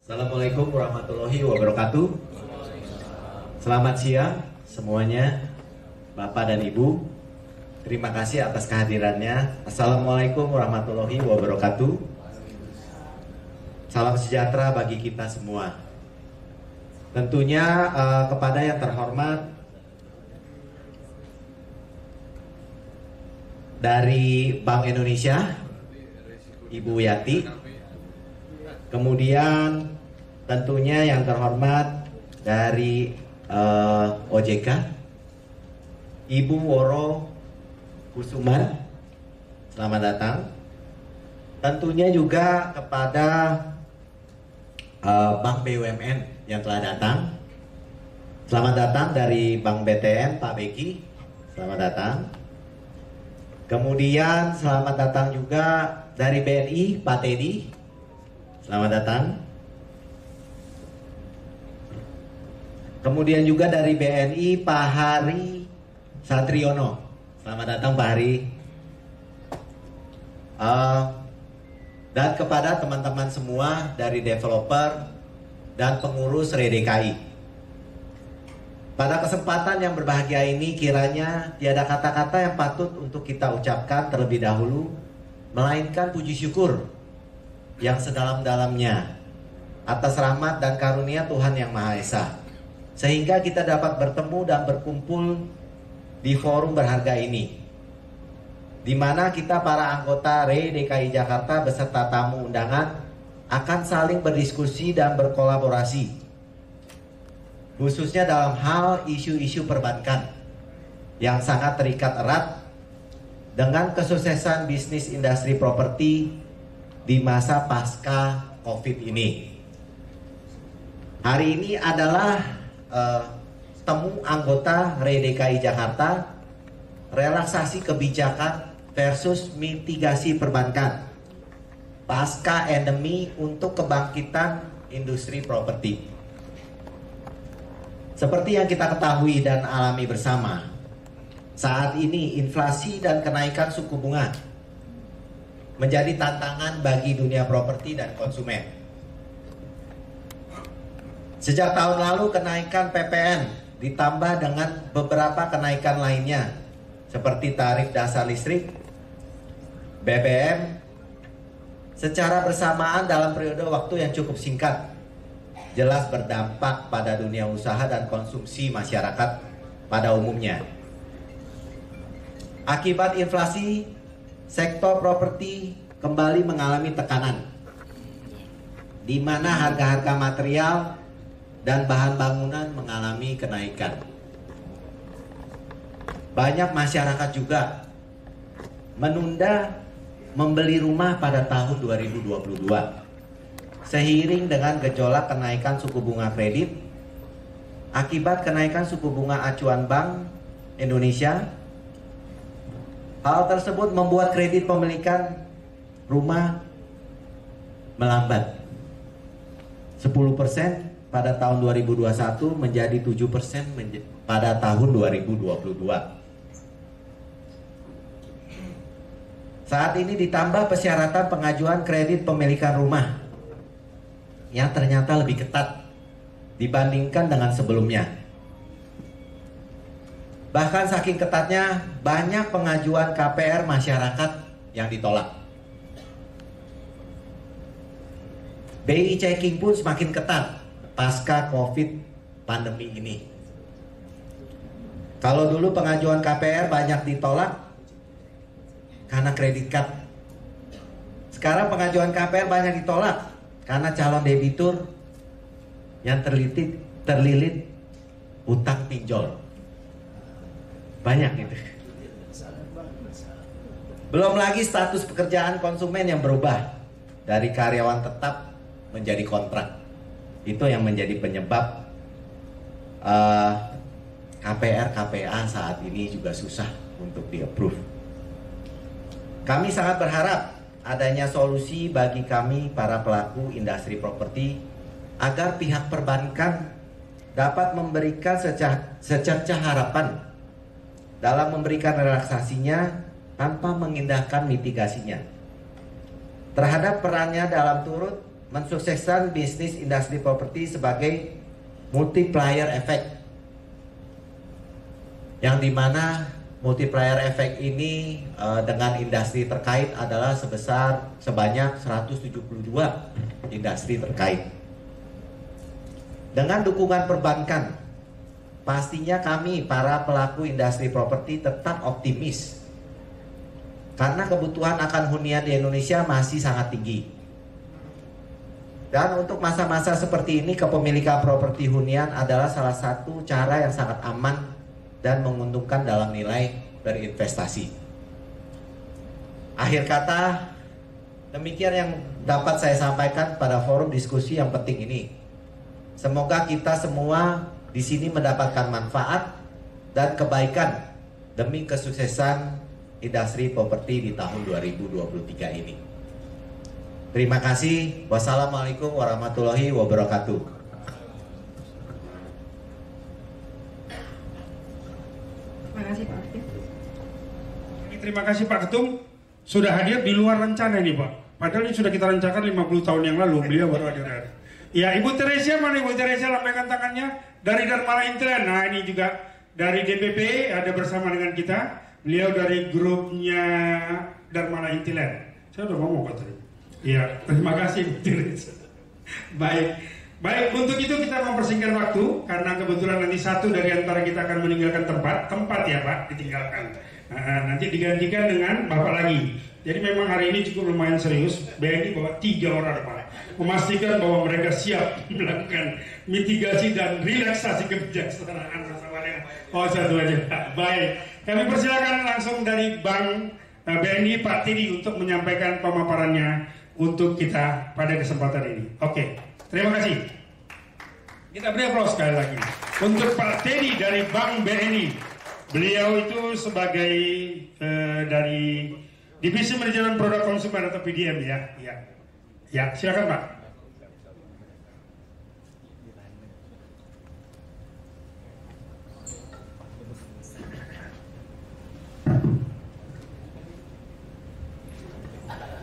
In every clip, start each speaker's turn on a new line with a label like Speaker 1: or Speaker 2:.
Speaker 1: Assalamualaikum warahmatullahi wabarakatuh. Selamat siang semuanya, Bapak dan Ibu. Terima kasih atas kehadirannya. Assalamualaikum warahmatullahi wabarakatuh. Salam sejahtera bagi kita semua. Tentunya kepada yang terhormat dari Bank Indonesia, Ibu Yati. Kemudian tentunya yang terhormat dari OJK, Ibu Woro Kusuma, selamat datang. Tentunya juga kepada Bank BUMN yang telah datang. Selamat datang dari Bank BTN, Pak Beki, selamat datang. Kemudian selamat datang juga dari BNI, Pak Teddy, selamat datang. Kemudian juga dari BNI Pak Hari Satriono, selamat datang Pak Hari. Dan kepada teman-teman semua dari developer dan pengurus REDKI. Pada kesempatan yang berbahagia ini kiranya tiada kata-kata yang patut untuk kita ucapkan terlebih dahulu, melainkan puji syukur yang sedalam-dalamnya atas rahmat dan karunia Tuhan Yang Maha Esa, sehingga kita dapat bertemu dan berkumpul di forum berharga ini, di mana kita para anggota REDKI Jakarta beserta tamu undangan akan saling berdiskusi dan berkolaborasi, khususnya dalam hal isu-isu perbankan yang sangat terikat erat dengan kesuksesan bisnis industri properti di masa pasca COVID ini. Hari ini adalah temu anggota REDKI Jakarta, relaksasi kebijakan versus mitigasi perbankan pasca endemi untuk kebangkitan industri properti. Seperti yang kita ketahui dan alami bersama, saat ini inflasi dan kenaikan suku bunga menjadi tantangan bagi dunia properti dan konsumen. Sejak tahun lalu kenaikan PPN ditambah dengan beberapa kenaikan lainnya seperti tarif dasar listrik, BBM, secara bersamaan dalam periode waktu yang cukup singkat, jelas berdampak pada dunia usaha dan konsumsi masyarakat pada umumnya. Akibat inflasi, sektor properti kembali mengalami tekanan, di mana harga-harga material dan bahan bangunan mengalami kenaikan. Banyak masyarakat juga menunda membeli rumah pada tahun 2022. Seiring dengan gejolak kenaikan suku bunga kredit akibat kenaikan suku bunga acuan Bank Indonesia, hal tersebut membuat kredit pemilikan rumah melambat 10% pada tahun 2021 menjadi 7% pada tahun 2022. Saat ini ditambah persyaratan pengajuan kredit pemilikan rumah yang ternyata lebih ketat dibandingkan dengan sebelumnya. Bahkan saking ketatnya, banyak pengajuan KPR masyarakat yang ditolak. BI checking pun semakin ketat pasca COVID pandemi ini. Kalau dulu pengajuan KPR banyak ditolak karena kredit card, sekarang pengajuan KPR banyak ditolak karena calon debitur yang terlilit utang pinjol. Banyak itu. Belum lagi status pekerjaan konsumen yang berubah dari karyawan tetap menjadi kontrak. Itu yang menjadi penyebab KPR KPA saat ini juga susah untuk di-approve. Kami sangat berharap adanya solusi bagi kami para pelaku industri properti agar pihak perbankan dapat memberikan secercah harapan dalam memberikan relaksasinya tanpa mengindahkan mitigasinya terhadap perannya dalam turut mensukseskan bisnis industri properti sebagai multiplier effect, yang dimana multiplier effect ini dengan industri terkait adalah sebanyak 172 industri terkait. Dengan dukungan perbankan, pastinya kami para pelaku industri properti tetap optimis karena kebutuhan akan hunian di Indonesia masih sangat tinggi. Dan untuk masa-masa seperti ini, kepemilikan properti hunian adalah salah satu cara yang sangat aman dan menguntungkan dalam nilai berinvestasi. Akhir kata, demikian yang dapat saya sampaikan pada forum diskusi yang penting ini. Semoga kita semua di sini mendapatkan manfaat dan kebaikan demi kesuksesan industri properti di tahun 2023 ini. Terima kasih. Wassalamualaikum warahmatullahi wabarakatuh.
Speaker 2: Terima kasih Pak Ketum.
Speaker 3: Terima kasih Pak Ketum. Sudah hadir di luar rencana ini Pak. Padahal ini sudah kita rencanakan 50 tahun yang lalu. Beliau baru hadir. Ya, Ibu Teresia, mana Ibu Teresia, lambaikan tangannya dari Dharma Intiland. Nah, ini juga dari DPP ada bersama dengan kita. Beliau dari grupnya Dharma Intiland. Saya udah ngomong Pak tadi. Ya, terima kasih Ibu Teresia. Baik, untuk itu kita mempersingkat waktu karena kebetulan nanti satu dari antara kita akan meninggalkan tempat ya Pak, ditinggalkan. Nanti digantikan dengan Bapak lagi. Jadi memang hari ini cukup lumayan serius. BNI bawa 3 orang Pak, memastikan bahwa mereka siap melakukan mitigasi dan relaksasi kebijaksanaan bersama dengan satu aja. Baik, kami persilakan langsung dari Bank BNI Pak Teddy untuk menyampaikan pemaparannya untuk kita pada kesempatan ini. Oke, terima kasih. Kita beri aplaus sekali lagi untuk Pak Teddy dari Bank BNI. Beliau itu sebagai dari Divisi Manajemen Produk Konsumen atau PDM ya. Ya, silakan Pak.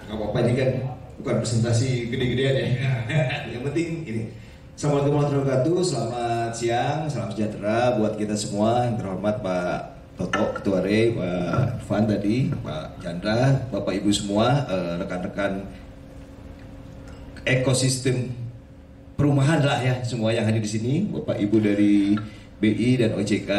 Speaker 4: Gak apa-apa, ini kan bukan presentasi gede-gedean ya. Yang penting ini. Assalamualaikum warahmatullahi wabarakatuh. Selamat siang, salam sejahtera buat kita semua. Yang terhormat Pak Toto, Ketua RE, Pak Irfan tadi, Pak Chandra, Bapak Ibu semua, rekan-rekan ekosistem perumahan lah ya, semua yang hadir di sini, Bapak Ibu dari BI dan OJK.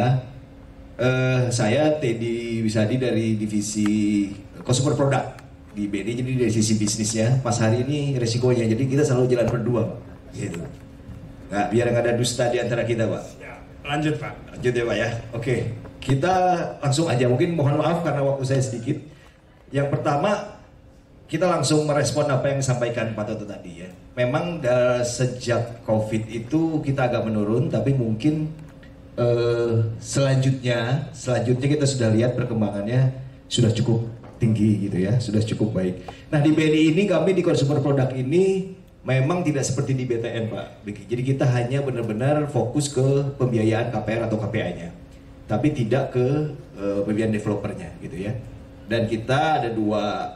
Speaker 4: Saya Teddy Wisadi dari divisi Consumer Product di BNI, jadi dari sisi bisnisnya. Pas hari ini resikonya, jadi kita selalu jalan berdua, gitu. Nah, biar nggak ada dusta di antara kita, Pak.
Speaker 3: Lanjut Pak.
Speaker 4: Lanjut ya Pak ya. Oke, kita langsung aja. Mungkin mohon maaf karena waktu saya sedikit. Yang pertama, kita langsung merespon apa yang disampaikan Pak Toto tadi ya. Memang sejak COVID itu kita agak menurun, tapi mungkin selanjutnya kita sudah lihat perkembangannya sudah cukup tinggi gitu ya, sudah cukup baik. Nah di BNI ini kami di consumer product ini memang tidak seperti di BTN Pak. Jadi kita hanya benar-benar fokus ke pembiayaan KPR atau KPA-nya, tapi tidak ke pembiayaan developernya gitu ya. Dan kita ada dua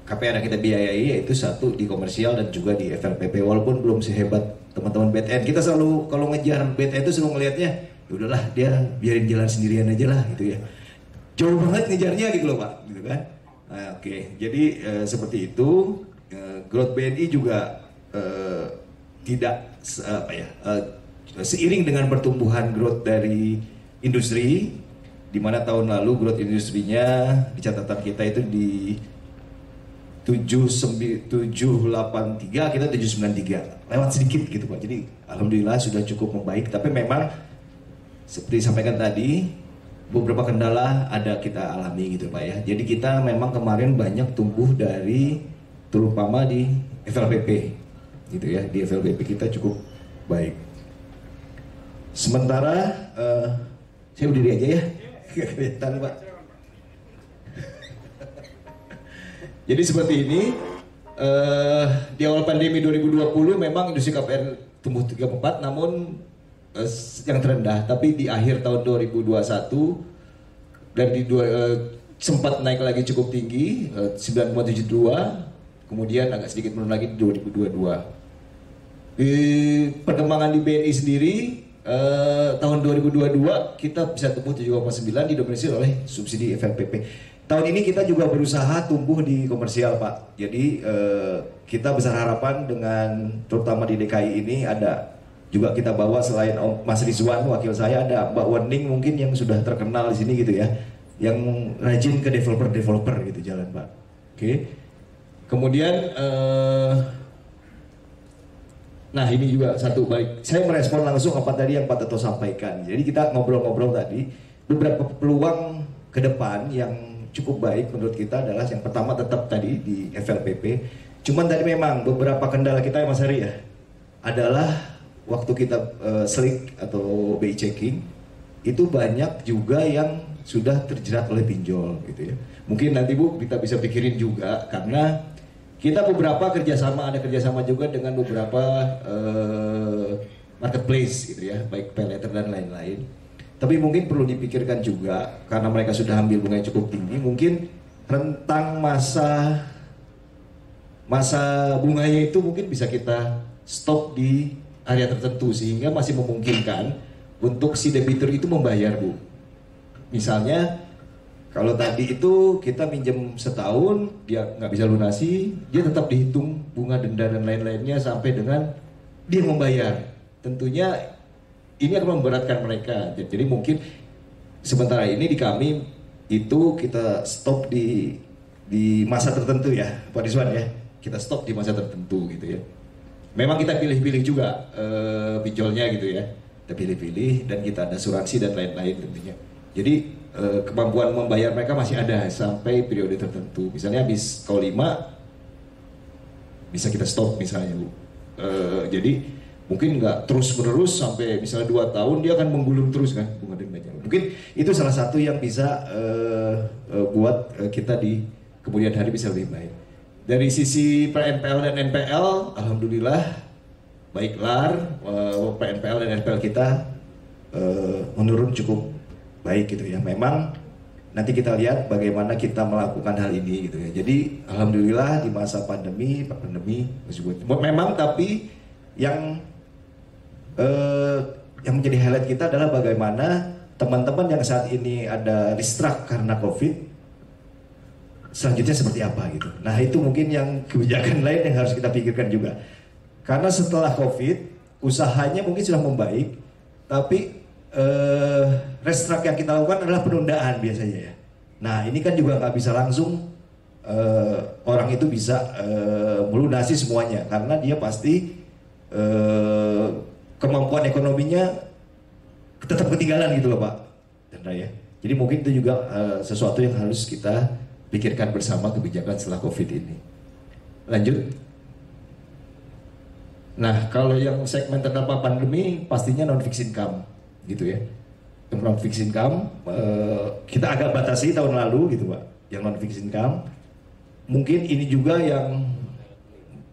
Speaker 4: KPR yang kita biayai, yaitu satu di komersial dan juga di FLPP. Walaupun belum sehebat teman-teman BTN, kita selalu kalau ngejar BTN itu selalu ngelihatnya, ya udahlah dia biarin jalan sendirian aja lah gitu ya. Jauh banget ngejarnya gitu loh Pak, gitu kan. Nah, oke. Jadi seperti itu. Growth BNI juga tidak seiring dengan pertumbuhan growth dari industri, di mana tahun lalu growth industrinya di catatan kita itu di 783, kita 793, lewat sedikit gitu Pak. Jadi alhamdulillah sudah cukup membaik, tapi memang seperti disampaikan tadi beberapa kendala ada kita alami gitu Pak ya. Jadi kita memang kemarin banyak tumbuh dari terutama di FLPP gitu ya. Di FLPP kita cukup baik. Sementara saya berdiri aja ya. Kelihatan Pak. Jadi seperti ini, di awal pandemi 2020 memang industri KPR tumbuh 34, namun yang terendah. Tapi di akhir tahun 2021 dan sempat naik lagi cukup tinggi, 9,72. kemudian agak sedikit menurun lagi di 2022. Di perkembangan di BNI sendiri tahun 2022 kita bisa tumbuh 7,9 didominasi oleh subsidi FLPP. Tahun ini kita juga berusaha tumbuh di komersial, Pak. Jadi kita besar harapan dengan terutama di DKI ini ada juga kita bawa selain Mas Rizwan wakil saya, ada Mbak Wening mungkin yang sudah terkenal di sini gitu ya, yang rajin ke developer gitu jalan, Pak. Oke. Kemudian nah ini juga satu baik, saya merespon langsung apa tadi yang Pak Teto sampaikan. Jadi kita ngobrol-ngobrol tadi, beberapa peluang ke depan yang cukup baik menurut kita adalah yang pertama tetap tadi di FLPP. Cuman tadi memang beberapa kendala kita ya Mas Heri ya, adalah waktu kita slik atau BI checking, itu banyak juga yang sudah terjerat oleh pinjol gitu ya. Mungkin nanti Bu kita bisa pikirin juga karena kita beberapa ada kerjasama juga dengan beberapa marketplace gitu ya, baik paylater dan lain-lain. Tapi mungkin perlu dipikirkan juga karena mereka sudah ambil bunga yang cukup tinggi, mungkin rentang masa bunganya itu mungkin bisa kita stop di area tertentu sehingga masih memungkinkan untuk si debitur itu membayar, Bu. Misalnya kalau tadi itu kita minjem setahun, dia nggak bisa lunasi, dia tetap dihitung bunga denda dan lain-lainnya sampai dengan dia membayar. Tentunya ini akan memberatkan mereka. Jadi mungkin sementara ini di kami itu kita stop di masa tertentu ya, Pak Rizwan ya. Kita stop di masa tertentu gitu ya. Memang kita pilih-pilih juga pinjolnya gitu ya. Kita pilih-pilih dan kita ada asuransi dan lain-lain tentunya. Jadi kemampuan membayar mereka masih ada sampai periode tertentu. Misalnya habis kau 5 bisa kita stop misalnya, Bu. Jadi mungkin nggak terus menerus sampai misalnya 2 tahun dia akan menggulung terus kan bunga dendanya. Mungkin itu salah satu yang bisa buat kita di kemudian hari bisa lebih baik. Dari sisi PNPL dan NPL, alhamdulillah baik LAR, PNPL dan NPL kita menurun cukup baik gitu ya. Memang nanti kita lihat bagaimana kita melakukan hal ini gitu ya. Jadi alhamdulillah di masa pandemi memang, tapi yang menjadi highlight kita adalah bagaimana teman-teman yang saat ini ada restruct karena COVID selanjutnya seperti apa gitu. Nah itu mungkin yang kebijakan lain yang harus kita pikirkan juga. Karena setelah COVID usahanya mungkin sudah membaik, tapi restruct yang kita lakukan adalah penundaan biasanya ya. Nah ini kan juga nggak bisa langsung orang itu bisa melunasi semuanya karena dia pasti kemampuan ekonominya tetap ketinggalan gitu loh Pak Chandra ya. Jadi mungkin itu juga sesuatu yang harus kita pikirkan bersama kebijakan setelah COVID ini. Lanjut. Nah kalau yang segmen terdampak pandemi pastinya non-fixed income gitu ya. Yang non-fixed income kita agak batasi tahun lalu gitu Pak. Yang non-fixed income mungkin ini juga yang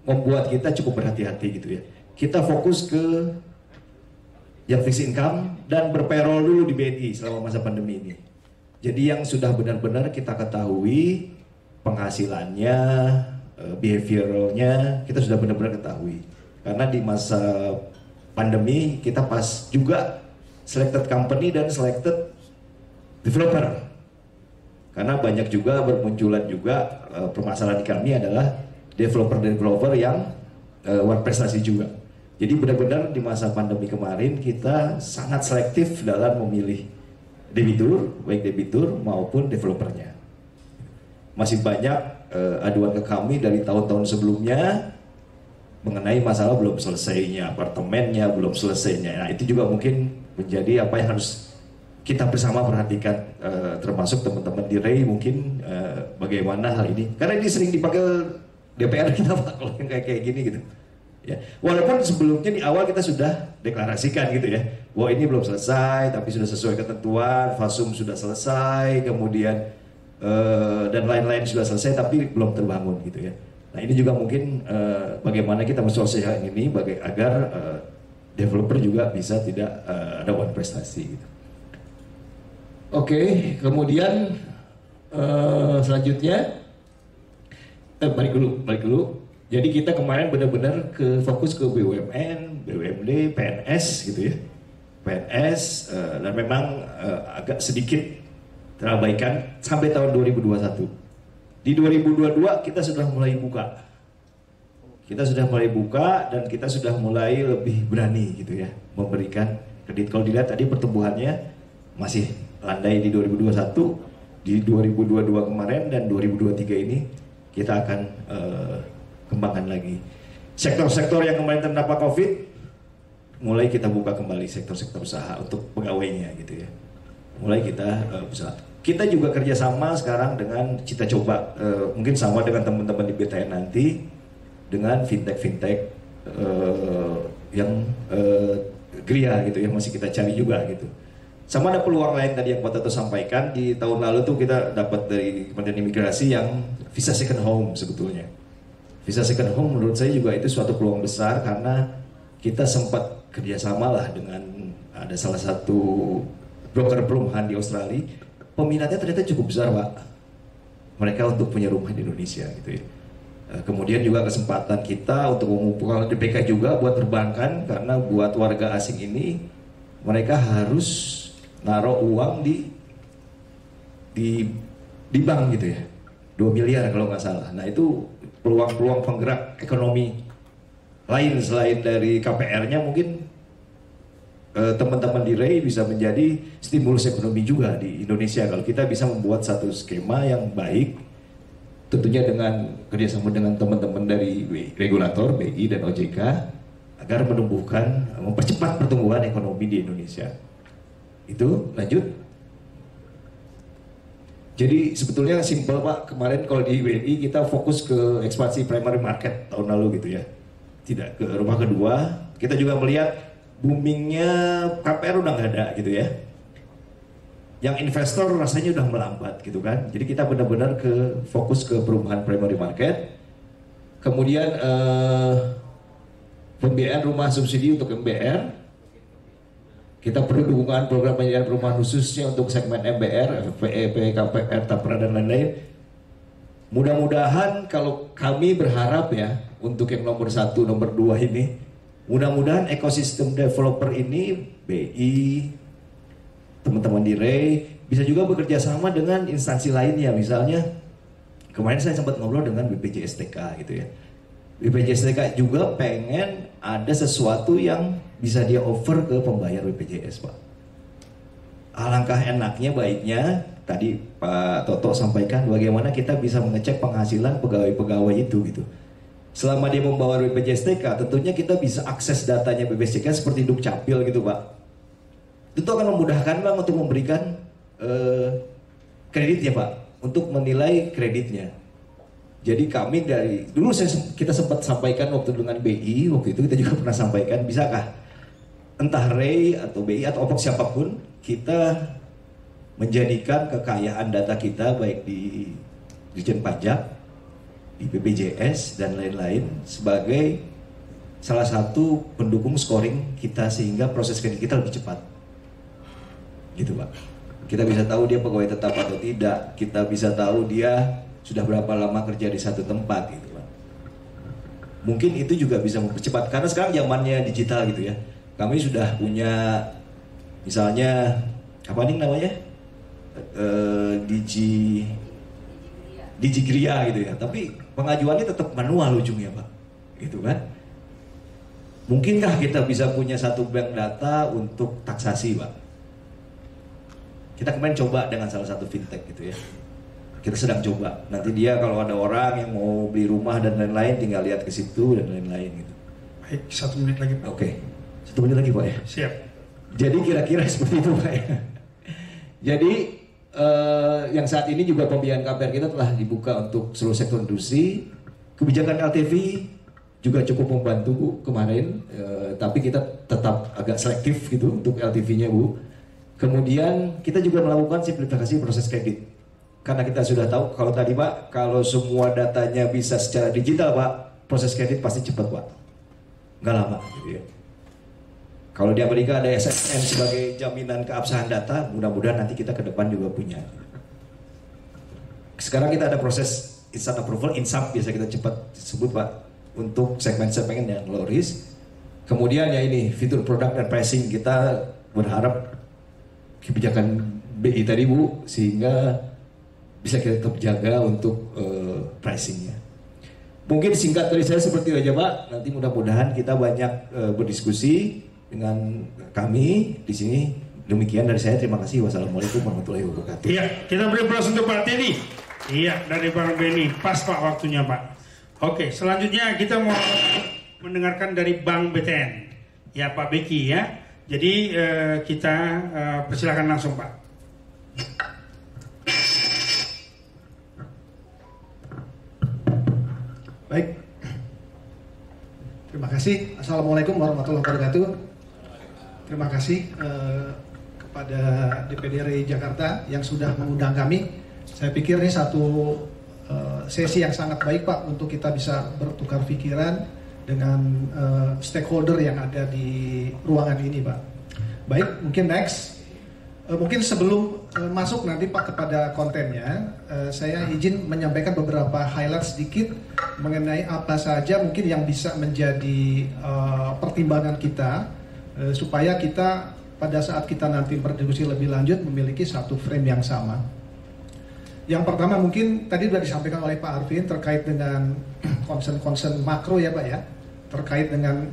Speaker 4: membuat kita cukup berhati-hati gitu ya. Kita fokus ke yang fixed income dan berpayroll dulu di BNI selama masa pandemi ini. Jadi yang sudah benar-benar kita ketahui penghasilannya, behavioralnya kita sudah benar-benar ketahui. Karena di masa pandemi kita pas juga selected company dan selected developer. Karena banyak juga bermunculan juga permasalahan di kami adalah developer yang berprestasi juga. Jadi benar-benar di masa pandemi kemarin kita sangat selektif dalam memilih debitur, baik debitur maupun developernya. Masih banyak aduan ke kami dari tahun-tahun sebelumnya mengenai masalah belum selesainya apartemennya, belum selesainya. Nah itu juga mungkin menjadi apa yang harus kita bersama perhatikan, termasuk teman-teman di REI mungkin bagaimana hal ini. Karena ini sering dipakai DPR kita Pak kalau yang kayak gini gitu. Ya, walaupun sebelumnya di awal kita sudah deklarasikan gitu ya, bahwa ini belum selesai, tapi sudah sesuai ketentuan, fasum sudah selesai, kemudian dan lain-lain sudah selesai, tapi belum terbangun gitu ya. Nah ini juga mungkin bagaimana kita mensosialisasikan ini agar developer juga bisa tidak ada one prestasi. Gitu. Oke, kemudian selanjutnya balik dulu. Jadi kita kemarin benar-benar fokus ke BUMN, BUMD, PNS gitu ya. PNS dan memang agak sedikit terabaikan sampai tahun 2021. Di 2022 kita sudah mulai buka. Kita sudah mulai buka dan kita sudah mulai lebih berani gitu ya memberikan kredit. Kalau dilihat tadi pertumbuhannya masih landai di 2021, di 2022 kemarin dan 2023 ini kita akan kembangkan lagi. Sektor-sektor yang kemarin terdampak COVID, mulai kita buka kembali sektor-sektor usaha untuk pegawainya gitu ya. Mulai kita usaha. Kita juga kerjasama sekarang dengan Cita Coba, mungkin sama dengan teman-teman di BTN nanti, dengan fintech yang Gria gitu ya, masih kita cari juga gitu. Sama ada peluang lain tadi yang Pak Toto sampaikan, di tahun lalu tuh kita dapat dari Kementerian Imigrasi yang visa second home sebetulnya. Visa second home menurut saya juga itu suatu peluang besar karena kita sempat kerjasama lah dengan ada salah satu broker perumahan di Australia. Peminatnya ternyata cukup besar Pak, mereka untuk punya rumah di Indonesia gitu ya. Kemudian juga kesempatan kita untuk mengumpulkan DPK juga buat perbankan, karena buat warga asing ini mereka harus naruh uang di bank gitu ya, 2 miliar kalau nggak salah. Nah itu peluang-peluang penggerak ekonomi lain selain dari KPR-nya, mungkin teman-teman di REI bisa menjadi stimulus ekonomi juga di Indonesia kalau kita bisa membuat satu skema yang baik, tentunya dengan kerjasama dengan teman-teman dari regulator BI dan OJK agar mempercepat pertumbuhan ekonomi di Indonesia. Itu lanjut. Jadi sebetulnya simpel Pak, kemarin kalau di BNI kita fokus ke ekspansi primary market tahun lalu gitu ya, tidak ke rumah kedua. Kita juga melihat boomingnya KPR udah nggak ada gitu ya, yang investor rasanya udah melambat gitu kan. Jadi kita benar-benar fokus ke perumahan primary market. Kemudian pembiayaan rumah subsidi untuk MBR. Kita perlu dukungan program pembiayaan perumahan khususnya untuk segmen MBR, FPE, KPR, Tapra dan lain-lain. Mudah-mudahan kalau kami berharap ya untuk yang nomor 1, nomor 2 ini, mudah-mudahan ekosistem developer ini, BI, teman-teman di REI bisa juga bekerja sama dengan instansi lainnya. Misalnya kemarin saya sempat ngobrol dengan BPJS TK gitu ya. BPJS TK juga pengen ada sesuatu yang bisa dia offer ke pembayar BPJS Pak. Alangkah enaknya, baiknya tadi Pak Toto sampaikan bagaimana kita bisa mengecek penghasilan pegawai-pegawai itu gitu. Selama dia membawa BPJS TK, tentunya kita bisa akses datanya BPJS TK seperti Dukcapil gitu Pak. Itu akan memudahkan Bang untuk memberikan kredit ya Pak, untuk menilai kreditnya. Jadi kami dari dulu kita sempat sampaikan waktu dengan BI, waktu itu kita juga pernah sampaikan, bisakah entah REI atau BI atau opok siapapun kita menjadikan kekayaan data kita baik di Dirjen Pajak, di BPJS dan lain-lain sebagai salah satu pendukung scoring kita sehingga proses kredit kita lebih cepat. Gitu Pak. Kita bisa tahu dia pegawai tetap atau tidak, kita bisa tahu dia sudah berapa lama kerja di satu tempat gitu Pak. Mungkin itu juga bisa mempercepat karena sekarang zamannya digital gitu ya. Kami sudah punya misalnya apa nih namanya? Digigria gitu ya. Tapi pengajuannya tetap manual ujungnya Pak. Gitu kan? Mungkinkah kita bisa punya satu bank data untuk taksasi Pak? Kita kemarin coba dengan salah satu fintech gitu ya. Kita sedang coba. Nanti dia kalau ada orang yang mau beli rumah dan lain-lain tinggal lihat ke situ dan lain-lain gitu.
Speaker 3: Baik, 1 menit lagi Pak.
Speaker 4: Oke. 1 menit lagi Pak ya.
Speaker 3: Siap.
Speaker 4: Jadi kira-kira seperti itu Pak ya. Jadi yang saat ini juga pembiayaan KPR kita telah dibuka untuk seluruh sektor industri. Kebijakan LTV juga cukup membantu Bu kemarin, tapi kita tetap agak selektif gitu untuk LTV-nya Bu. Kemudian kita juga melakukan simplifikasi proses kredit. Karena kita sudah tahu kalau tadi Pak, kalau semua datanya bisa secara digital Pak, proses kredit pasti cepat Pak. Nggak lama gitu ya. Kalau di Amerika ada SSN sebagai jaminan keabsahan data, mudah-mudahan nanti kita ke depan juga punya. Sekarang kita ada proses instant approval, INSAP biasa kita cepat sebut Pak, untuk segmen-segmen yang low risk. Kemudian ya ini fitur produk dan pricing, kita berharap kebijakan BI tadi Bu, sehingga bisa kita tetap jaga untuk pricingnya. Mungkin singkat dari saya seperti itu aja Pak. Nanti mudah-mudahan kita banyak berdiskusi dengan kami di sini. Demikian dari saya, terima kasih. Wassalamualaikum warahmatullahi wabarakatuh.
Speaker 3: Iya, kita beri aplaus untuk Pak Teddy. Iya, dari Bang Benny. Pas Pak waktunya Pak. Oke, selanjutnya kita mau mendengarkan dari Bank BTN. Ya Pak Beki ya. Jadi kita persilakan langsung Pak.
Speaker 5: Baik. Terima kasih. Assalamualaikum warahmatullahi wabarakatuh. Terima kasih kepada DPD RI Jakarta yang sudah mengundang kami. Saya pikir ini satu sesi yang sangat baik Pak untuk kita bisa bertukar pikiran dengan stakeholder yang ada di ruangan ini Pak. Baik, mungkin next. Mungkin sebelum masuk nanti Pak kepada kontennya, saya izin menyampaikan beberapa highlight sedikit mengenai apa saja mungkin yang bisa menjadi pertimbangan kita supaya kita pada saat kita nanti berdiskusi lebih lanjut memiliki satu frame yang sama. Yang pertama mungkin tadi sudah disampaikan oleh Pak Arvin terkait dengan concern-concern makro ya Pak ya, terkait dengan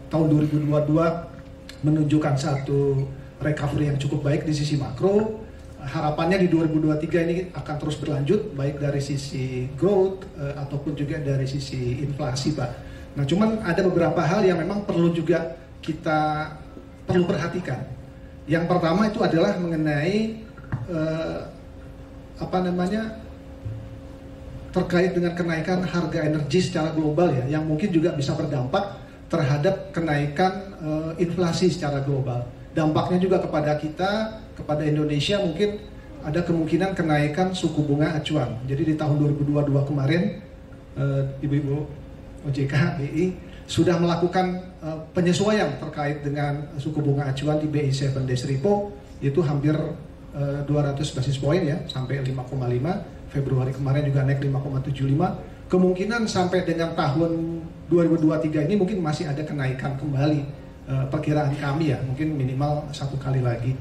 Speaker 5: tahun 2022 menunjukkan satu recovery yang cukup baik di sisi makro. Harapannya di 2023 ini akan terus berlanjut baik dari sisi growth ataupun juga dari sisi inflasi Pak. Nah cuman ada beberapa hal yang memang perlu juga kita perlu perhatikan. Yang pertama itu adalah mengenai terkait dengan kenaikan harga energi secara global ya, yang mungkin juga bisa berdampak terhadap kenaikan inflasi secara global. Dampaknya juga kepada kita, kepada Indonesia mungkin ada kemungkinan kenaikan suku bunga acuan. Jadi di tahun 2022 kemarin Ibu-Ibu OJK, BI sudah melakukan penyesuaian terkait dengan suku bunga acuan di BI 7 Days Repo, itu hampir 200 basis point ya, sampai 5,5. Februari kemarin juga naik 5,75. Kemungkinan sampai dengan tahun 2023 ini mungkin masih ada kenaikan kembali. Perkiraan kami ya, mungkin minimal 1 kali lagi.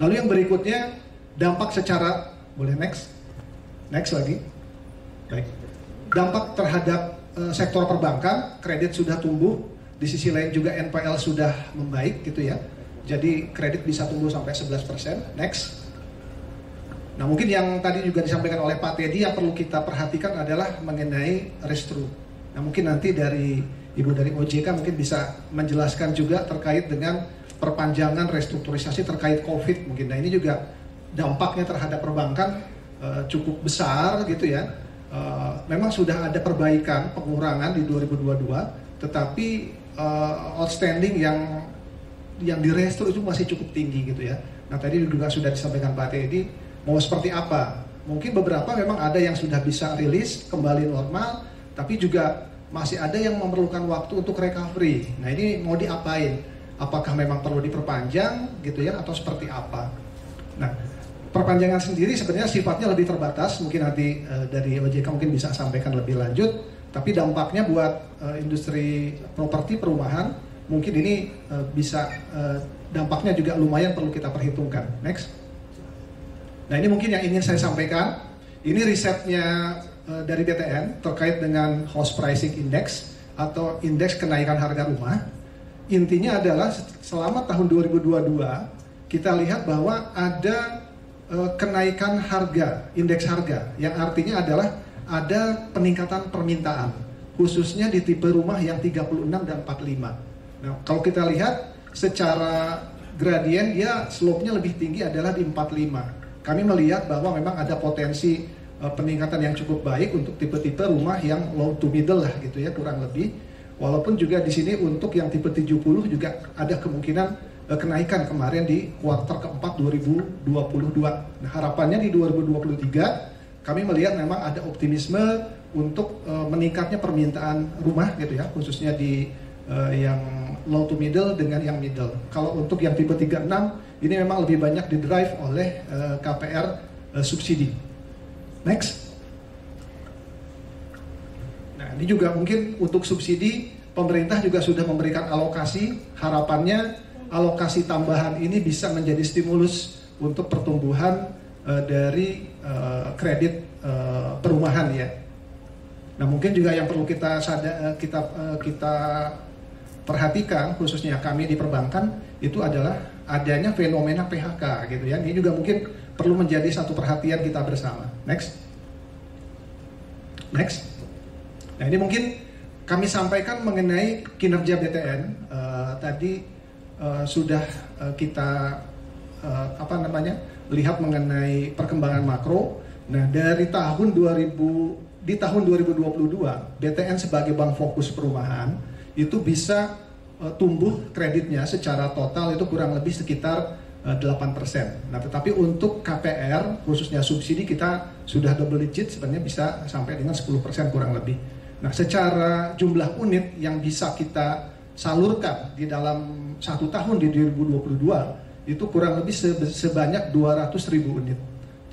Speaker 5: Lalu yang berikutnya, dampak secara, boleh next lagi. Baik. Dampak terhadap sektor perbankan, kredit sudah tumbuh, di sisi lain juga NPL sudah membaik gitu ya. Jadi kredit bisa tumbuh sampai 11%. Next. Nah mungkin yang tadi juga disampaikan oleh Pak Teddy yang perlu kita perhatikan adalah mengenai restru. Nah mungkin nanti dari Ibu dari OJK mungkin bisa menjelaskan juga terkait dengan perpanjangan restrukturisasi terkait COVID mungkin. Nah ini juga dampaknya terhadap perbankan cukup besar gitu ya. Memang sudah ada perbaikan pengurangan di 2022, tetapi outstanding yang direstru itu masih cukup tinggi gitu ya. Nah tadi juga sudah disampaikan Pak Teddy, mau seperti apa? Mungkin beberapa memang ada yang sudah bisa rilis kembali normal, tapi juga masih ada yang memerlukan waktu untuk recovery. Nah ini mau diapain? Apakah memang perlu diperpanjang gitu ya, atau seperti apa? Nah perpanjangan sendiri sebenarnya sifatnya lebih terbatas. Mungkin nanti dari OJK mungkin bisa sampaikan lebih lanjut. Tapi dampaknya buat industri properti perumahan mungkin ini bisa dampaknya juga lumayan perlu kita perhitungkan. Next. Nah ini mungkin yang ingin saya sampaikan. Ini risetnya dari BTN terkait dengan House Pricing Index atau indeks kenaikan harga rumah. Intinya adalah selama tahun 2022 kita lihat bahwa ada kenaikan harga, indeks harga, yang artinya adalah ada peningkatan permintaan khususnya di tipe rumah yang 36 dan 45. Nah, kalau kita lihat secara gradien ya slope-nya lebih tinggi adalah di 45. Kami melihat bahwa memang ada potensi peningkatan yang cukup baik untuk tipe-tipe rumah yang low to middle lah gitu ya, kurang lebih. Walaupun juga di sini untuk yang tipe 70 juga ada kemungkinan kenaikan kemarin di kuartal keempat 2022. Nah, harapannya di 2023 kami melihat memang ada optimisme untuk meningkatnya permintaan rumah gitu ya, khususnya di yang low to middle dengan yang middle. Kalau untuk yang tipe 36 ini memang lebih banyak didrive oleh KPR subsidi. Next. Nah, ini juga mungkin untuk subsidi pemerintah juga sudah memberikan alokasi, harapannya alokasi tambahan ini bisa menjadi stimulus untuk pertumbuhan dari kredit perumahan ya. Nah mungkin juga yang perlu kita perhatikan khususnya kami di perbankan itu adalah adanya fenomena PHK gitu ya. Ini juga mungkin perlu menjadi satu perhatian kita bersama. Next. Nah ini mungkin kami sampaikan mengenai kinerja BTN tadi sudah kita lihat mengenai perkembangan makro. Nah dari tahun 2022 BTN sebagai bank fokus perumahan itu bisa tumbuh kreditnya secara total itu kurang lebih sekitar 8%. Nah tetapi untuk KPR khususnya subsidi kita sudah double digit, sebenarnya bisa sampai dengan 10% kurang lebih. Nah secara jumlah unit yang bisa kita salurkan di dalam 1 tahun di 2022 itu kurang lebih sebanyak 200.000 unit.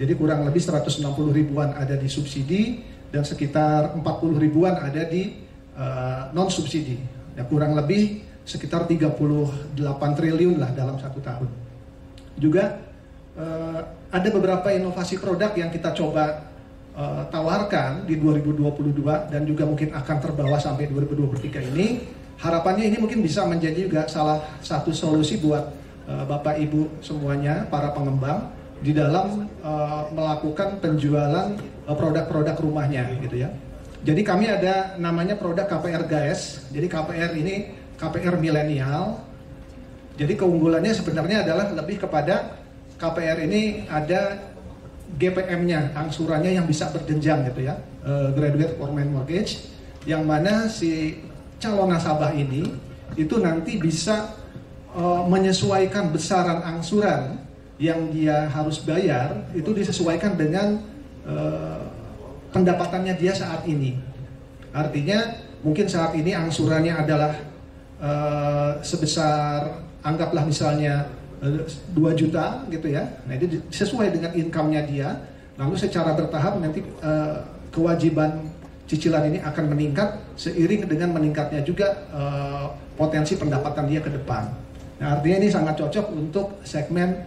Speaker 5: Jadi kurang lebih 160 ribuan ada di subsidi dan sekitar 40 ribuan ada di non subsidi. Ya kurang lebih sekitar 38 triliun lah dalam 1 tahun. Juga ada beberapa inovasi produk yang kita coba tawarkan di 2022 dan juga mungkin akan terbawa sampai 2023 ini. Harapannya ini mungkin bisa menjadi juga salah satu solusi buat Bapak Ibu semuanya, para pengembang di dalam melakukan penjualan produk-produk rumahnya gitu ya. Jadi kami ada namanya produk KPR Guys. Jadi KPR ini KPR milenial. Jadi keunggulannya sebenarnya adalah lebih kepada KPR ini ada GPM-nya, angsurannya yang bisa berjenjang gitu ya, Graduate Permanent Mortgage, yang mana si calon nasabah ini itu nanti bisa menyesuaikan besaran angsuran yang dia harus bayar itu disesuaikan dengan pendapatannya dia saat ini. Artinya mungkin saat ini angsurannya adalah sebesar anggaplah misalnya 2 juta gitu ya. Nah itu sesuai dengan income-nya dia. Lalu secara bertahap nanti kewajiban cicilan ini akan meningkat seiring dengan meningkatnya juga potensi pendapatan dia ke depan. Nah artinya ini sangat cocok untuk segmen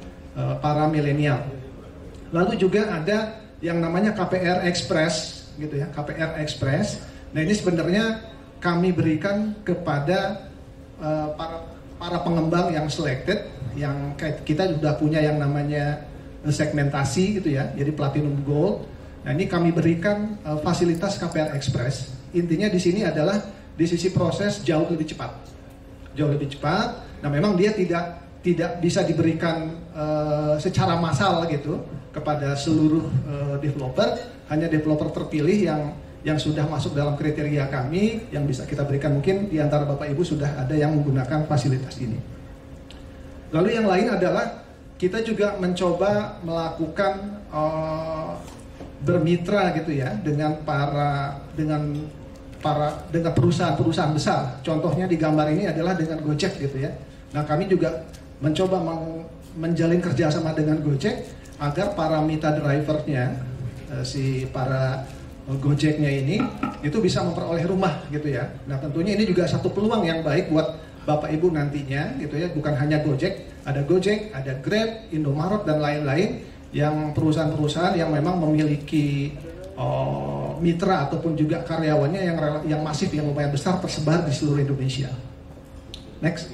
Speaker 5: para milenial. Lalu juga ada yang namanya KPR Express gitu ya, KPR Express. Nah ini sebenarnya kami berikan kepada para pengembang yang selected, yang kita sudah punya yang namanya segmentasi gitu ya, jadi Platinum Gold. Nah ini kami berikan fasilitas KPR Express. Intinya di sini adalah di sisi proses jauh lebih cepat, jauh lebih cepat. Nah memang dia tidak bisa diberikan secara massal gitu kepada seluruh developer, hanya developer terpilih yang sudah masuk dalam kriteria kami yang bisa kita berikan. Mungkin di antara Bapak Ibu sudah ada yang menggunakan fasilitas ini. Lalu yang lain adalah kita juga mencoba melakukan bermitra gitu ya dengan perusahaan-perusahaan besar. Contohnya di gambar ini adalah dengan Gojek gitu ya. Nah kami juga mencoba menjalin kerjasama dengan Gojek agar para mitra drivernya, si para Gojeknya ini itu bisa memperoleh rumah gitu ya. Nah tentunya ini juga satu peluang yang baik buat Bapak Ibu nantinya gitu ya. Bukan hanya Gojek, ada Grab, Indomaret dan lain-lain yang perusahaan-perusahaan yang memang memiliki mitra ataupun juga karyawannya yang masif, yang lumayan besar tersebar di seluruh Indonesia. Next.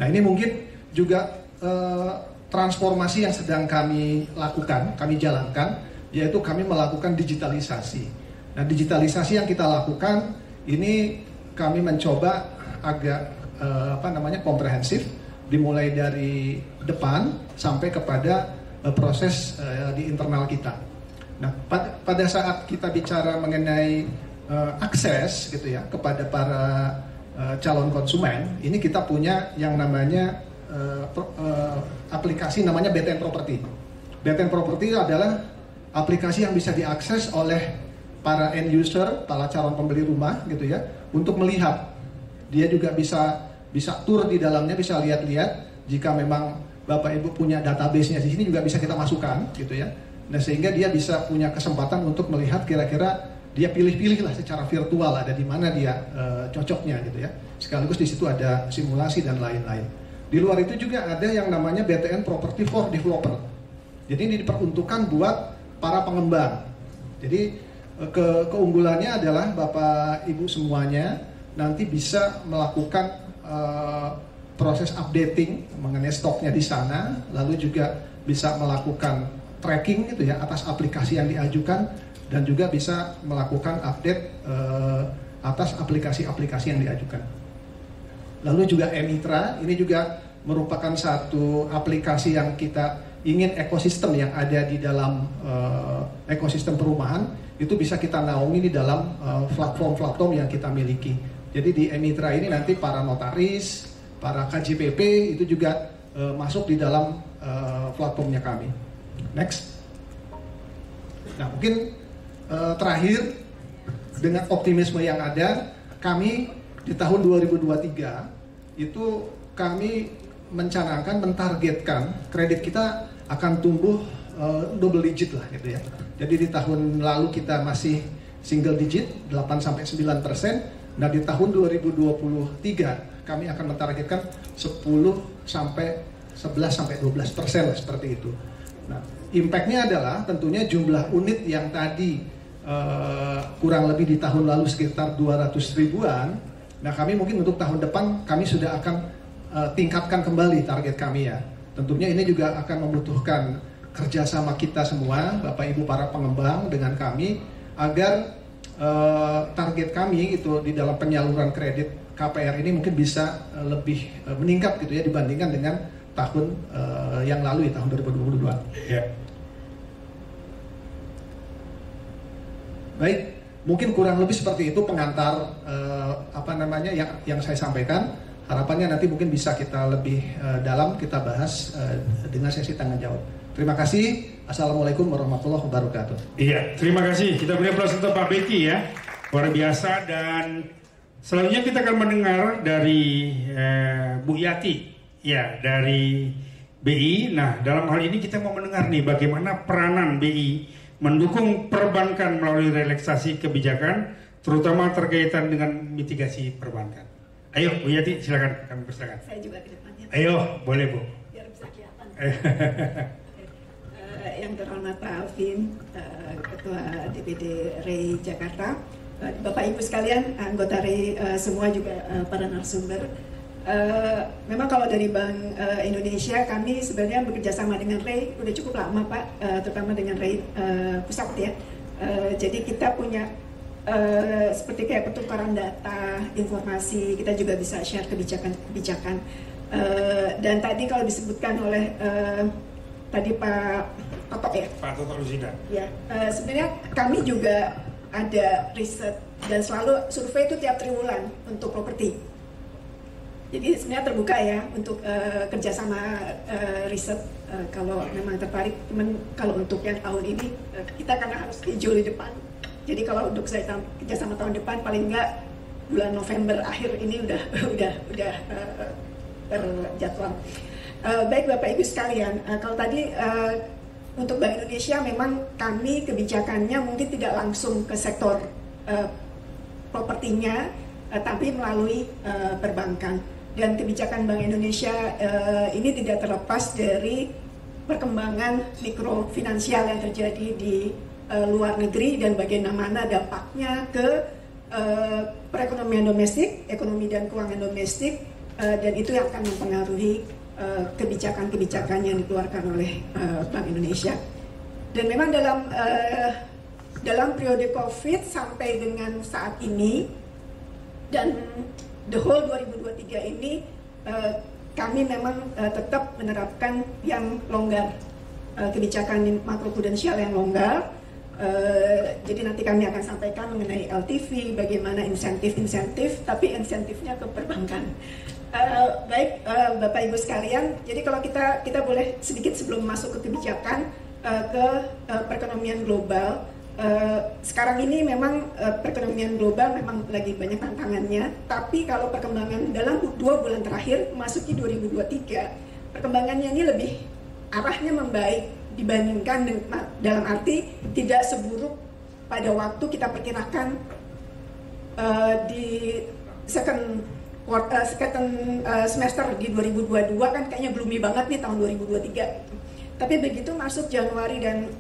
Speaker 5: Nah ini mungkin juga transformasi yang sedang kami lakukan, kami jalankan, yaitu kami melakukan digitalisasi. Nah digitalisasi yang kita lakukan ini kami mencoba agak komprehensif, dimulai dari depan sampai kepada proses di internal kita. Nah pada saat kita bicara mengenai akses gitu ya kepada para calon konsumen, ini kita punya yang namanya aplikasi namanya BTN Property. BTN Property adalah aplikasi yang bisa diakses oleh para end user, para calon pembeli rumah gitu ya, untuk melihat. Dia juga bisa tour di dalamnya, bisa lihat-lihat. Jika memang Bapak Ibu punya database-nya di sini juga bisa kita masukkan gitu ya. Nah, sehingga dia bisa punya kesempatan untuk melihat kira-kira dia pilih-pilih lah secara virtual ada di mana dia cocoknya gitu ya. Sekaligus di situ ada simulasi dan lain-lain. Di luar itu juga ada yang namanya BTN Property for Developer. Jadi ini diperuntukkan buat para pengembang. Jadi keunggulannya adalah Bapak Ibu semuanya nanti bisa melakukan proses updating mengenai stoknya di sana, lalu juga bisa melakukan tracking gitu ya atas aplikasi yang diajukan, dan juga bisa melakukan update atas aplikasi-aplikasi yang diajukan. Lalu juga e-Mitra, ini juga merupakan satu aplikasi yang kita ingin ekosistem yang ada di dalam ekosistem perumahan itu bisa kita naungi di dalam platform-platform yang kita miliki. Jadi di e-Mitra ini nanti para notaris, para KJPP itu juga masuk di dalam platformnya kami. Next. Nah, mungkin terakhir dengan optimisme yang ada, kami di tahun 2023 itu kami mentargetkan kredit kita akan tumbuh double digit lah gitu ya. Jadi di tahun lalu kita masih single digit 8-9%. Nah, di tahun 2023 kami akan mentargetkan 11-12% lah seperti itu. Nah, impact-nya adalah tentunya jumlah unit yang tadi kurang lebih di tahun lalu sekitar 200 ribuan. Nah, kami mungkin untuk tahun depan kami sudah akan tingkatkan kembali target kami ya. Tentunya ini juga akan membutuhkan kerjasama kita semua, Bapak Ibu para pengembang dengan kami, agar target kami itu di dalam penyaluran kredit KPR ini mungkin bisa lebih meningkat gitu ya dibandingkan dengan tahun yang lalu ya, tahun 2022.
Speaker 3: Ya.
Speaker 5: Baik, mungkin kurang lebih seperti itu pengantar yang saya sampaikan. Harapannya nanti mungkin bisa kita lebih dalam kita bahas dengan sesi tanya jawab. Terima kasih. Assalamualaikum warahmatullahi wabarakatuh.
Speaker 3: Iya, terima kasih. Kita beri aplaus untuk Pak Beki ya, luar biasa. Dan selanjutnya kita akan mendengar dari Bu Yati, ya, dari BI. Nah, dalam hal ini kita mau mendengar nih bagaimana peranan BI mendukung perbankan melalui relaksasi kebijakan, terutama terkaitan dengan mitigasi perbankan. Ayo, Bu Yati, silakan, kami persilakan.
Speaker 2: Saya juga ke depannya.
Speaker 3: Ayo, boleh Bu.
Speaker 2: Biar bisa kelihatan. Yang terhormat Pak Alvin, Ketua DPD REI Jakarta, Bapak Ibu sekalian, anggota REI semua juga para narasumber. Memang kalau dari Bank Indonesia, kami sebenarnya bekerja sama dengan REI udah cukup lama Pak, terutama dengan REI pusat ya. Jadi kita punya seperti kayak pertukaran data, informasi, kita juga bisa share kebijakan-kebijakan. Dan tadi kalau disebutkan oleh tadi Pak Toto ya?
Speaker 3: Pak Toto Lusida.
Speaker 2: Ya, sebenarnya kami juga ada riset dan selalu survei itu tiap triwulan untuk properti. Jadi sebenarnya terbuka ya untuk kerjasama riset kalau memang tertarik. Cuman kalau untuk yang tahun ini kita karena harus schedule di depan. Jadi kalau untuk saya kerjasama tahun depan paling enggak bulan November akhir ini udah terjadwal. Baik Bapak Ibu sekalian, kalau tadi untuk Bank Indonesia memang kami kebijakannya mungkin tidak langsung ke sektor propertinya, tapi melalui perbankan. Dan kebijakan Bank Indonesia ini tidak terlepas dari perkembangan mikrofinansial yang terjadi di luar negeri dan bagaimana dampaknya ke perekonomian domestik, ekonomi dan keuangan domestik, dan itu yang akan mempengaruhi kebijakan-kebijakan yang dikeluarkan oleh Bank Indonesia. Dan memang dalam periode COVID sampai dengan saat ini dan the whole 2023 ini kami memang tetap menerapkan yang longgar, kebijakan makroprudensial yang longgar. Jadi nanti kami akan sampaikan mengenai LTV, bagaimana insentif, tapi insentifnya ke perbankan. Baik Bapak Ibu sekalian, jadi kalau kita boleh sedikit sebelum masuk ke kebijakan ke perekonomian global. Sekarang ini memang perekonomian global memang lagi banyak tantangannya, tapi kalau perkembangan dalam 2 bulan terakhir memasuki 2023, perkembangannya ini lebih arahnya membaik dibandingkan dalam arti tidak seburuk pada waktu kita perkirakan di second semester di 2022 kan kayaknya gloomy banget nih tahun 2023. Tapi begitu masuk Januari dan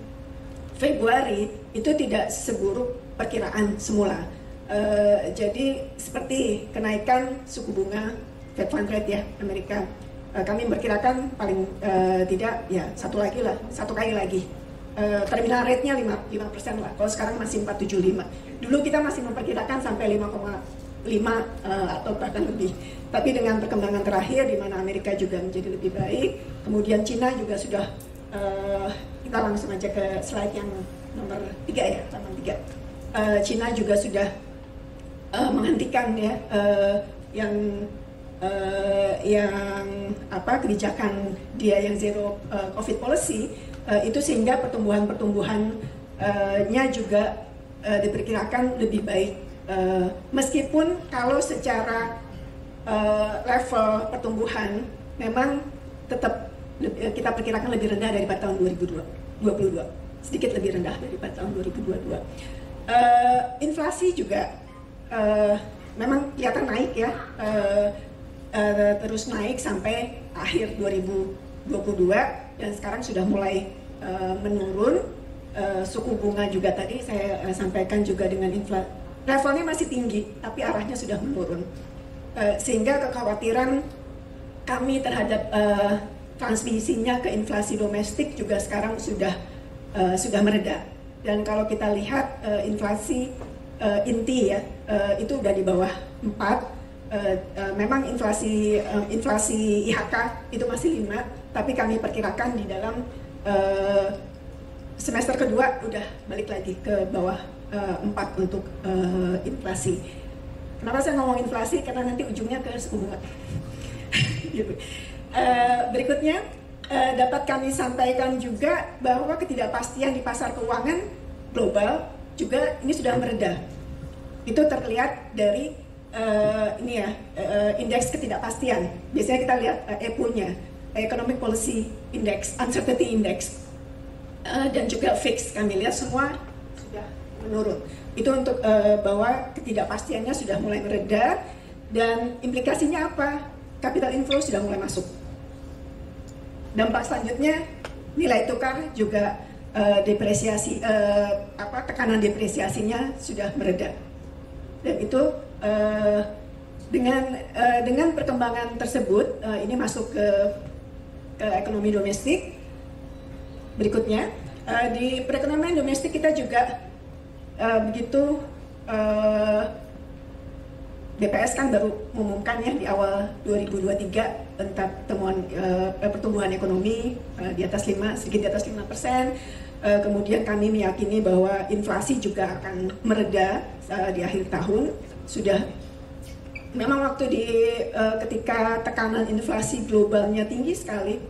Speaker 2: Februari itu tidak seburuk perkiraan semula. Jadi seperti kenaikan suku bunga Fed Fund Rate ya Amerika, kami memperkirakan paling tidak ya satu kali lagi. Terminal rate-nya 5% lah. Kalau sekarang masih 4,75. Dulu kita masih memperkirakan sampai 5,5 atau bahkan lebih. Tapi dengan perkembangan terakhir di mana Amerika juga menjadi lebih baik, kemudian Cina juga sudah kita langsung aja ke slide yang nomor 3 ya, halaman 3. Cina juga sudah menghentikan ya kebijakan dia yang zero COVID policy itu sehingga pertumbuhannya juga diperkirakan lebih baik. Meskipun kalau secara level pertumbuhan memang tetap kita perkirakan lebih rendah daripada tahun 2022, sedikit lebih rendah daripada tahun 2022. Inflasi juga memang kelihatan naik ya, terus naik sampai akhir 2022 dan sekarang sudah mulai menurun. Suku bunga juga tadi saya sampaikan juga dengan inflasi levelnya masih tinggi tapi arahnya sudah menurun, sehingga kekhawatiran kami terhadap transmisinya ke inflasi domestik juga sekarang sudah mereda. Dan kalau kita lihat inflasi inti ya itu udah di bawah 4. Memang inflasi IHK itu masih 5, tapi kami perkirakan di dalam semester kedua udah balik lagi ke bawah 4 untuk inflasi. Kenapa saya ngomong inflasi? Karena nanti ujungnya ke suku bunga. Gitu. Berikutnya dapat kami sampaikan juga bahwa ketidakpastian di pasar keuangan global juga ini sudah mereda. Itu terlihat dari indeks ketidakpastian. Biasanya kita lihat EPO-nya, Economic Policy Index, Uncertainty Index, dan juga fix. Kami lihat semua sudah menurun. Itu untuk bahwa ketidakpastiannya sudah mulai mereda dan implikasinya apa? Capital inflow sudah mulai masuk. Dampak selanjutnya nilai tukar juga depresiasi, tekanan depresiasinya sudah mereda. Dan itu dengan perkembangan tersebut ini masuk ke ekonomi domestik. Berikutnya di perekonomian domestik kita juga begitu BPS kan baru mengumumkan ya di awal 2023 tentang pertumbuhan ekonomi di atas 5, sedikit di atas 5%. Kemudian kami meyakini bahwa inflasi juga akan mereda di akhir tahun. Sudah memang waktu ketika tekanan inflasi globalnya tinggi sekali,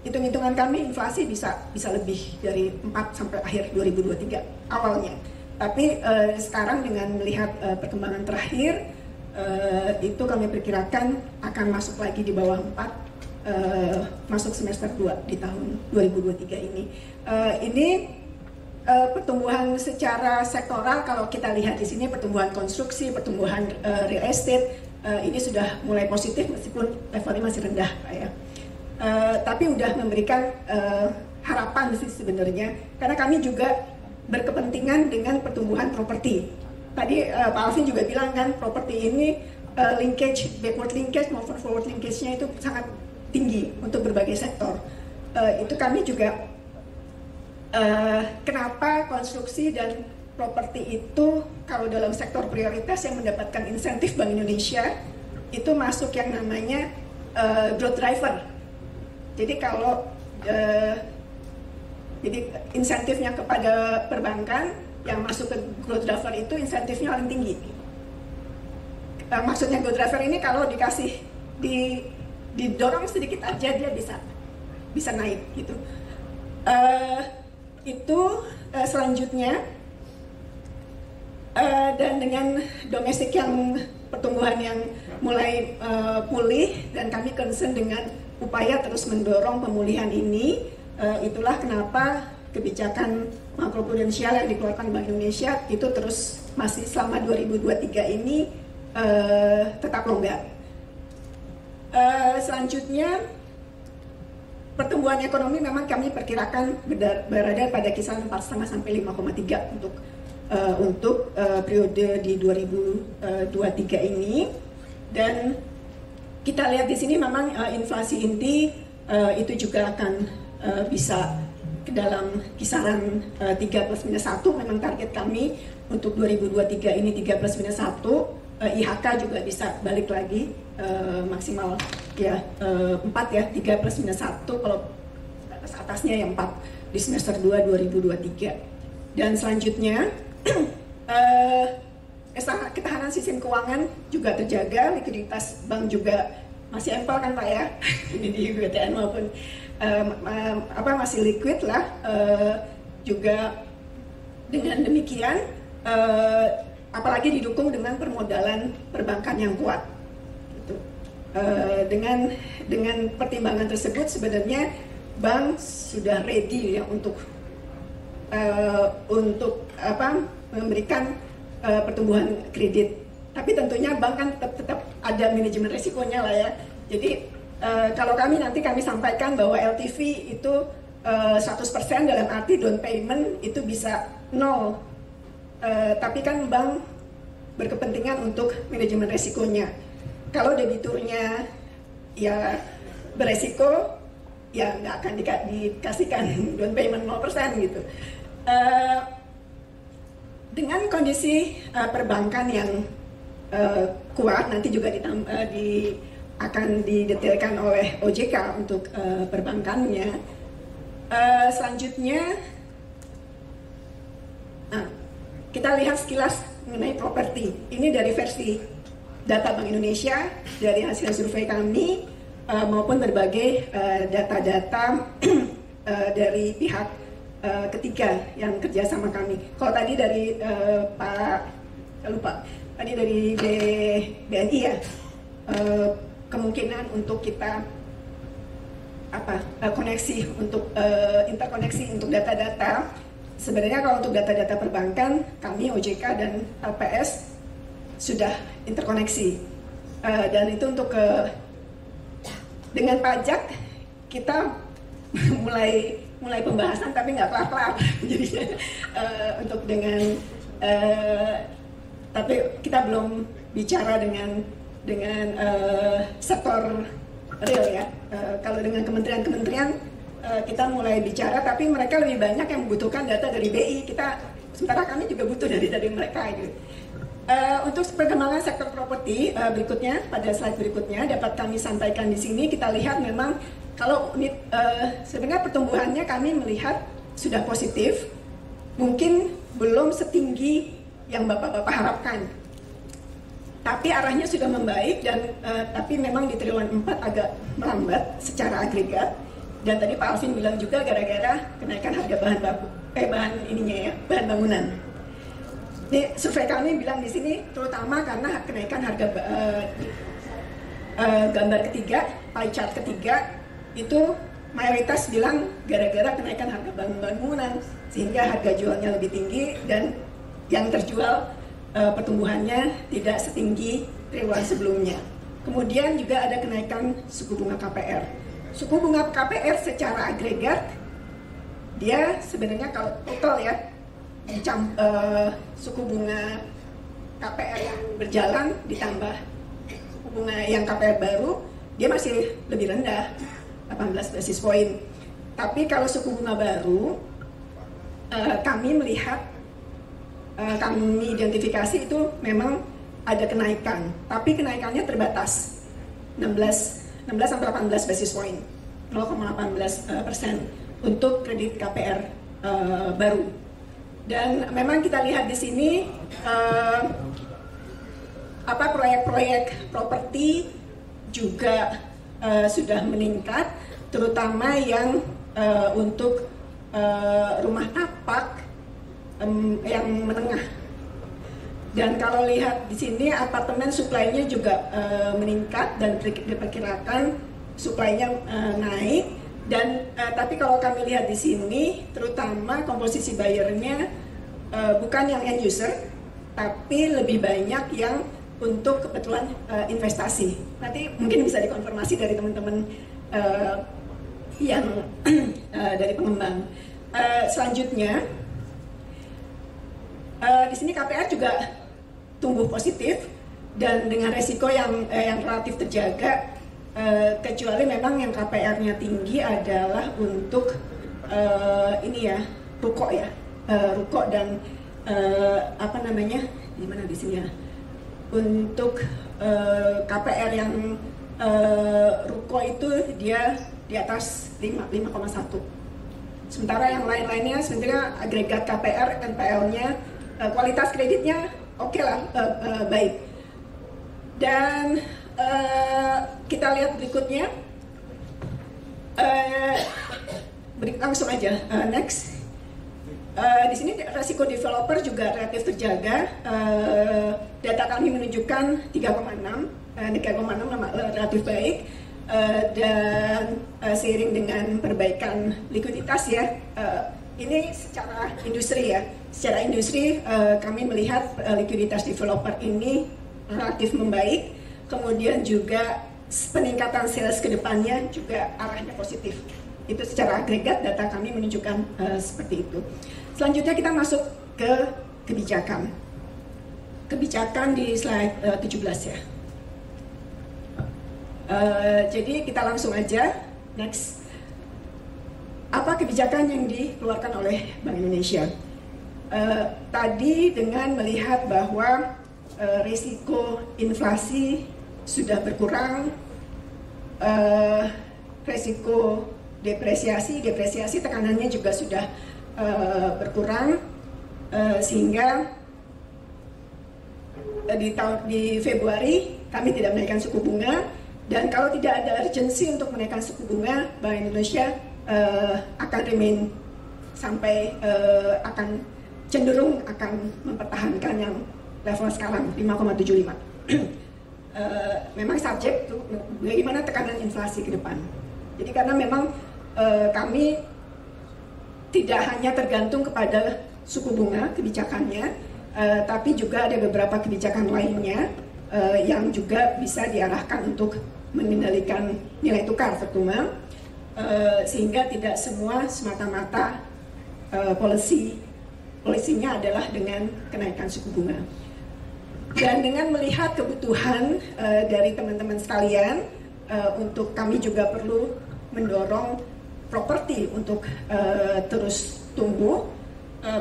Speaker 2: hitung-hitungan kami inflasi bisa lebih dari 4 sampai akhir 2023 awalnya. Tapi sekarang dengan melihat perkembangan terakhir, itu kami perkirakan akan masuk lagi di bawah 4, masuk semester 2 di tahun 2023 ini. Ini pertumbuhan secara sektoral, kalau kita lihat di sini pertumbuhan konstruksi, pertumbuhan real estate, ini sudah mulai positif meskipun levelnya masih rendah, Pak ya. Tapi udah memberikan harapan sih sebenarnya, karena kami juga berkepentingan dengan pertumbuhan properti. Tadi Pak Alvin juga bilang kan, properti ini backward linkage maupun forward linkage-nya itu sangat tinggi untuk berbagai sektor. Itu kami juga kenapa konstruksi dan properti itu kalau dalam sektor prioritas yang mendapatkan insentif Bank Indonesia itu masuk yang namanya growth driver. Jadi kalau jadi insentifnya kepada perbankan yang masuk ke growth driver itu insentifnya paling tinggi. Maksudnya growth driver ini kalau dikasih didorong sedikit aja dia bisa naik gitu. Itu selanjutnya dan dengan domestik yang pertumbuhan yang mulai pulih dan kami concern dengan upaya terus mendorong pemulihan ini. itulah kenapa kebijakan makroprudensial yang dikeluarkan Bank Indonesia itu terus masih selama 2023 ini tetap longgar. Selanjutnya, pertumbuhan ekonomi memang kami perkirakan berada pada kisaran 4,5 sampai 5,3 untuk periode di 2023 ini. Dan kita lihat di sini memang inflasi inti itu juga akan bisa ke dalam kisaran 3 plus minus 1, memang target kami untuk 2023 ini 3 plus minus 1. IHK juga bisa balik lagi maksimal ya 4 ya, 3 plus minus 1, kalau atasnya yang 4 di semester 2 2023. Dan selanjutnya ketahanan sistem keuangan juga terjaga, likuiditas bank juga masih ample kan Pak ya, di BTN maupun masih liquid lah. Juga dengan demikian apalagi didukung dengan permodalan perbankan yang kuat gitu. Dengan pertimbangan tersebut sebenarnya bank sudah ready ya untuk memberikan pertumbuhan kredit. Tapi tentunya bank kan tetap ada manajemen resikonya lah ya. Jadi kalau kami sampaikan bahwa LTV itu 100% dalam arti down payment itu bisa 0. Tapi kan bank berkepentingan untuk manajemen resikonya. Kalau debiturnya ya beresiko, ya nggak akan dikasihkan down payment 0% gitu. Dengan kondisi perbankan yang kuat, nanti juga akan didetailkan oleh OJK untuk perbankannya. Selanjutnya kita lihat sekilas mengenai properti. Ini dari versi data Bank Indonesia, dari hasil survei kami maupun berbagai data-data dari pihak ketiga yang kerja sama kami. Kalau tadi dari tadi dari BNI ya, kemungkinan untuk kita koneksi untuk interkoneksi untuk data-data. Sebenarnya kalau untuk data-data perbankan, kami OJK dan LPS sudah interkoneksi, dan itu untuk dengan pajak kita mulai pembahasan tapi nggak kelar-kelar. Jadi untuk dengan tapi kita belum bicara dengan sektor real ya. Kalau dengan kementerian kita mulai bicara, tapi mereka lebih banyak yang membutuhkan data dari BI. Sementara kami juga butuh dari mereka gitu. Untuk perkembangan sektor properti berikutnya, pada slide berikutnya dapat kami sampaikan di sini. Kita lihat memang kalau sebenarnya pertumbuhannya kami melihat sudah positif, mungkin belum setinggi yang Bapak-Bapak harapkan. Tapi arahnya sudah membaik, dan tapi memang di triwulan 4 agak melambat secara agregat. Dan tadi Pak Alvin bilang juga gara-gara kenaikan harga bahan bangunan. Ini survei kami bilang di sini terutama karena kenaikan harga gambar ketiga, pie chart ketiga itu mayoritas bilang gara-gara kenaikan harga bangunan sehingga harga jualnya lebih tinggi, dan yang terjual pertumbuhannya tidak setinggi triwulan sebelumnya. Kemudian juga ada kenaikan suku bunga KPR. Suku bunga KPR secara agregat dia sebenarnya kalau total ya suku bunga KPR yang berjalan ditambah suku bunga yang KPR baru dia masih lebih rendah 18 basis point. Tapi kalau suku bunga baru kami melihat kami identifikasi itu memang ada kenaikan, tapi kenaikannya terbatas 16 sampai 18 basis point, 0,18% untuk kredit KPR baru. Dan memang kita lihat di sini proyek-proyek properti juga sudah meningkat, terutama yang untuk rumah tapak yang menengah. Dan kalau lihat di sini apartemen supply-nya juga meningkat, dan diperkirakan supply-nya naik, Dan tapi kalau kami lihat di sini, terutama komposisi buyernya bukan yang end user, tapi lebih banyak yang untuk kebetulan investasi. Nanti mungkin bisa dikonfirmasi dari teman-teman yang dari pengembang. Selanjutnya, di sini KPR juga tumbuh positif dan dengan resiko yang relatif terjaga. Kecuali memang yang KPR-nya tinggi adalah untuk ini ya, ruko ya, ruko dan apa namanya, di mana di sini ya, untuk KPR yang ruko itu dia di atas 5,1. Sementara yang lain-lainnya sebenarnya agregat KPR, NPL-nya, kualitas kreditnya oke lah, baik. Dan kita lihat berikutnya, langsung aja, next. Di sini resiko developer juga relatif terjaga. Data kami menunjukkan 3,6 relatif baik, dan seiring dengan perbaikan likuiditas ya. Ini secara industri ya. Secara industri kami melihat likuiditas developer ini relatif membaik. Kemudian juga peningkatan sales ke depannya juga arahnya positif. Itu secara agregat data kami menunjukkan seperti itu. Selanjutnya kita masuk ke kebijakan. Kebijakan di slide 17 ya. Jadi kita langsung aja, next. Apa kebijakan yang dikeluarkan oleh Bank Indonesia? Tadi dengan melihat bahwa risiko inflasi sudah berkurang, risiko depresiasi tekanannya juga sudah berkurang, sehingga di Februari kami tidak menaikkan suku bunga, dan kalau tidak ada urgensi untuk menaikkan suku bunga, Bank Indonesia akan remain sampai akan cenderung akan mempertahankan yang level sekarang 5,75. Memang subjek tuh bagaimana tekanan inflasi ke depan. Jadi karena memang kami tidak hanya tergantung kepada suku bunga kebijakannya, tapi juga ada beberapa kebijakan lainnya yang juga bisa diarahkan untuk mengendalikan nilai tukar terutama, sehingga tidak semua semata-mata polisinya adalah dengan kenaikan suku bunga. Dan dengan melihat kebutuhan dari teman-teman sekalian, untuk kami juga perlu mendorong properti untuk terus tumbuh,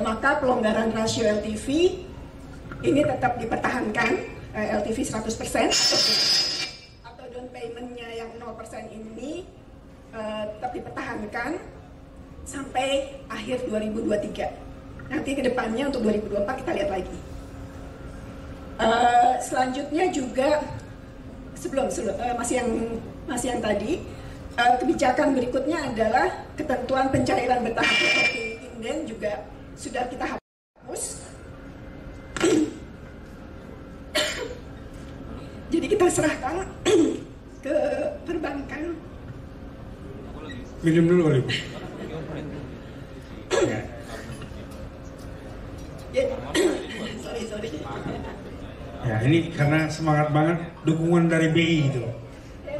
Speaker 2: maka pelonggaran rasio LTV ini tetap dipertahankan, LTV 100%, atau down payment-nya yang 0% ini tetap dipertahankan sampai akhir 2023. Nanti ke depannya untuk 2024 kita lihat lagi. Selanjutnya juga masih yang tadi, kebijakan berikutnya adalah ketentuan pencairan bertahap seperti inden juga sudah kita hapus. Jadi kita serahkan ke perbankan.
Speaker 3: Minum dulu kali.
Speaker 2: Sorry.
Speaker 3: Ya, ini karena semangat banget dukungan dari BI gitu.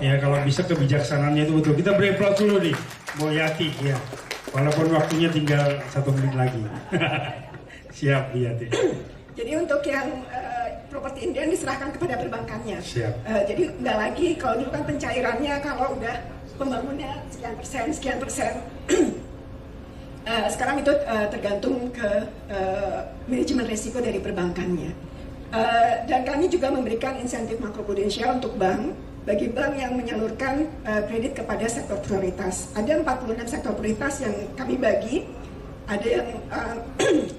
Speaker 3: Ya, kalau bisa kebijaksanaannya itu betul. Kita beri aplaus dulu nih, Bu Yati ya. Walaupun waktunya tinggal 1 menit lagi. Siap, Bu Yati.
Speaker 2: Jadi untuk yang properti Indian diserahkan kepada perbankannya.
Speaker 3: Siap.
Speaker 2: Jadi nggak lagi, kalau dulu kan pencairannya kalau udah pembangunnya sekian persen. Sekarang itu tergantung ke manajemen risiko dari perbankannya. Dan kami juga memberikan insentif makroprudensial untuk bank, bagi bank yang menyalurkan kredit kepada sektor prioritas. Ada 46 sektor prioritas yang kami bagi, ada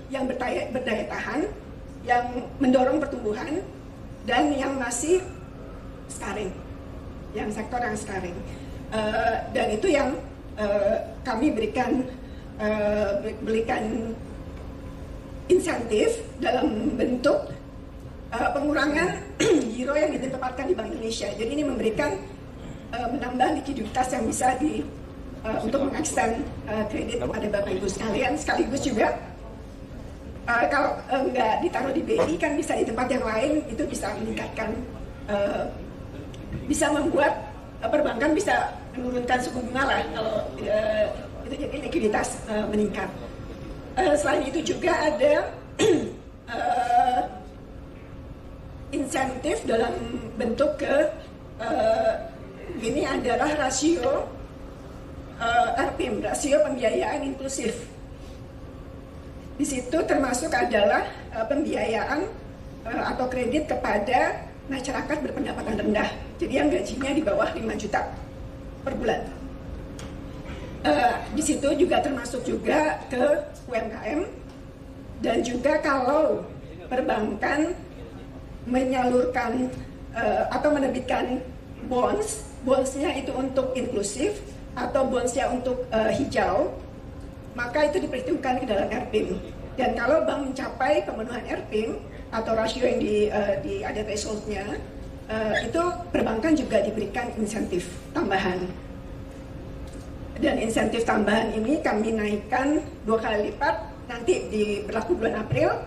Speaker 2: yang berdaya tahan, yang mendorong pertumbuhan, dan yang masih scarring, yang sektor yang scarring. Dan itu yang kami berikan insentif dalam bentuk pengurangan giro yang ditempatkan di Bank Indonesia. Jadi ini memberikan menambah likuiditas yang bisa untuk mengextend kredit kepada Bapak Ibu sekalian, sekaligus juga kalau nggak ditaruh di BI kan bisa di tempat yang lain, itu bisa meningkatkan, bisa membuat perbankan bisa menurunkan suku bunga lah kalau itu jadi likuiditas meningkat. Selain itu juga ada insentif dalam bentuk ini adalah rasio RPIM, rasio pembiayaan inklusif. Di situ termasuk adalah pembiayaan atau kredit kepada masyarakat berpendapatan rendah. Jadi yang gajinya di bawah 5 juta per bulan. Di situ juga termasuk juga ke UMKM, dan juga kalau perbankan menyalurkan atau menerbitkan bondsnya itu untuk inklusif atau bondsnya untuk hijau, maka itu diperhitungkan ke dalam RPIM. Dan kalau bank mencapai pemenuhan RPIM atau rasio yang ada thresholdnya, itu perbankan juga diberikan insentif tambahan. Dan insentif tambahan ini kami naikkan 2 kali lipat nanti berlaku bulan April,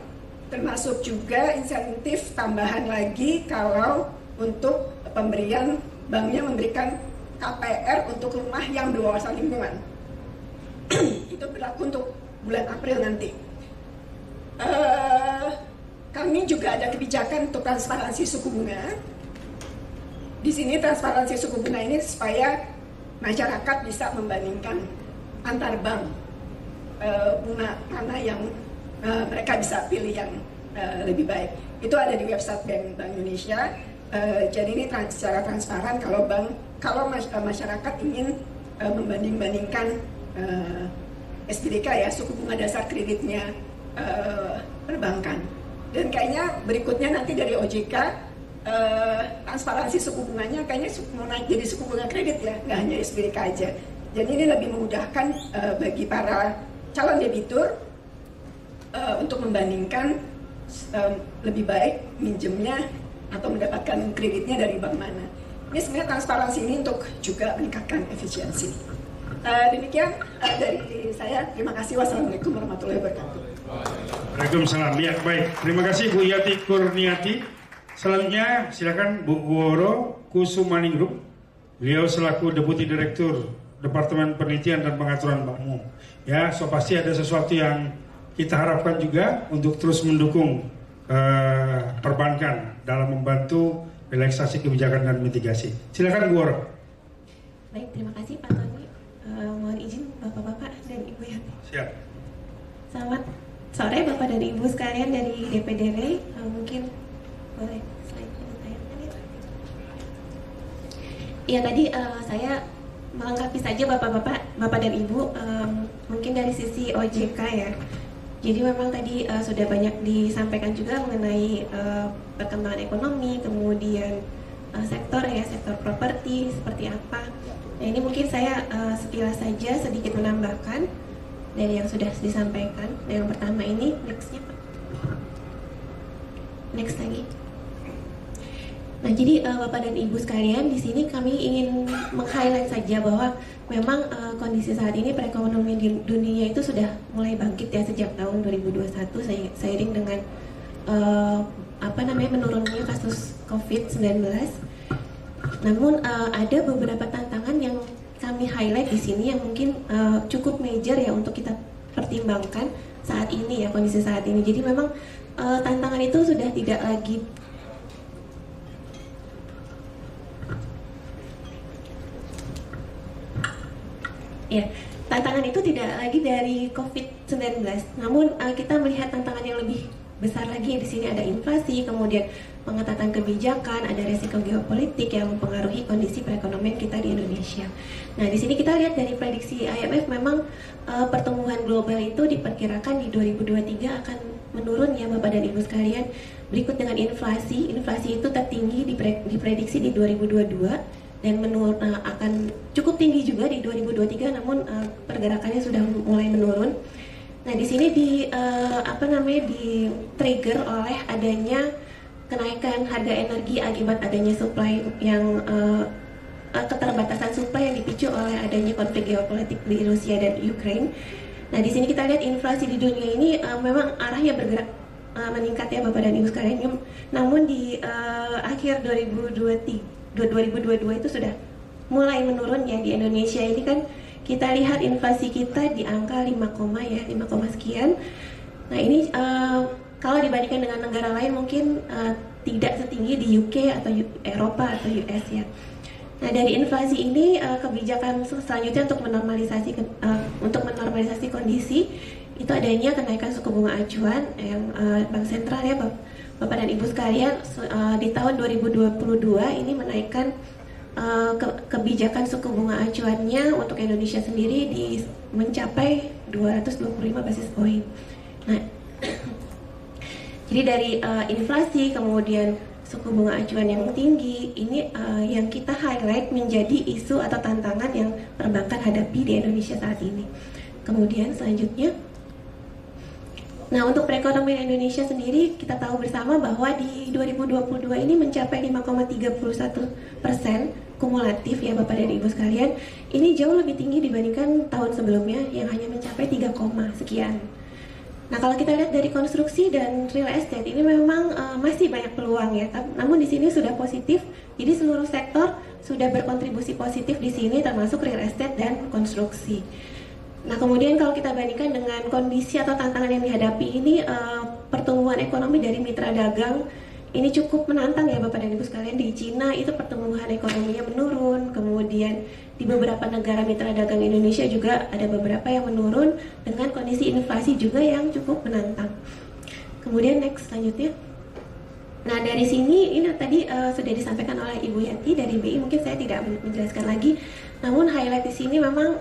Speaker 2: termasuk juga insentif tambahan lagi kalau untuk pemberian, banknya memberikan KPR untuk rumah yang berwawasan lingkungan. Itu berlaku untuk bulan April nanti. Kami juga ada kebijakan untuk transparansi suku bunga. Di sini transparansi suku bunga ini supaya masyarakat bisa membandingkan antar bank bunga mana yang mereka bisa pilih yang lebih baik. Itu ada di website Bank Indonesia. Jadi ini secara transparan kalau masyarakat ingin membanding-bandingkan SBDK ya, suku bunga dasar kreditnya perbankan. Dan kayaknya berikutnya nanti dari OJK transparansi suku bunganya kayaknya mau naik jadi suku bunga kredit ya, nggak hanya SBDK aja. Jadi ini lebih memudahkan bagi para calon debitur untuk membandingkan lebih baik minjemnya atau mendapatkan kreditnya dari bank mana. Ini sebenarnya transparansi ini untuk juga meningkatkan efisiensi. Demikian dari saya. Terima kasih. Wassalamualaikum warahmatullahi wabarakatuh.
Speaker 3: Waalaikumsalam. Ya, baik. Terima kasih Bu Yati Kurniati. Selanjutnya silakan Bu Woro Kusumaningrum. Beliau selaku Deputi Direktur Departemen Penelitian dan Pengaturan Bank Umum. Ya, so pasti ada sesuatu yang kita harapkan juga untuk terus mendukung perbankan dalam membantu relaksasi kebijakan dan mitigasi. Silakan Bu Woro.
Speaker 6: Baik, terima kasih Pak Tony. Mohon izin Bapak-Bapak dan Ibu Yati. Siap. Selamat sore Bapak dan Ibu sekalian dari DPDW. Mungkin boleh slide-nya ditayangkan ya. Ya tadi saya melengkapi saja Bapak dan Ibu, mungkin dari sisi OJK ya. Jadi memang tadi sudah banyak disampaikan juga mengenai perkembangan ekonomi, kemudian sektor properti seperti apa. Nah ini mungkin saya sekilas saja sedikit menambahkan dari yang sudah disampaikan. Nah, yang pertama ini nextnya Pak. Next lagi. Nah, jadi Bapak dan Ibu sekalian, di sini kami ingin meng-highlight saja bahwa memang kondisi saat ini perekonomian di dunia itu sudah mulai bangkit ya sejak tahun 2021 seiring dengan menurunnya kasus COVID-19. Namun ada beberapa tantangan yang kami highlight di sini yang mungkin cukup major ya untuk kita pertimbangkan saat ini ya, kondisi saat ini. Jadi memang tantangan itu sudah tidak lagi ya, tantangan itu tidak lagi dari COVID-19. Namun kita melihat tantangan yang lebih besar lagi. Di sini ada inflasi, kemudian pengetatan kebijakan, ada resiko geopolitik yang mempengaruhi kondisi perekonomian kita di Indonesia. Nah, di sini kita lihat dari prediksi IMF memang pertumbuhan global itu diperkirakan di 2023 akan menurun ya Bapak dan Ibu sekalian. Berikut dengan inflasi itu tertinggi diprediksi di 2022 dan akan cukup tinggi juga di 2023, namun pergerakannya sudah mulai menurun. Nah, di sini di trigger oleh adanya kenaikan harga energi akibat adanya supply yang keterbatasan supply yang dipicu oleh adanya konflik geopolitik di Rusia dan Ukraina. Nah, di sini kita lihat inflasi di dunia ini memang arahnya bergerak meningkat ya Bapak dan Ibu sekalian. Namun di akhir 2022 itu sudah mulai menurun ya. Di Indonesia ini kan kita lihat inflasi kita di angka 5, sekian. Nah, ini kalau dibandingkan dengan negara lain mungkin tidak setinggi di UK atau Eropa atau US ya. Nah, dari inflasi ini kebijakan selanjutnya untuk menormalisasi kondisi itu adanya kenaikan suku bunga acuan yang Bank Sentral ya Bapak dan Ibu sekalian di tahun 2022 ini menaikkan kebijakan suku bunga acuannya untuk Indonesia sendiri mencapai 225 basis point. Nah, jadi dari inflasi kemudian suku bunga acuan yang tinggi ini yang kita highlight menjadi isu atau tantangan yang perbankan hadapi di Indonesia saat ini. Kemudian selanjutnya, nah untuk perekonomian Indonesia sendiri kita tahu bersama bahwa di 2022 ini mencapai 5,31% kumulatif ya Bapak dan Ibu sekalian. Ini jauh lebih tinggi dibandingkan tahun sebelumnya yang hanya mencapai 3, sekian. Nah, kalau kita lihat dari konstruksi dan real estate ini memang masih banyak peluang ya. Namun di sini sudah positif. Jadi seluruh sektor sudah berkontribusi positif di sini termasuk real estate dan konstruksi. Nah, kemudian kalau kita bandingkan dengan kondisi atau tantangan yang dihadapi ini pertumbuhan ekonomi dari mitra dagang ini cukup menantang ya Bapak dan Ibu sekalian. Di Cina itu pertumbuhan ekonominya menurun, kemudian di beberapa negara mitra dagang Indonesia juga ada beberapa yang menurun dengan kondisi inflasi juga yang cukup menantang. Kemudian next selanjutnya. Nah, dari sini ini tadi sudah disampaikan oleh Ibu Yanti dari BI, mungkin saya tidak menjelaskan lagi. Namun highlight di sini memang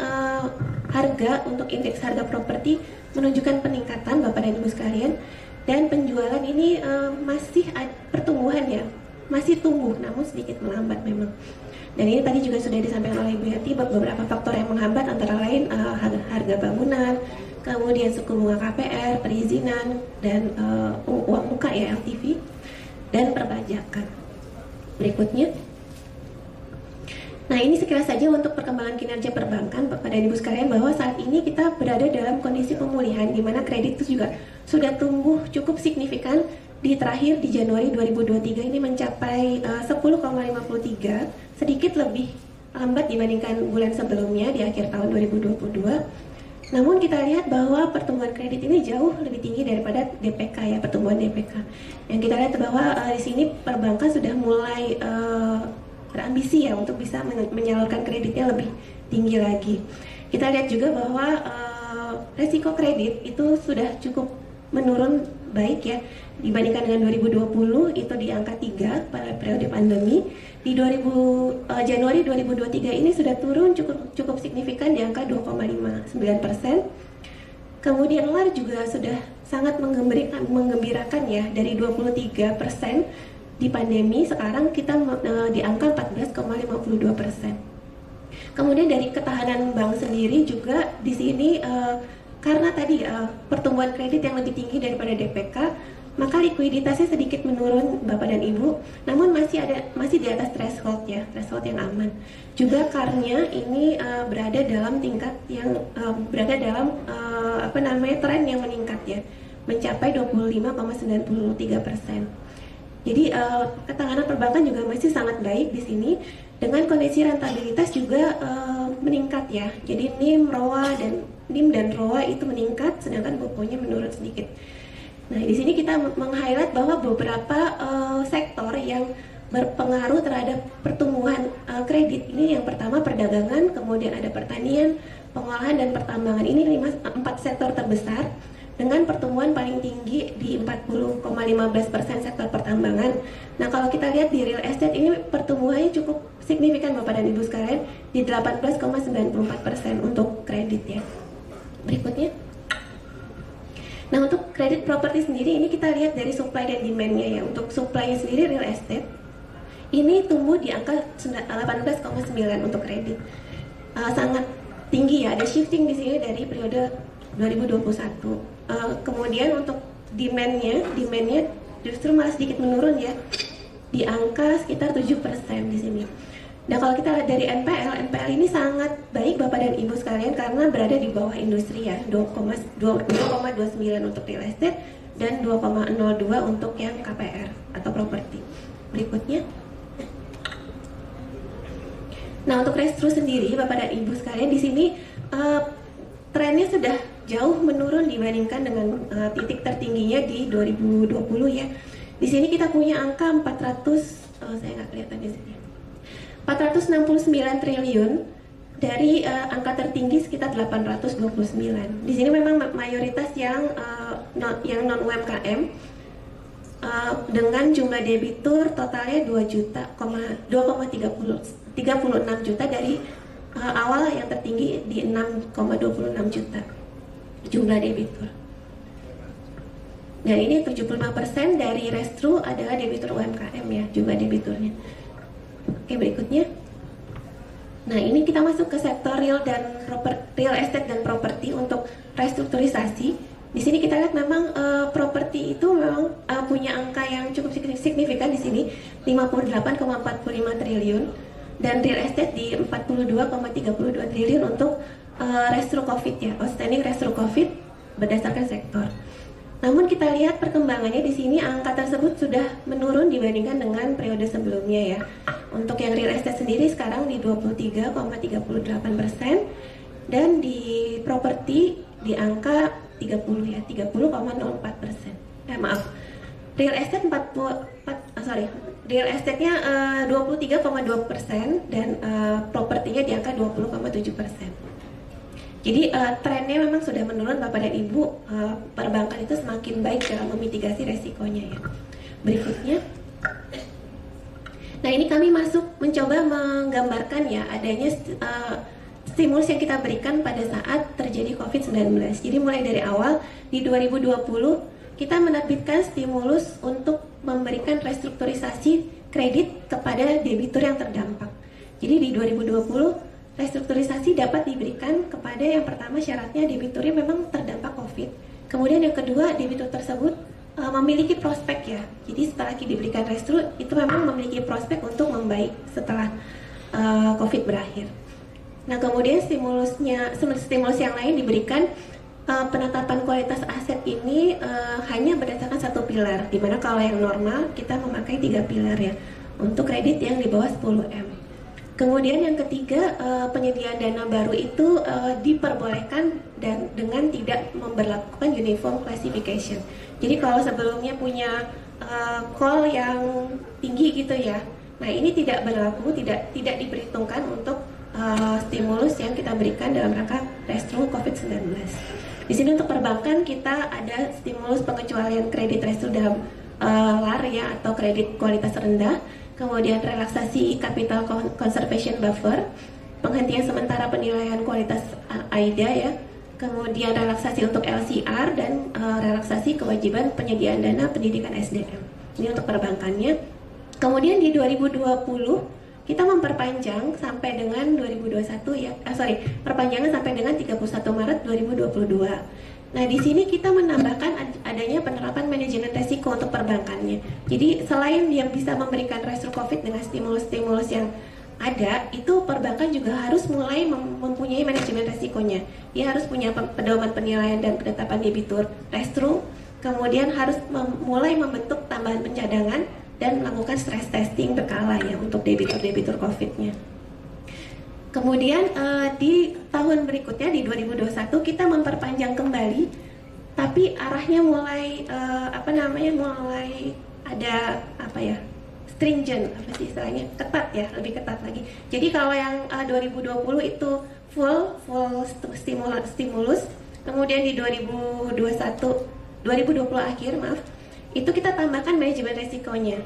Speaker 6: harga untuk indeks harga properti menunjukkan peningkatan Bapak dan Ibu sekalian. Dan penjualan ini masih pertumbuhan ya, masih tumbuh namun sedikit melambat memang. Dan ini tadi juga sudah disampaikan oleh Ibu Yati beberapa faktor yang menghambat antara lain harga bangunan, kemudian suku bunga KPR, perizinan, dan uang muka ya LTV, dan perpajakan. Berikutnya. Nah, ini sekilas saja untuk perkembangan kinerja perbankan Bapak dan Ibu sekalian, bahwa saat ini kita berada dalam kondisi pemulihan di mana kredit itu juga sudah tumbuh cukup signifikan. Di terakhir di Januari 2023 ini mencapai 10,53, sedikit lebih lambat dibandingkan bulan sebelumnya di akhir tahun 2022. Namun kita lihat bahwa pertumbuhan kredit ini jauh lebih tinggi daripada DPK ya, pertumbuhan DPK. Yang kita lihat bahwa di sini perbankan sudah mulai berambisi ya untuk bisa menyalurkan kreditnya lebih tinggi lagi. Kita lihat juga bahwa resiko kredit itu sudah cukup menurun baik ya, dibandingkan dengan 2020 itu di angka 3 pada periode pandemi. Di Januari 2023 ini sudah turun cukup signifikan di angka 2,59%. Kemudian LAR juga sudah sangat menggembirakan ya, dari 23% di pandemi sekarang kita di angka 14,52%. Kemudian dari ketahanan bank sendiri juga di sini karena tadi pertumbuhan kredit yang lebih tinggi daripada DPK, maka likuiditasnya sedikit menurun Bapak dan Ibu, namun masih di atas threshold ya, threshold yang aman. Juga karena ini berada dalam tingkat yang berada dalam tren yang meningkat ya, mencapai 25,93%. Jadi ketahanan perbankan juga masih sangat baik di sini, dengan kondisi rentabilitas juga meningkat ya. Jadi NIM dan ROA itu meningkat, sedangkan BOPO-nya menurun sedikit. Nah, di sini kita meng-highlight bahwa beberapa sektor yang berpengaruh terhadap pertumbuhan kredit ini, yang pertama perdagangan, kemudian ada pertanian, pengolahan dan pertambangan. Ini 4 sektor terbesar dengan pertumbuhan paling tinggi di 40,15% sektor pertambangan. Nah, kalau kita lihat di real estate ini pertumbuhannya cukup signifikan Bapak dan Ibu sekalian, di 18,94% untuk kredit ya. Berikutnya. Nah, untuk kredit properti sendiri ini kita lihat dari supply dan demand-nya ya. Untuk supply-nya sendiri real estate ini tumbuh di angka 18,9 untuk kredit. Sangat tinggi ya, ada shifting di sini dari periode 2021. Kemudian untuk demand-nya justru malah sedikit menurun ya, di angka sekitar 7% di sini. Nah kalau kita lihat dari NPL ini sangat baik Bapak dan Ibu sekalian karena berada di bawah industri ya, 2,29 untuk real estate dan 2,02 untuk yang KPR atau properti. Berikutnya. Nah untuk restru sendiri Bapak dan Ibu sekalian di sini trennya sudah jauh menurun dibandingkan dengan titik tertingginya di 2020 ya. Di sini kita punya angka saya nggak kelihatan di sini. 469 triliun dari angka tertinggi sekitar 829. Di sini memang mayoritas yang non UMKM dengan jumlah debitur totalnya 2,36 juta dari awal yang tertinggi di 6,26 juta jumlah debitur. Dan ini 75% dari restru adalah debitur UMKM ya, jumlah debiturnya. Oke, berikutnya. Nah, ini kita masuk ke sektor real estate dan properti untuk restrukturisasi. Di sini kita lihat memang properti itu memang punya angka yang cukup signifikan di sini 58,45 triliun dan real estate di 42,32 triliun untuk restru Covid ya, outstanding restru Covid berdasarkan sektor. Namun kita lihat perkembangannya di sini angka tersebut sudah menurun dibandingkan dengan periode sebelumnya ya. Untuk yang real estate sendiri sekarang di 23,38% dan di properti di angka 30 ya, 30,04%. Real estate real estate-nya 23,2% dan propertinya di angka 20,7%. Jadi trennya memang sudah menurun Bapak dan Ibu, perbankan itu semakin baik dalam memitigasi resikonya ya. Berikutnya. Nah ini kami mencoba menggambarkan ya adanya stimulus yang kita berikan pada saat terjadi COVID-19. Jadi mulai dari awal di 2020 kita menerbitkan stimulus untuk memberikan restrukturisasi kredit kepada debitur yang terdampak. Jadi di 2020 restrukturisasi dapat diberikan kepada yang pertama syaratnya debiturnya memang terdampak COVID. Kemudian yang kedua debitur tersebut memiliki prospek ya. Jadi setelah diberikan restru itu memang memiliki prospek untuk membaik setelah COVID berakhir. Nah kemudian stimulus yang lain diberikan penetapan kualitas aset ini hanya berdasarkan satu pilar. Dimana kalau yang normal kita memakai 3 pilar ya untuk kredit yang di bawah 10M. Kemudian yang ketiga, penyediaan dana baru itu diperbolehkan dan dengan tidak memberlakukan uniform classification. Jadi kalau sebelumnya punya call yang tinggi gitu ya, nah ini tidak berlaku, tidak diperhitungkan untuk stimulus yang kita berikan dalam rangka restru COVID-19. Di sini untuk perbankan kita ada stimulus pengecualian kredit restru dalam LAR ya atau kredit kualitas rendah. Kemudian relaksasi capital conservation buffer, penghentian sementara penilaian kualitas AIDA ya, kemudian relaksasi untuk LCR dan relaksasi kewajiban penyediaan dana pendidikan SDM. Ini untuk perbankannya. Kemudian di 2020 kita memperpanjang sampai dengan 2021 ya, perpanjangan sampai dengan 31 Maret 2022. Nah, di sini kita menambahkan adanya penerapan manajemen resiko untuk perbankannya. Jadi, selain yang bisa memberikan restru Covid dengan stimulus-stimulus yang ada, itu perbankan juga harus mulai mempunyai manajemen resikonya. Dia harus punya pedoman penilaian dan penetapan debitur restru, kemudian harus mulai membentuk tambahan pencadangan dan melakukan stress testing berkala ya untuk debitur-debitur Covid-nya. Kemudian di tahun berikutnya di 2021 kita memperpanjang kembali, tapi arahnya mulai mulai ada stringent istilahnya, ketat ya, lebih ketat lagi. Jadi kalau yang 2020 itu full stimulus, kemudian di 2020 akhir itu kita tambahkan manajemen resikonya.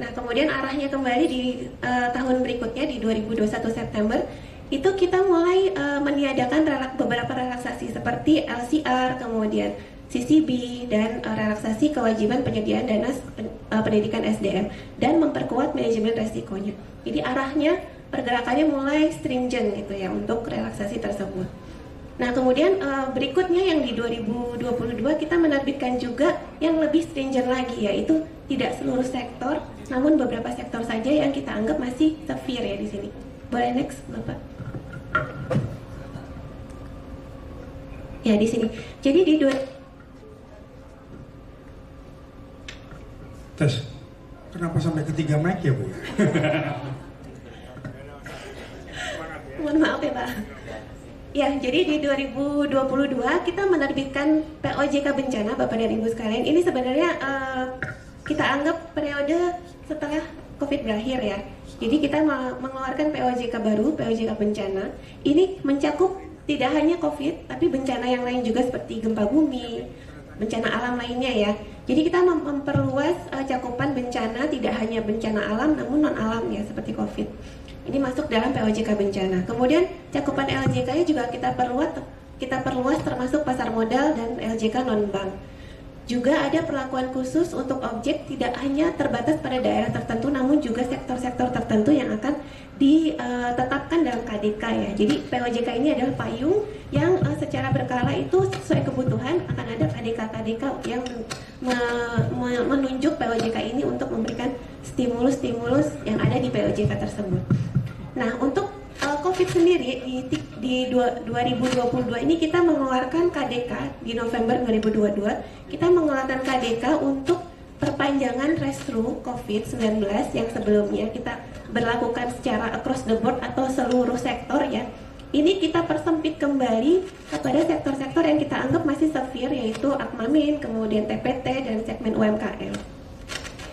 Speaker 6: Nah kemudian arahnya kembali di tahun berikutnya di 2021 September itu kita mulai meniadakan beberapa relaksasi seperti LCR, kemudian CCB dan relaksasi kewajiban penyediaan dana pendidikan SDM dan memperkuat manajemen resikonya. Jadi arahnya pergerakannya mulai stringent gitu ya untuk relaksasi tersebut. Nah, kemudian berikutnya yang di 2022 kita menerbitkan juga yang lebih stringent lagi, yaitu tidak seluruh sektor, namun beberapa sektor saja yang kita anggap masih severe ya di sini. Boleh next, Bapak? Ya, di sini. Jadi di
Speaker 3: Tes, kenapa sampai ketiga mic ya, Bu?
Speaker 6: Mohon maaf ya, Pak. Ya, jadi di 2022 kita menerbitkan POJK bencana, Bapak dan Ibu sekalian. Ini sebenarnya kita anggap periode setelah COVID berakhir ya. Jadi kita mengeluarkan POJK baru, POJK bencana. Ini mencakup tidak hanya COVID, tapi bencana yang lain juga seperti gempa bumi, bencana alam lainnya ya. Jadi kita memperluas cakupan bencana, tidak hanya bencana alam, namun non alam ya, seperti COVID. Ini masuk dalam POJK bencana. Kemudian cakupan LJK-nya juga kita perluas termasuk pasar modal dan LJK non bank. Juga ada perlakuan khusus untuk objek tidak hanya terbatas pada daerah tertentu, namun juga sektor-sektor tertentu yang akan ditetapkan dalam KDK ya. Jadi POJK ini adalah payung yang secara berkala itu sesuai kebutuhan akan ada KDK yang menunjuk POJK ini untuk memberikan stimulus-stimulus yang ada di POJK tersebut. Nah, untuk COVID sendiri di 2022 ini kita mengeluarkan KDK di November 2022. Kita mengeluarkan KDK untuk perpanjangan restru COVID-19 yang sebelumnya kita berlakukan secara across the board atau seluruh sektor ya. Ini kita persempit kembali kepada sektor-sektor yang kita anggap masih severe, yaitu Akmamin, kemudian TPT dan segmen UMKM.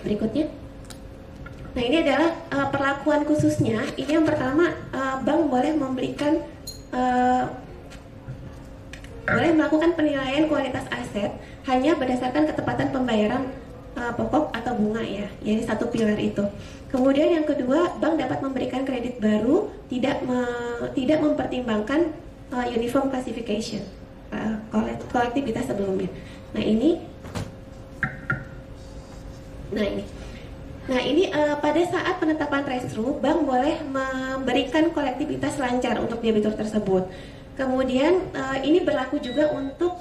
Speaker 6: Berikutnya. Nah, ini adalah perlakuan khususnya. Ini yang pertama, bank boleh memberikan boleh melakukan penilaian kualitas aset hanya berdasarkan ketepatan pembayaran pokok atau bunga ya. Jadi satu pilar itu. Kemudian yang kedua, bank dapat memberikan kredit baru tidak mempertimbangkan uniform classification kolektivitas sebelumnya. Nah ini pada saat penetapan restru, bank boleh memberikan kolektivitas lancar untuk debitur tersebut. Kemudian ini berlaku juga untuk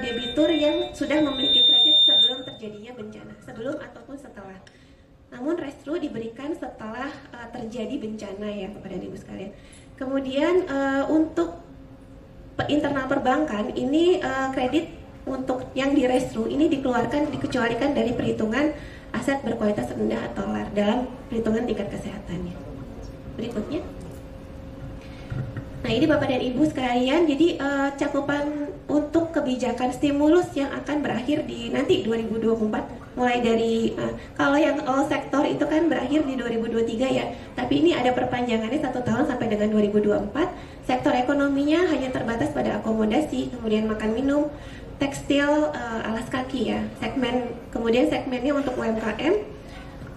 Speaker 6: debitur yang sudah memiliki kredit sebelum terjadinya bencana, sebelum ataupun setelah. Namun restru diberikan setelah terjadi bencana ya, kepada Ibu sekalian. Kemudian untuk internal perbankan ini kredit untuk yang di restru ini dikecualikan dari perhitungan aset berkualitas rendah atau LAR dalam perhitungan tingkat kesehatannya. Berikutnya. Nah, ini Bapak dan Ibu sekalian, jadi cakupan untuk kebijakan stimulus yang akan berakhir di nanti 2024, mulai dari kalau yang all sektor itu kan berakhir di 2023 ya, tapi ini ada perpanjangannya 1 tahun sampai dengan 2024. Sektor ekonominya hanya terbatas pada akomodasi, kemudian makan minum, tekstil, alas kaki ya. Kemudian segmennya untuk UMKM,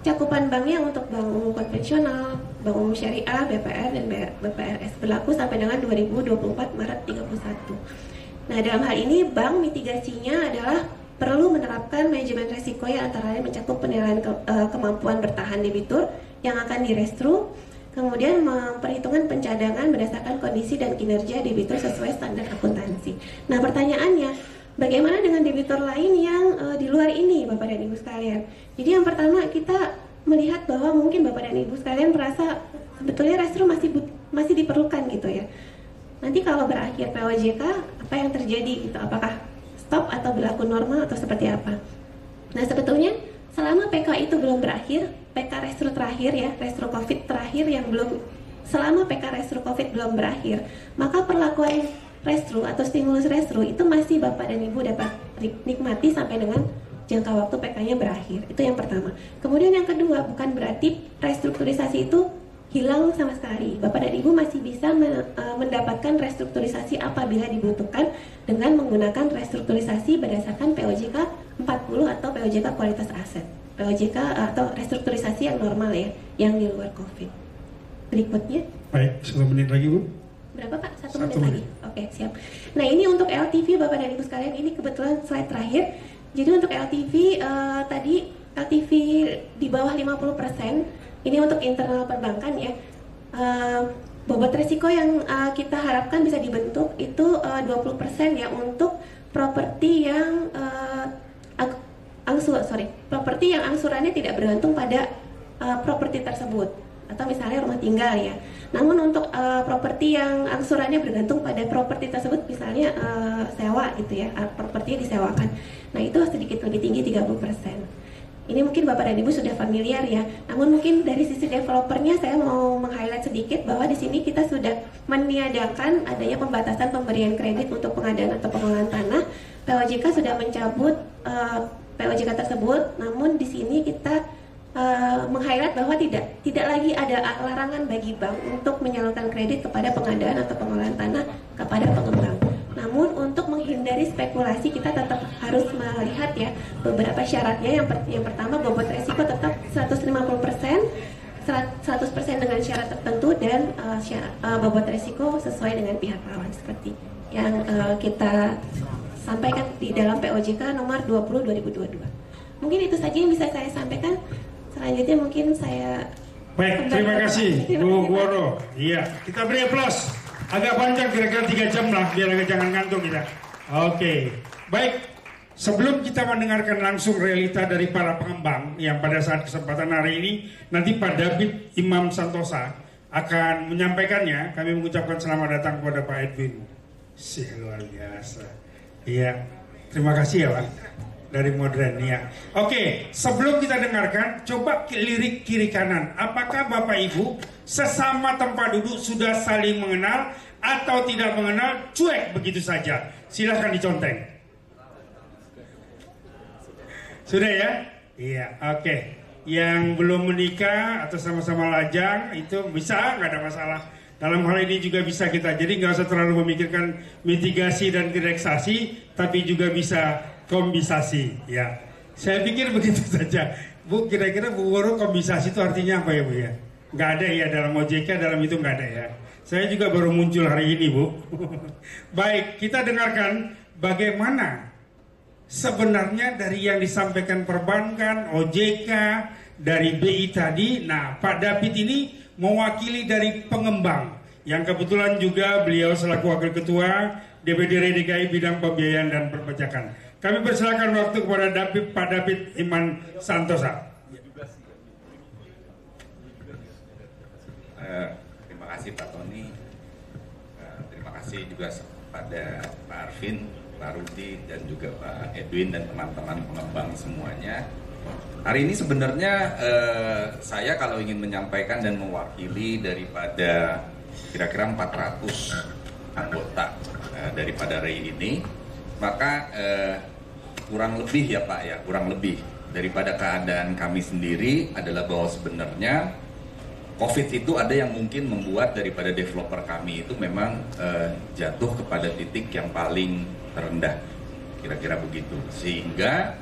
Speaker 6: cakupan banknya untuk bank umum konvensional, bank umum syariah, BPR dan BPRS berlaku sampai dengan 2024 Maret 31. Nah, dalam hal ini bank mitigasinya adalah perlu menerapkan manajemen risiko yang antara lain mencakup penilaian kemampuan bertahan debitur yang akan direstru, kemudian memperhitungkan pencadangan berdasarkan kondisi dan kinerja debitur sesuai standar akuntansi. Nah, pertanyaannya, bagaimana dengan debitur lain yang di luar ini, Bapak dan Ibu sekalian? Jadi yang pertama, kita melihat bahwa mungkin Bapak dan Ibu sekalian merasa sebetulnya restru masih diperlukan gitu ya. Nanti kalau berakhir POJK, apa yang terjadi gitu? Apakah stop atau berlaku normal atau seperti apa? Nah, sebetulnya selama PK itu belum berakhir, PK restru terakhir ya, restru COVID terakhir yang belum, selama PK restru COVID belum berakhir, maka perlakuan restru atau stimulus restru itu masih Bapak dan Ibu dapat nikmati sampai dengan jangka waktu PK-nya berakhir. Itu yang pertama. Kemudian yang kedua, bukan berarti restrukturisasi itu hilang sama sekali. Bapak dan Ibu masih bisa mendapatkan restrukturisasi apabila dibutuhkan dengan menggunakan restrukturisasi berdasarkan POJK 40 atau POJK kualitas aset. POJK atau restrukturisasi yang normal ya, yang di luar COVID. Berikutnya.
Speaker 3: Baik, 1 menit lagi Bu.
Speaker 6: Berapa Pak? 1 menit lagi? Oke, siap. Nah, ini untuk LTV Bapak dan Ibu sekalian, ini kebetulan slide terakhir. Jadi untuk LTV, tadi LTV di bawah 50%, ini untuk internal perbankan ya. bobot resiko yang kita harapkan bisa dibentuk itu 20% ya untuk properti yang properti yang angsurannya tidak bergantung pada properti tersebut, atau misalnya rumah tinggal ya. Namun untuk properti yang angsurannya bergantung pada properti tersebut, misalnya sewa gitu ya, propertinya disewakan. Nah itu sedikit lebih tinggi 30%. Ini mungkin Bapak dan Ibu sudah familiar ya. Namun mungkin dari sisi developernya saya mau meng-highlight sedikit bahwa di sini kita sudah meniadakan adanya pembatasan pemberian kredit untuk pengadaan atau pengelolaan tanah. POJK sudah mencabut POJK tersebut. Namun di sini kita meng-highlight bahwa tidak lagi ada larangan bagi bank untuk menyalurkan kredit kepada pengadaan atau pengelolaan tanah kepada pengembang. Namun untuk menghindari spekulasi kita tetap harus melihat ya beberapa syaratnya. Yang pertama, bobot resiko tetap 150%, 100% dengan syarat tertentu, dan bobot resiko sesuai dengan pihak lawan seperti yang kita sampaikan di dalam POJK nomor 20 2022. Mungkin itu saja yang bisa saya sampaikan. Selanjutnya mungkin saya...
Speaker 3: Baik, terima kasih Bu Woro. Iya, kita beri aplaus. Agak panjang, kira-kira 3 jam lah, biar agak jangan ngantuk kita. Oke, baik. Sebelum kita mendengarkan langsung realita dari para pengembang yang pada saat kesempatan hari ini, nanti Pak David Imam Santosa akan menyampaikannya. Kami mengucapkan selamat datang kepada Pak Edwin. Luar biasa. Iya, terima kasih ya Pak. Dari Modern ya. Oke, sebelum kita dengarkan, coba lirik kiri kanan. Apakah Bapak Ibu sesama tempat duduk sudah saling mengenal atau tidak mengenal, cuek begitu saja? Silahkan diconteng. Sudah ya? Iya, oke. Yang belum menikah atau sama-sama lajang itu bisa, nggak ada masalah. Dalam hal ini juga bisa kita, jadi nggak usah terlalu memikirkan mitigasi dan relaksasi, tapi juga bisa kombisasi, ya. Saya pikir begitu saja. Bu, kira-kira Bu Woro kombisasi itu artinya apa ya Bu ya? Nggak ada ya dalam OJK, dalam itu nggak ada ya. Saya juga baru muncul hari ini Bu. Baik, kita dengarkan bagaimana sebenarnya dari yang disampaikan perbankan, OJK, dari BI tadi. Nah, Pak David ini mewakili dari pengembang, yang kebetulan juga beliau selaku Wakil Ketua DPD DKI bidang pembiayaan dan perpajakan. Kami persilakan waktu kepada Pak David Iman Santosa.
Speaker 7: Terima kasih Pak Tony. Terima kasih juga pada Pak Arvin, Pak Rudi, dan juga Pak Edwin dan teman-teman pengembang semuanya. Hari ini sebenarnya saya kalau ingin menyampaikan dan mewakili daripada kira-kira 400 anggota daripada REI ini, maka kurang lebih ya Pak ya, kurang lebih daripada keadaan kami sendiri adalah bahwa sebenarnya COVID itu ada yang mungkin membuat daripada developer kami itu memang jatuh kepada titik yang paling terendah, kira-kira begitu. Sehingga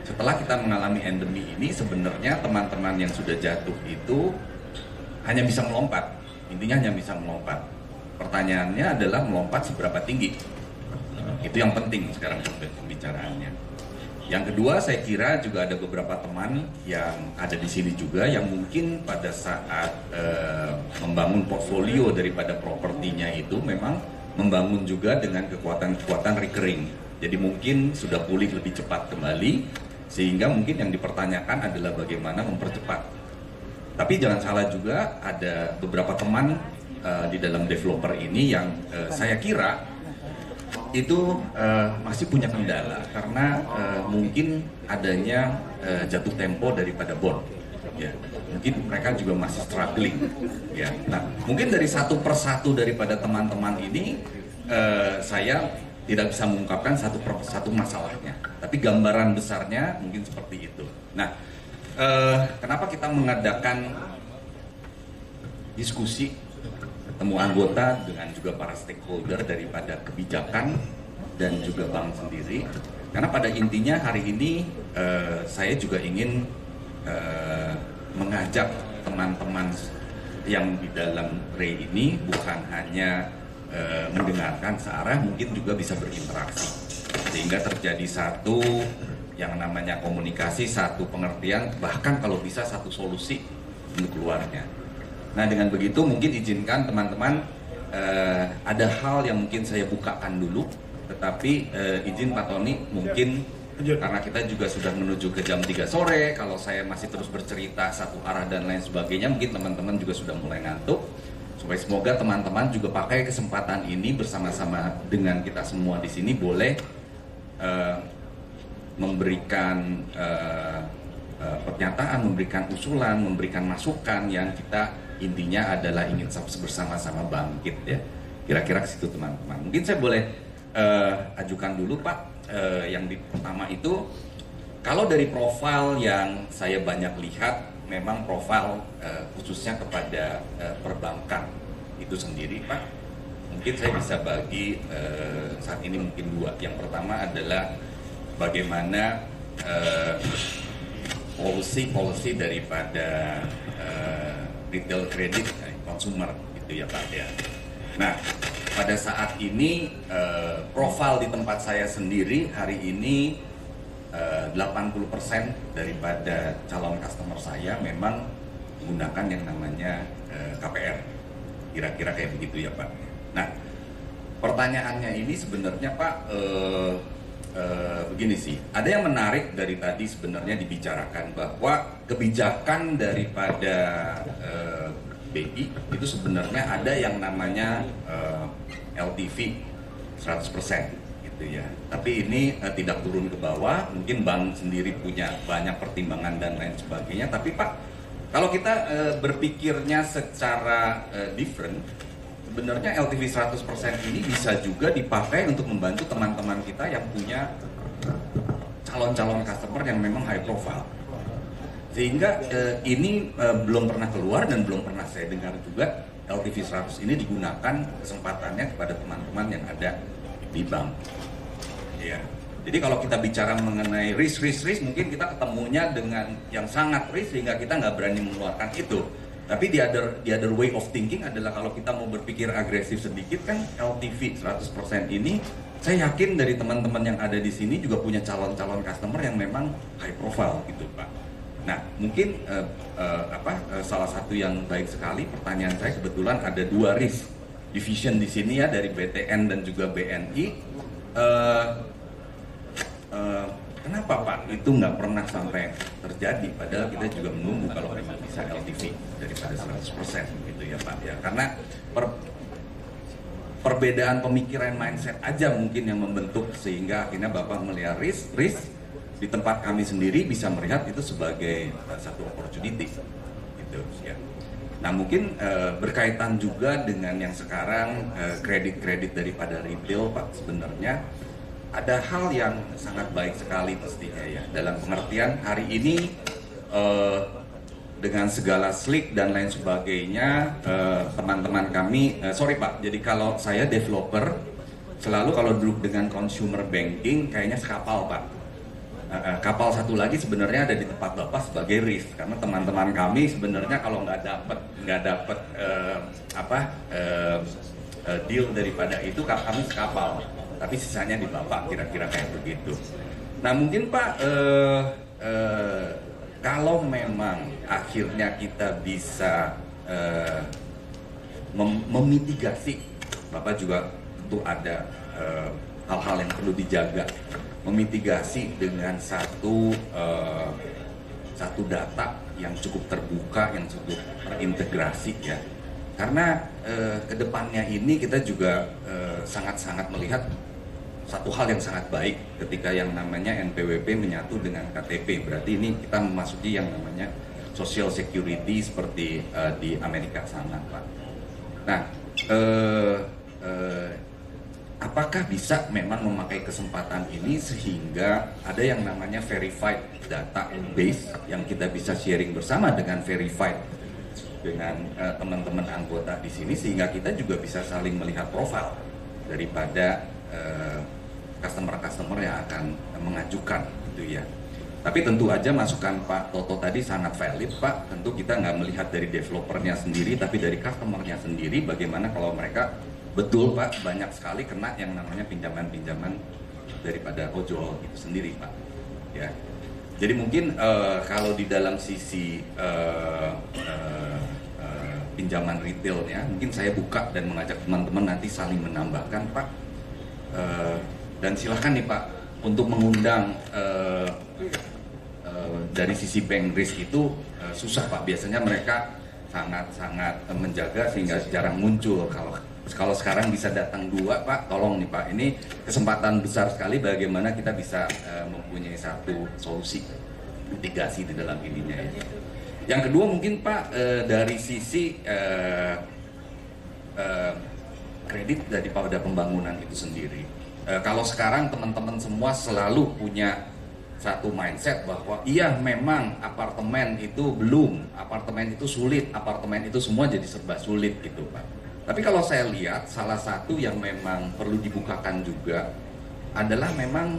Speaker 7: setelah kita mengalami endemi ini, sebenarnya teman-teman yang sudah jatuh itu hanya bisa melompat, intinya hanya bisa melompat. Pertanyaannya adalah melompat seberapa tinggi. Itu yang penting sekarang pembicaraannya. Yang kedua, saya kira juga ada beberapa teman yang ada di sini juga yang mungkin pada saat membangun portfolio daripada propertinya itu memang membangun juga dengan kekuatan-kekuatan recurring. Jadi mungkin sudah pulih lebih cepat kembali, sehingga mungkin yang dipertanyakan adalah bagaimana mempercepat. Tapi jangan salah juga, ada beberapa teman di dalam developer ini yang saya kira itu masih punya kendala karena mungkin adanya jatuh tempo daripada bond. Ya, mungkin mereka juga masih struggling. Ya, nah mungkin dari satu persatu daripada teman-teman ini saya tidak bisa mengungkapkan satu persatu masalahnya, tapi gambaran besarnya mungkin seperti itu. Nah, kenapa kita mengadakan diskusi ketemu anggota dengan juga para stakeholder daripada kebijakan dan juga bank sendiri, karena pada intinya hari ini saya juga ingin mengajak teman-teman yang di dalam REI ini bukan hanya mendengarkan searah, mungkin juga bisa berinteraksi sehingga terjadi satu yang namanya komunikasi, satu pengertian, bahkan kalau bisa satu solusi untuk keluarnya. Nah dengan begitu mungkin izinkan teman-teman ada hal yang mungkin saya bukakan dulu, tetapi izin Pak Tony mungkin karena kita juga sudah menuju ke jam 3 sore, kalau saya masih terus bercerita satu arah dan lain sebagainya, mungkin teman-teman juga sudah mulai ngantuk. Supaya semoga teman-teman juga pakai kesempatan ini bersama-sama dengan kita semua di sini boleh memberikan pernyataan, memberikan usulan, memberikan masukan yang kita intinya adalah ingin bersama-sama bangkit ya. Kira-kira ke situ teman-teman. Mungkin saya boleh ajukan dulu Pak. Yang pertama itu, kalau dari profil yang saya banyak lihat, memang profil khususnya kepada perbankan itu sendiri Pak, mungkin saya bisa bagi saat ini mungkin dua. Yang pertama adalah bagaimana policy daripada retail credit consumer gitu ya Pak ya. Nah pada saat ini profil di tempat saya sendiri hari ini 80% daripada calon customer saya memang menggunakan yang namanya KPR. Kira-kira kayak begitu ya Pak. Nah, pertanyaannya ini sebenarnya Pak begini sih. Ada yang menarik dari tadi sebenarnya dibicarakan bahwa kebijakan daripada BI itu sebenarnya ada yang namanya LTV 100%. Ya. Tapi ini tidak turun ke bawah, mungkin bank sendiri punya banyak pertimbangan dan lain sebagainya. Tapi Pak, kalau kita berpikirnya secara different, sebenarnya LTV 100% ini bisa juga dipakai untuk membantu teman-teman kita yang punya calon-calon customer yang memang high profile. Sehingga ini belum pernah keluar dan belum pernah saya dengar juga LTV 100 ini digunakan kesempatannya kepada teman-teman yang ada di bank. Ya. Jadi kalau kita bicara mengenai risk mungkin kita ketemunya dengan yang sangat risk sehingga kita nggak berani mengeluarkan itu. Tapi the other way of thinking adalah kalau kita mau berpikir agresif sedikit kan LTV 100% ini saya yakin dari teman-teman yang ada di sini juga punya calon-calon customer yang memang high profile gitu Pak. Nah mungkin salah satu yang baik sekali pertanyaan saya kebetulan ada dua risk division di sini ya dari BTN dan juga BNI. Kenapa Pak itu nggak pernah sampai terjadi padahal kita juga menunggu kalau memang bisa LTV daripada 100% gitu ya Pak ya, karena perbedaan pemikiran mindset aja mungkin yang membentuk sehingga akhirnya Bapak melihat risk di tempat kami sendiri bisa melihat itu sebagai satu opportunity gitu ya. Nah mungkin berkaitan juga dengan yang sekarang kredit daripada retail Pak, sebenarnya ada hal yang sangat baik sekali pastinya ya, dalam pengertian hari ini dengan segala slick dan lain sebagainya teman-teman kami sorry Pak, jadi kalau saya developer selalu kalau duduk dengan consumer banking kayaknya sekapal Pak. Kapal satu lagi sebenarnya ada di tempat Bapak sebagai risk, karena teman-teman kami sebenarnya kalau nggak dapat deal daripada itu kami sekapal, tapi sisanya di Bapak, kira-kira kayak begitu. Nah mungkin Pak kalau memang akhirnya kita bisa memitigasi, Bapak juga tentu ada hal-hal yang perlu dijaga, memitigasi dengan satu data yang cukup terbuka, yang cukup terintegrasi ya. Karena kedepannya ini kita juga sangat-sangat melihat satu hal yang sangat baik ketika yang namanya NPWP menyatu dengan KTP. Berarti ini kita memasuki yang namanya social security seperti di Amerika sana Pak. Nah apakah bisa memang memakai kesempatan ini sehingga ada yang namanya verified database yang kita bisa sharing bersama dengan verified dengan teman-teman anggota di sini, sehingga kita juga bisa saling melihat profil daripada customer yang akan mengajukan gitu ya. Tapi tentu aja masukan Pak Toto tadi sangat valid Pak. Tentu kita nggak melihat dari developernya sendiri, tapi dari customernya sendiri. Bagaimana kalau mereka betul Pak banyak sekali kena yang namanya pinjaman-pinjaman daripada ojol itu sendiri Pak. Ya. Jadi mungkin kalau di dalam sisi pinjaman retailnya, mungkin saya buka dan mengajak teman-teman nanti saling menambahkan Pak. Dan silahkan nih Pak untuk mengundang dari sisi bank risk itu susah Pak, biasanya mereka sangat menjaga sehingga jarang muncul. Kalau sekarang bisa datang 2 Pak, tolong nih Pak, ini kesempatan besar sekali bagaimana kita bisa mempunyai satu solusi mitigasi di dalam ininya ya. Yang kedua mungkin Pak dari sisi kredit daripada pembangunan itu sendiri. Kalau sekarang teman-teman semua selalu punya satu mindset bahwa iya memang apartemen itu belum, apartemen itu sulit, apartemen itu semua jadi serba sulit gitu Pak. Tapi kalau saya lihat salah satu yang memang perlu dibukakan juga adalah memang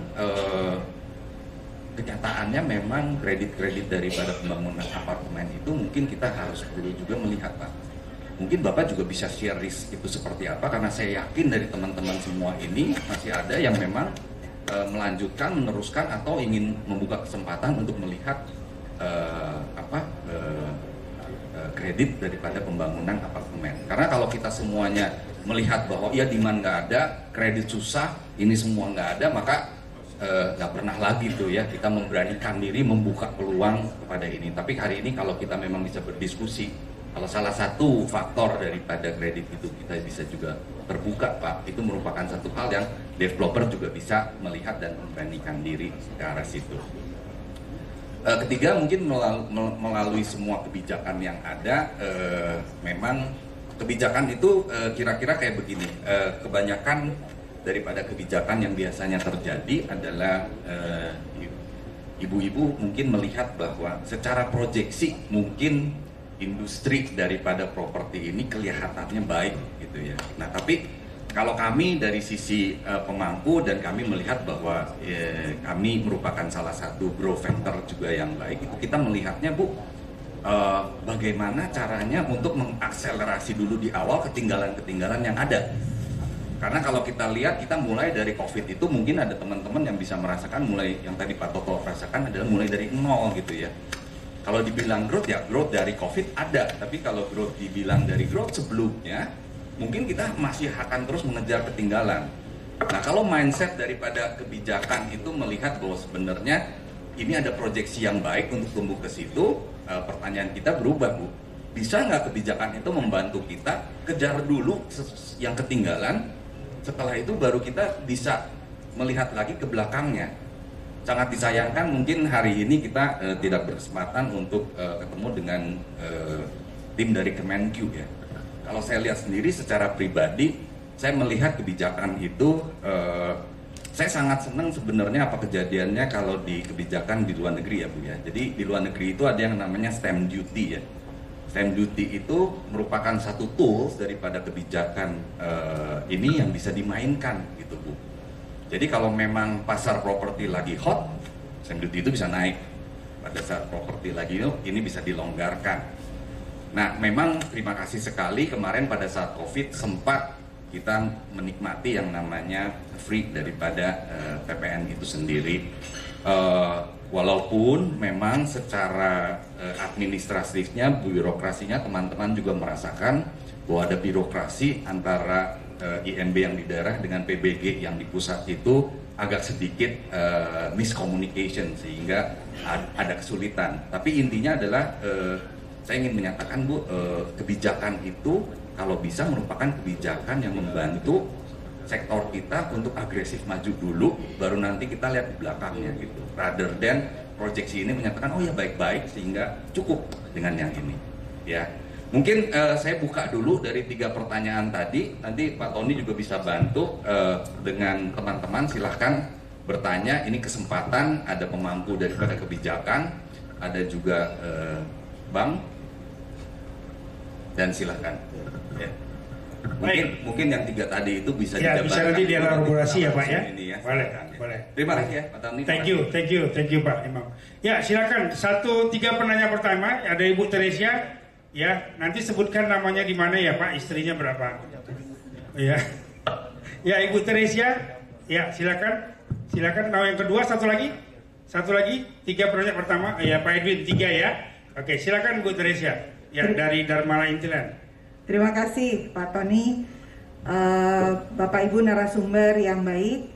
Speaker 7: kenyataannya memang kredit-kredit daripada pembangunan apartemen itu mungkin kita harus perlu juga melihat Pak. Mungkin Bapak juga bisa share risk itu seperti apa, karena saya yakin dari teman-teman semua ini masih ada yang memang melanjutkan, meneruskan atau ingin membuka kesempatan untuk melihat kredit daripada pembangunan apartemen. Karena kalau kita semuanya melihat bahwa ya demand nggak ada, kredit susah, ini semua nggak ada, maka nggak pernah lagi tuh ya kita memberanikan diri membuka peluang kepada ini. Tapi hari ini kalau kita memang bisa berdiskusi, kalau salah satu faktor daripada kredit itu kita bisa juga terbuka Pak, itu merupakan satu hal yang developer juga bisa melihat dan memberanikan diri ke arah situ. Ketiga mungkin melalui semua kebijakan yang ada, memang kebijakan itu kira-kira kayak begini, kebanyakan daripada kebijakan yang biasanya terjadi adalah ibu-ibu mungkin melihat bahwa secara proyeksi mungkin industri daripada properti ini kelihatannya baik gitu ya. Nah tapi kalau kami dari sisi pemangku dan kami melihat bahwa kami merupakan salah satu growth center juga yang baik, itu kita melihatnya Bu, bagaimana caranya untuk mengakselerasi dulu di awal ketinggalan-ketinggalan yang ada. Karena kalau kita lihat, kita mulai dari COVID itu mungkin ada teman-teman yang bisa merasakan mulai yang tadi Pak Toto rasakan adalah mulai dari nol gitu ya. Kalau dibilang growth ya growth dari COVID ada, tapi kalau growth dibilang dari growth sebelumnya, mungkin kita masih akan terus mengejar ketinggalan. Nah kalau mindset daripada kebijakan itu melihat bahwa sebenarnya ini ada proyeksi yang baik untuk tumbuh ke situ, pertanyaan kita berubah Bu. Bisa nggak kebijakan itu membantu kita kejar dulu yang ketinggalan, setelah itu baru kita bisa melihat lagi ke belakangnya. Sangat disayangkan mungkin hari ini kita tidak berkesempatan untuk ketemu dengan tim dari Kemenq ya. Kalau saya lihat sendiri secara pribadi, saya melihat kebijakan itu, saya sangat senang sebenarnya apa kejadiannya kalau di kebijakan di luar negeri ya Bu ya. Jadi di luar negeri itu ada yang namanya stamp duty ya. Stamp duty itu merupakan satu tools daripada kebijakan ini yang bisa dimainkan gitu Bu. Jadi kalau memang pasar properti lagi hot, stamp duty itu bisa naik. Pada saat properti lagi ini bisa dilonggarkan. Nah memang terima kasih sekali kemarin pada saat COVID sempat kita menikmati yang namanya free daripada PPN itu sendiri. Walaupun memang secara administratifnya, birokrasinya teman-teman juga merasakan bahwa ada birokrasi antara INB yang di daerah dengan PBG yang di pusat itu agak sedikit miscommunication sehingga ada kesulitan. Tapi intinya adalah saya ingin menyatakan Bu, kebijakan itu kalau bisa merupakan kebijakan yang membantu sektor kita untuk agresif maju dulu, baru nanti kita lihat di belakangnya gitu. Rather than proyeksi ini menyatakan oh ya baik-baik sehingga cukup dengan yang ini. Ya, mungkin saya buka dulu dari 3 pertanyaan tadi. Nanti Pak Tony juga bisa bantu dengan teman-teman. Silahkan bertanya. Ini kesempatan, ada pemangku daripada kebijakan, ada juga Bang, dan silahkan. Ya. Mungkin yang 3 tadi itu bisa
Speaker 3: ya, bisa nanti dielaborasi ya Pak ya.
Speaker 7: Ini ya.
Speaker 3: Boleh.
Speaker 7: Terima kasih ya Pak Tony.
Speaker 3: Thank you Pak Imam. Ya silakan 3 penanya pertama ada Ibu Teresia. Ya nanti sebutkan namanya di mana ya Pak, istrinya berapa? Ya, ya Ibu Teresia. Ya silakan. Nah yang kedua satu lagi. 3 penanya pertama. Ya Pak Edwin 3 ya. Oke silakan Bu Teresia. Ya dari Dharma Intilan.
Speaker 8: Terima kasih Pak Tony, Bapak Ibu narasumber yang baik.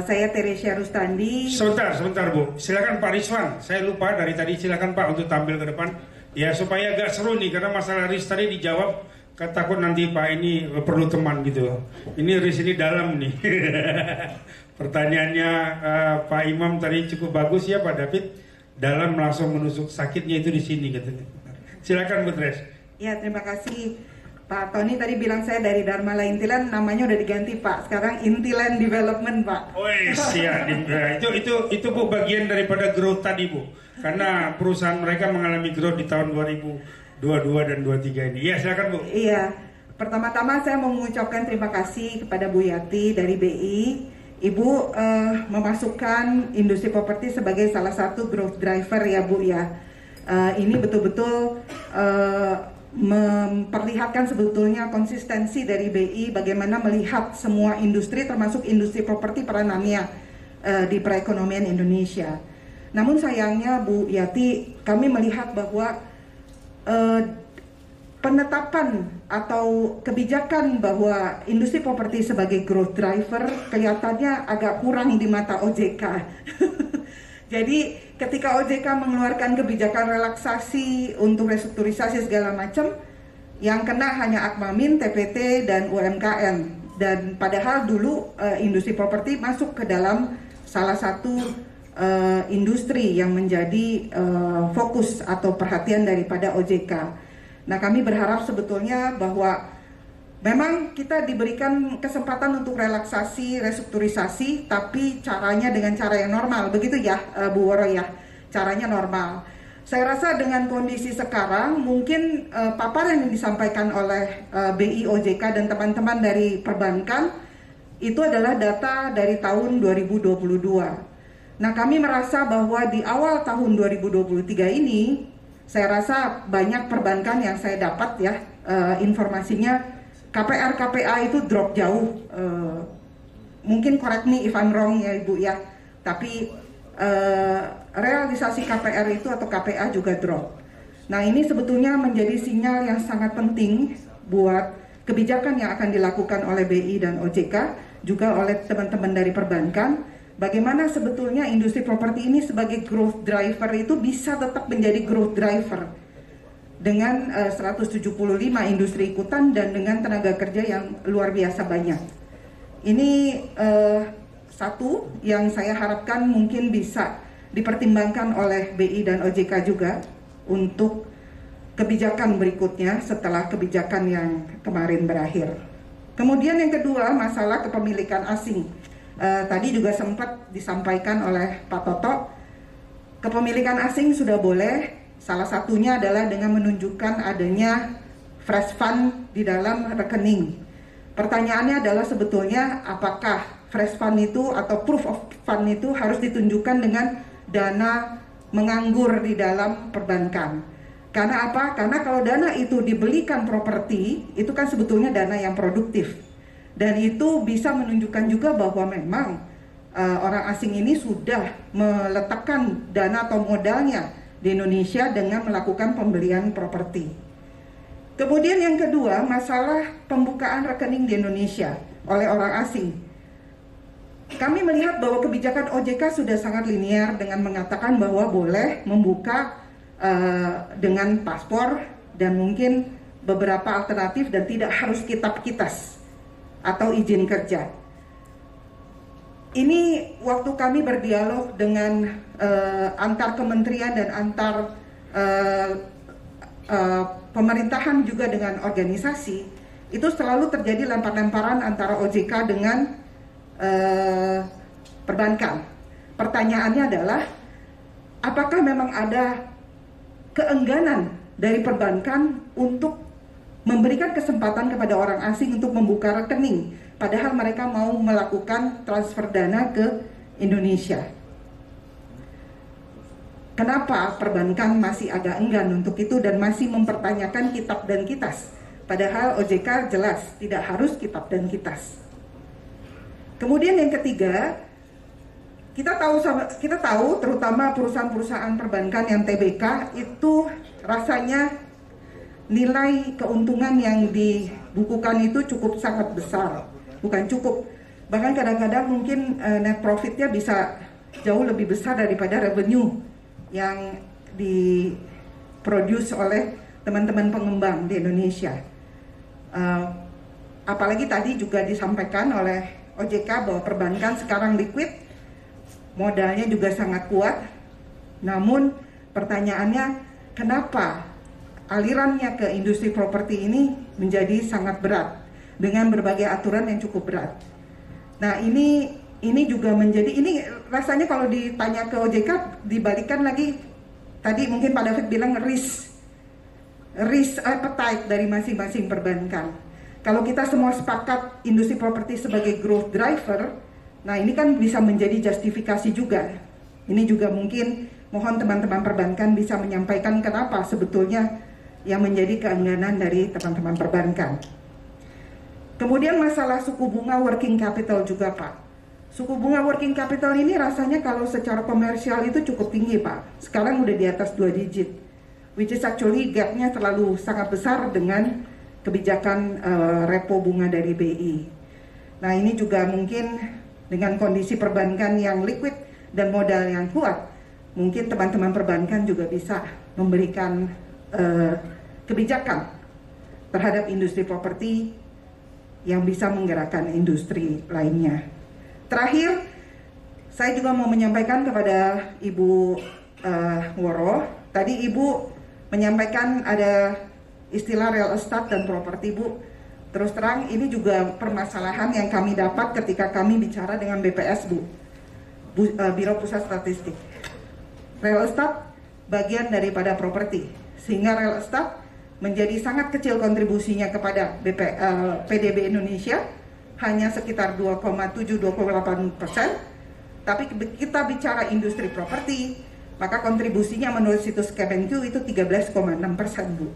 Speaker 8: Saya Teresia Rustandi.
Speaker 3: Sebentar Bu. Silakan Pak Rizwan. Saya lupa dari tadi, silakan Pak untuk tampil ke depan. Ya supaya agak seru nih, karena masalah Riz tadi dijawab. Takut nanti Pak ini perlu teman gitu. Ini Riz ini dalam nih. Pertanyaannya Pak Imam tadi cukup bagus ya Pak David. Dalam langsung menusuk sakitnya itu di sini katanya. Silakan Bu Tres. Ya,
Speaker 8: terima kasih. Pak Tony tadi bilang saya dari Dharma Intiland, namanya udah diganti Pak. Sekarang Intiland Development Pak.
Speaker 3: Oh iya, itu Bu bagian daripada growth tadi Bu. Karena perusahaan mereka mengalami growth di tahun 2022 dan 2023 ini. Ya silakan Bu.
Speaker 8: Iya, pertama-tama saya mau mengucapkan terima kasih kepada Bu Yati dari BI. Ibu memasukkan industri properti sebagai salah satu growth driver ya Bu ya. Ini betul-betul memperlihatkan sebetulnya konsistensi dari BI bagaimana melihat semua industri termasuk industri properti peranannya di perekonomian Indonesia. Namun sayangnya Bu Yati, kami melihat bahwa penetapan atau kebijakan bahwa industri properti sebagai growth driver kelihatannya agak kurang di mata OJK. Jadi ketika OJK mengeluarkan kebijakan relaksasi untuk restrukturisasi segala macam, yang kena hanya Akmamin, TPT, dan UMKM. Dan padahal dulu industri properti masuk ke dalam salah satu industri yang menjadi fokus atau perhatian daripada OJK. Nah, kami berharap sebetulnya bahwa memang kita diberikan kesempatan untuk relaksasi, restrukturisasi, tapi caranya dengan cara yang normal, begitu ya Bu Woro ya, caranya normal. Saya rasa dengan kondisi sekarang, mungkin paparan yang disampaikan oleh BI, OJK, dan teman-teman dari perbankan, itu adalah data dari tahun 2022. Nah, kami merasa bahwa di awal tahun 2023 ini, saya rasa banyak perbankan yang saya dapat ya, informasinya, KPR KPA itu drop jauh, mungkin correct me if I'm wrong ya Ibu ya, tapi realisasi KPR itu atau KPA juga drop. Nah, ini sebetulnya menjadi sinyal yang sangat penting buat kebijakan yang akan dilakukan oleh BI dan OJK, juga oleh teman-teman dari perbankan, bagaimana sebetulnya industri properti ini sebagai growth driver itu bisa tetap menjadi growth driver dengan 175 industri ikutan dan dengan tenaga kerja yang luar biasa banyak. Ini satu yang saya harapkan mungkin bisa dipertimbangkan oleh BI dan OJK juga untuk kebijakan berikutnya setelah kebijakan yang kemarin berakhir. Kemudian yang kedua, masalah kepemilikan asing. Tadi juga sempat disampaikan oleh Pak Toto, kepemilikan asing sudah boleh. Salah satunya adalah dengan menunjukkan adanya fresh fund di dalam rekening. Pertanyaannya adalah sebetulnya apakah fresh fund itu atau proof of fund itu harus ditunjukkan dengan dana menganggur di dalam perbankan. Karena apa? Karena kalau dana itu dibelikan properti, itu kan sebetulnya dana yang produktif. Dan itu bisa menunjukkan juga bahwa memang orang asing ini sudah meletakkan dana atau modalnya di Indonesia dengan melakukan pembelian properti. Kemudian yang kedua, masalah pembukaan rekening di Indonesia oleh orang asing. Kami melihat bahwa kebijakan OJK sudah sangat linear dengan mengatakan bahwa boleh membuka dengan paspor dan mungkin beberapa alternatif dan tidak harus kitab-kitas atau izin kerja. Ini waktu kami berdialog dengan antar kementerian dan antar pemerintahan juga dengan organisasi, itu selalu terjadi lempar-lemparan antara OJK dengan perbankan. Pertanyaannya adalah, apakah memang ada keengganan dari perbankan untuk memberikan kesempatan kepada orang asing untuk membuka rekening, padahal mereka mau melakukan transfer dana ke Indonesia? Kenapa perbankan masih agak enggan untuk itu dan masih mempertanyakan kitab dan kitas? Padahal OJK jelas tidak harus kitab dan kitas. Kemudian yang ketiga, kita tahu terutama perusahaan-perusahaan perbankan yang TBK itu rasanya nilai keuntungan yang dibukukan itu cukup sangat besar, bukan cukup, bahkan kadang-kadang mungkin net profitnya bisa jauh lebih besar daripada revenue yang diproduce oleh teman-teman pengembang di Indonesia. Apalagi tadi juga disampaikan oleh OJK bahwa perbankan sekarang liquid, modalnya juga sangat kuat. Namun pertanyaannya, kenapa alirannya ke industri properti ini menjadi sangat berat dengan berbagai aturan yang cukup berat. Nah, ini juga menjadi, ini rasanya kalau ditanya ke OJK dibalikan lagi, tadi mungkin Pak David bilang risk appetite dari masing-masing perbankan. Kalau kita semua sepakat industri properti sebagai growth driver, nah ini kan bisa menjadi justifikasi juga. Ini juga mungkin mohon teman-teman perbankan bisa menyampaikan kenapa sebetulnya yang menjadi keengganan dari teman-teman perbankan. Kemudian masalah suku bunga working capital juga, Pak. Suku bunga working capital ini rasanya kalau secara komersial itu cukup tinggi, Pak. Sekarang udah di atas 2 digit, which is actually gapnya terlalu sangat besar dengan kebijakan repo bunga dari BI. Nah, ini juga mungkin dengan kondisi perbankan yang liquid dan modal yang kuat, mungkin teman-teman perbankan juga bisa memberikan kebijakan terhadap industri properti yang bisa menggerakkan industri lainnya. Terakhir, saya juga mau menyampaikan kepada Ibu Woro. Tadi Ibu menyampaikan ada istilah real estate dan properti, Bu. Terus terang ini juga permasalahan yang kami dapat ketika kami bicara dengan BPS, Bu. Biro Pusat Statistik. Real estate bagian daripada properti, sehingga real estate menjadi sangat kecil kontribusinya kepada PDB Indonesia, hanya sekitar 2,7-2,8%. Tapi kita bicara industri properti, maka kontribusinya menurut situs Kemenku itu 13,6%, Bu,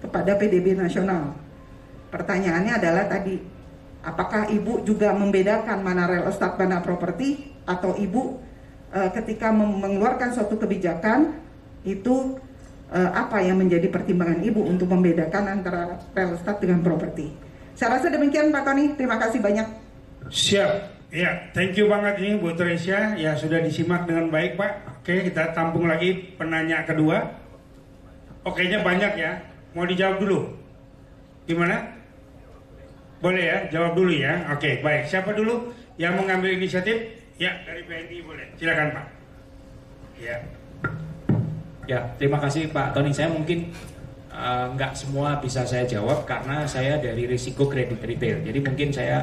Speaker 8: kepada PDB nasional. Pertanyaannya adalah tadi, apakah Ibu juga membedakan mana real estate, mana properti, atau Ibu ketika mengeluarkan suatu kebijakan itu apa yang menjadi pertimbangan Ibu untuk membedakan antara real estate dengan properti? Saya rasa demikian, Pak Tony. Terima kasih banyak.
Speaker 3: Siap. Ya, thank you banget ini Bu Teresia. Ya, sudah disimak dengan baik, Pak. Oke, kita tampung lagi penanya kedua. Oke-nya banyak ya. Mau dijawab dulu? Gimana? Boleh ya, jawab dulu ya. Oke, baik. Siapa dulu yang mengambil inisiatif? Ya, dari BNI boleh. Silakan, Pak. Ya.
Speaker 9: Ya, terima kasih Pak Tony. Saya mungkin nggak semua bisa saya jawab karena saya dari risiko kredit retail. Jadi mungkin saya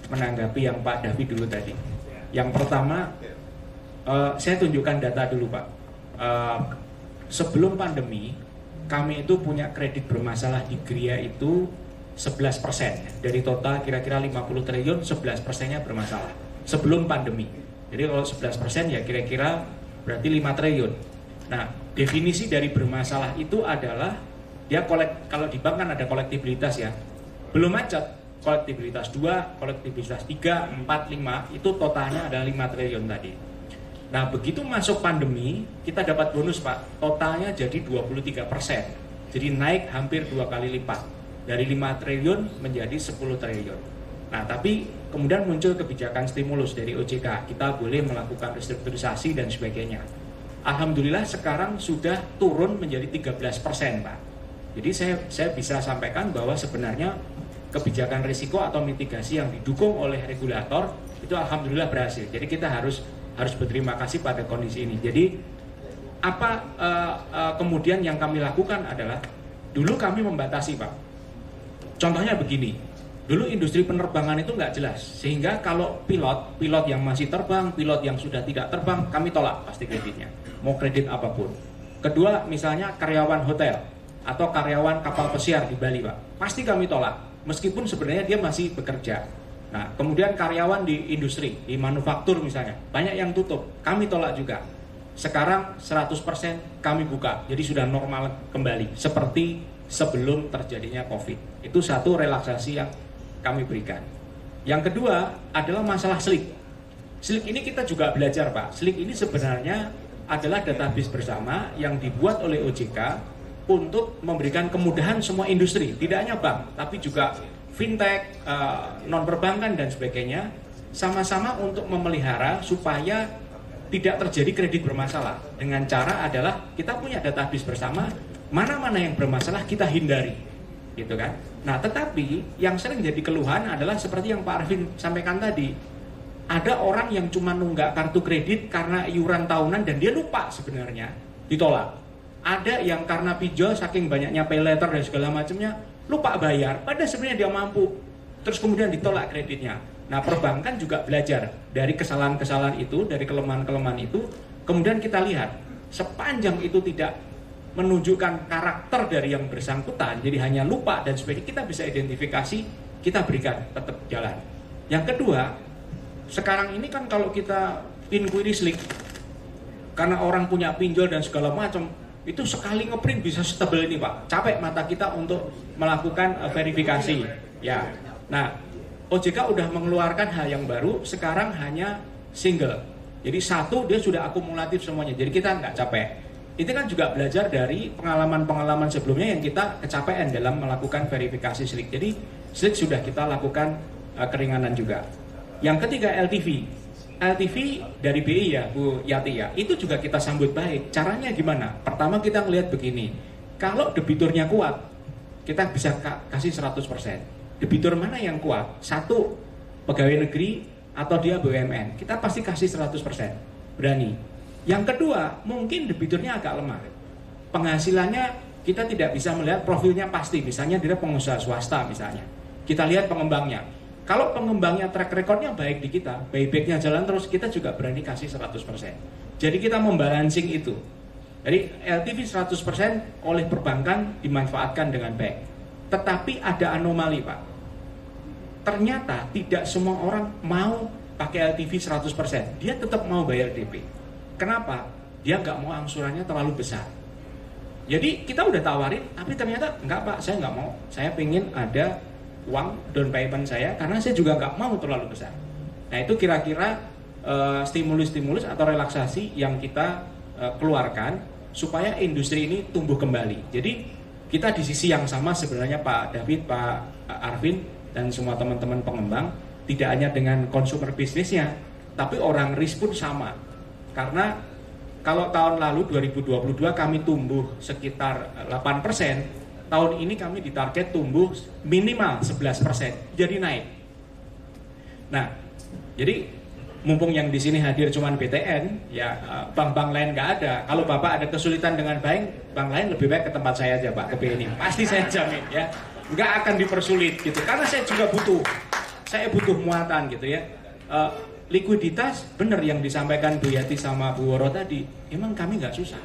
Speaker 9: menanggapi yang Pak David dulu tadi. Yang pertama, saya tunjukkan data dulu, Pak. Sebelum pandemi, kami itu punya kredit bermasalah di GRIA itu 11%. Dari total kira-kira 50 triliun, 11%-nya bermasalah. Sebelum pandemi. Jadi kalau 11% ya kira-kira berarti 5 triliun. Nah, definisi dari bermasalah itu adalah dia kalau di bank kan ada kolektibilitas ya. Belum macet, kolektibilitas 2, kolektibilitas 3, 4, 5 itu totalnya adalah 5 triliun tadi. Nah, begitu masuk pandemi, kita dapat bonus, Pak. Totalnya jadi 23%. Jadi naik hampir 2 kali lipat. Dari 5 triliun menjadi 10 triliun. Nah, tapi kemudian muncul kebijakan stimulus dari OJK. Kita boleh melakukan restrukturisasi dan sebagainya. Alhamdulillah sekarang sudah turun menjadi 13%, Pak. Jadi saya bisa sampaikan bahwa sebenarnya kebijakan risiko atau mitigasi yang didukung oleh regulator itu alhamdulillah berhasil. Jadi kita harus berterima kasih pada kondisi ini. Jadi apa kemudian yang kami lakukan adalah dulu kami membatasi, Pak. Contohnya begini, dulu industri penerbangan itu nggak jelas, sehingga kalau pilot yang masih terbang, pilot yang sudah tidak terbang, kami tolak pasti kreditnya, mau kredit apapun. Kedua, misalnya karyawan hotel atau karyawan kapal pesiar di Bali, Pak, pasti kami tolak, meskipun sebenarnya dia masih bekerja. Nah, kemudian karyawan di industri, di manufaktur misalnya, banyak yang tutup, kami tolak juga. Sekarang 100% kami buka, jadi sudah normal kembali, seperti sebelum terjadinya COVID. Itu satu relaksasi yang kami berikan. Yang kedua adalah masalah SLIK. SLIK ini kita juga belajar, Pak. SLIK ini sebenarnya adalah database bersama yang dibuat oleh OJK untuk memberikan kemudahan semua industri, tidak hanya bank, tapi juga fintech, non perbankan dan sebagainya, sama-sama untuk memelihara supaya tidak terjadi kredit bermasalah. Dengan cara adalah kita punya database bersama, mana-mana yang bermasalah kita hindari, gitu kan. Nah, tetapi yang sering jadi keluhan adalah seperti yang Pak Arvin sampaikan tadi, ada orang yang cuma nunggak kartu kredit karena iuran tahunan dan dia lupa sebenarnya, ditolak. Ada yang karena pinjol saking banyaknya pay letter dan segala macamnya lupa bayar, padahal sebenarnya dia mampu, terus kemudian ditolak kreditnya. Nah, perbankan juga belajar dari kesalahan-kesalahan itu, dari kelemahan-kelemahan itu. Kemudian kita lihat, sepanjang itu tidak menunjukkan karakter dari yang bersangkutan, jadi hanya lupa dan sebagainya, kita bisa identifikasi, kita berikan tetap jalan. Yang kedua, sekarang ini kan kalau kita inquiry slick, karena orang punya pinjol dan segala macam, itu sekali ngeprint bisa setebal ini Pak, capek mata kita untuk melakukan verifikasi. Ya, nah OJK udah mengeluarkan hal yang baru, sekarang hanya single. Jadi satu dia sudah akumulatif semuanya, jadi kita nggak capek. Itu kan juga belajar dari pengalaman-pengalaman sebelumnya yang kita kecapean dalam melakukan verifikasi slick. Jadi slick sudah kita lakukan keringanan juga. Yang ketiga LTV. LTV dari BI ya Bu Yati ya, itu juga kita sambut baik. Caranya gimana? Pertama kita ngelihat begini, kalau debiturnya kuat, kita bisa kasih 100%. Debitur mana yang kuat? Satu, pegawai negeri atau dia BUMN, kita pasti kasih 100%. Berani. Yang kedua, mungkin debiturnya agak lemah. Penghasilannya kita tidak bisa melihat profilnya pasti, misalnya dia pengusaha swasta misalnya. Kita lihat pengembangnya. Kalau pengembangnya track recordnya baik di kita, buybacknya jalan terus, kita juga berani kasih 100%. Jadi kita membalancing itu. Jadi LTV 100% oleh perbankan dimanfaatkan dengan baik. Tetapi ada anomali Pak. Ternyata tidak semua orang mau pakai LTV 100%. Dia tetap mau bayar DP. Kenapa? Dia nggak mau angsurannya terlalu besar. Jadi kita udah tawarin, tapi ternyata enggak Pak, saya nggak mau. Saya pengen ada uang down payment saya karena saya juga nggak mau terlalu besar. Nah itu kira-kira stimulus-stimulus atau relaksasi yang kita keluarkan supaya industri ini tumbuh kembali. Jadi kita di sisi yang sama sebenarnya Pak David, Pak Arvin dan semua teman-teman pengembang, tidak hanya dengan consumer bisnisnya, tapi orang risk pun sama. Karena kalau tahun lalu 2022 kami tumbuh sekitar 8%, tahun ini kami ditarget tumbuh minimal 11%, jadi naik. Nah, jadi mumpung yang di sini hadir cuman BTN, ya bank-bank lain nggak ada. Kalau Bapak ada kesulitan dengan bank lain lebih baik ke tempat saya aja Pak, ke BNI. Pasti saya jamin ya, nggak akan dipersulit gitu. Karena saya juga butuh muatan gitu ya. Likuiditas benar yang disampaikan Bu Yati sama Bu Woro tadi, emang kami nggak susah.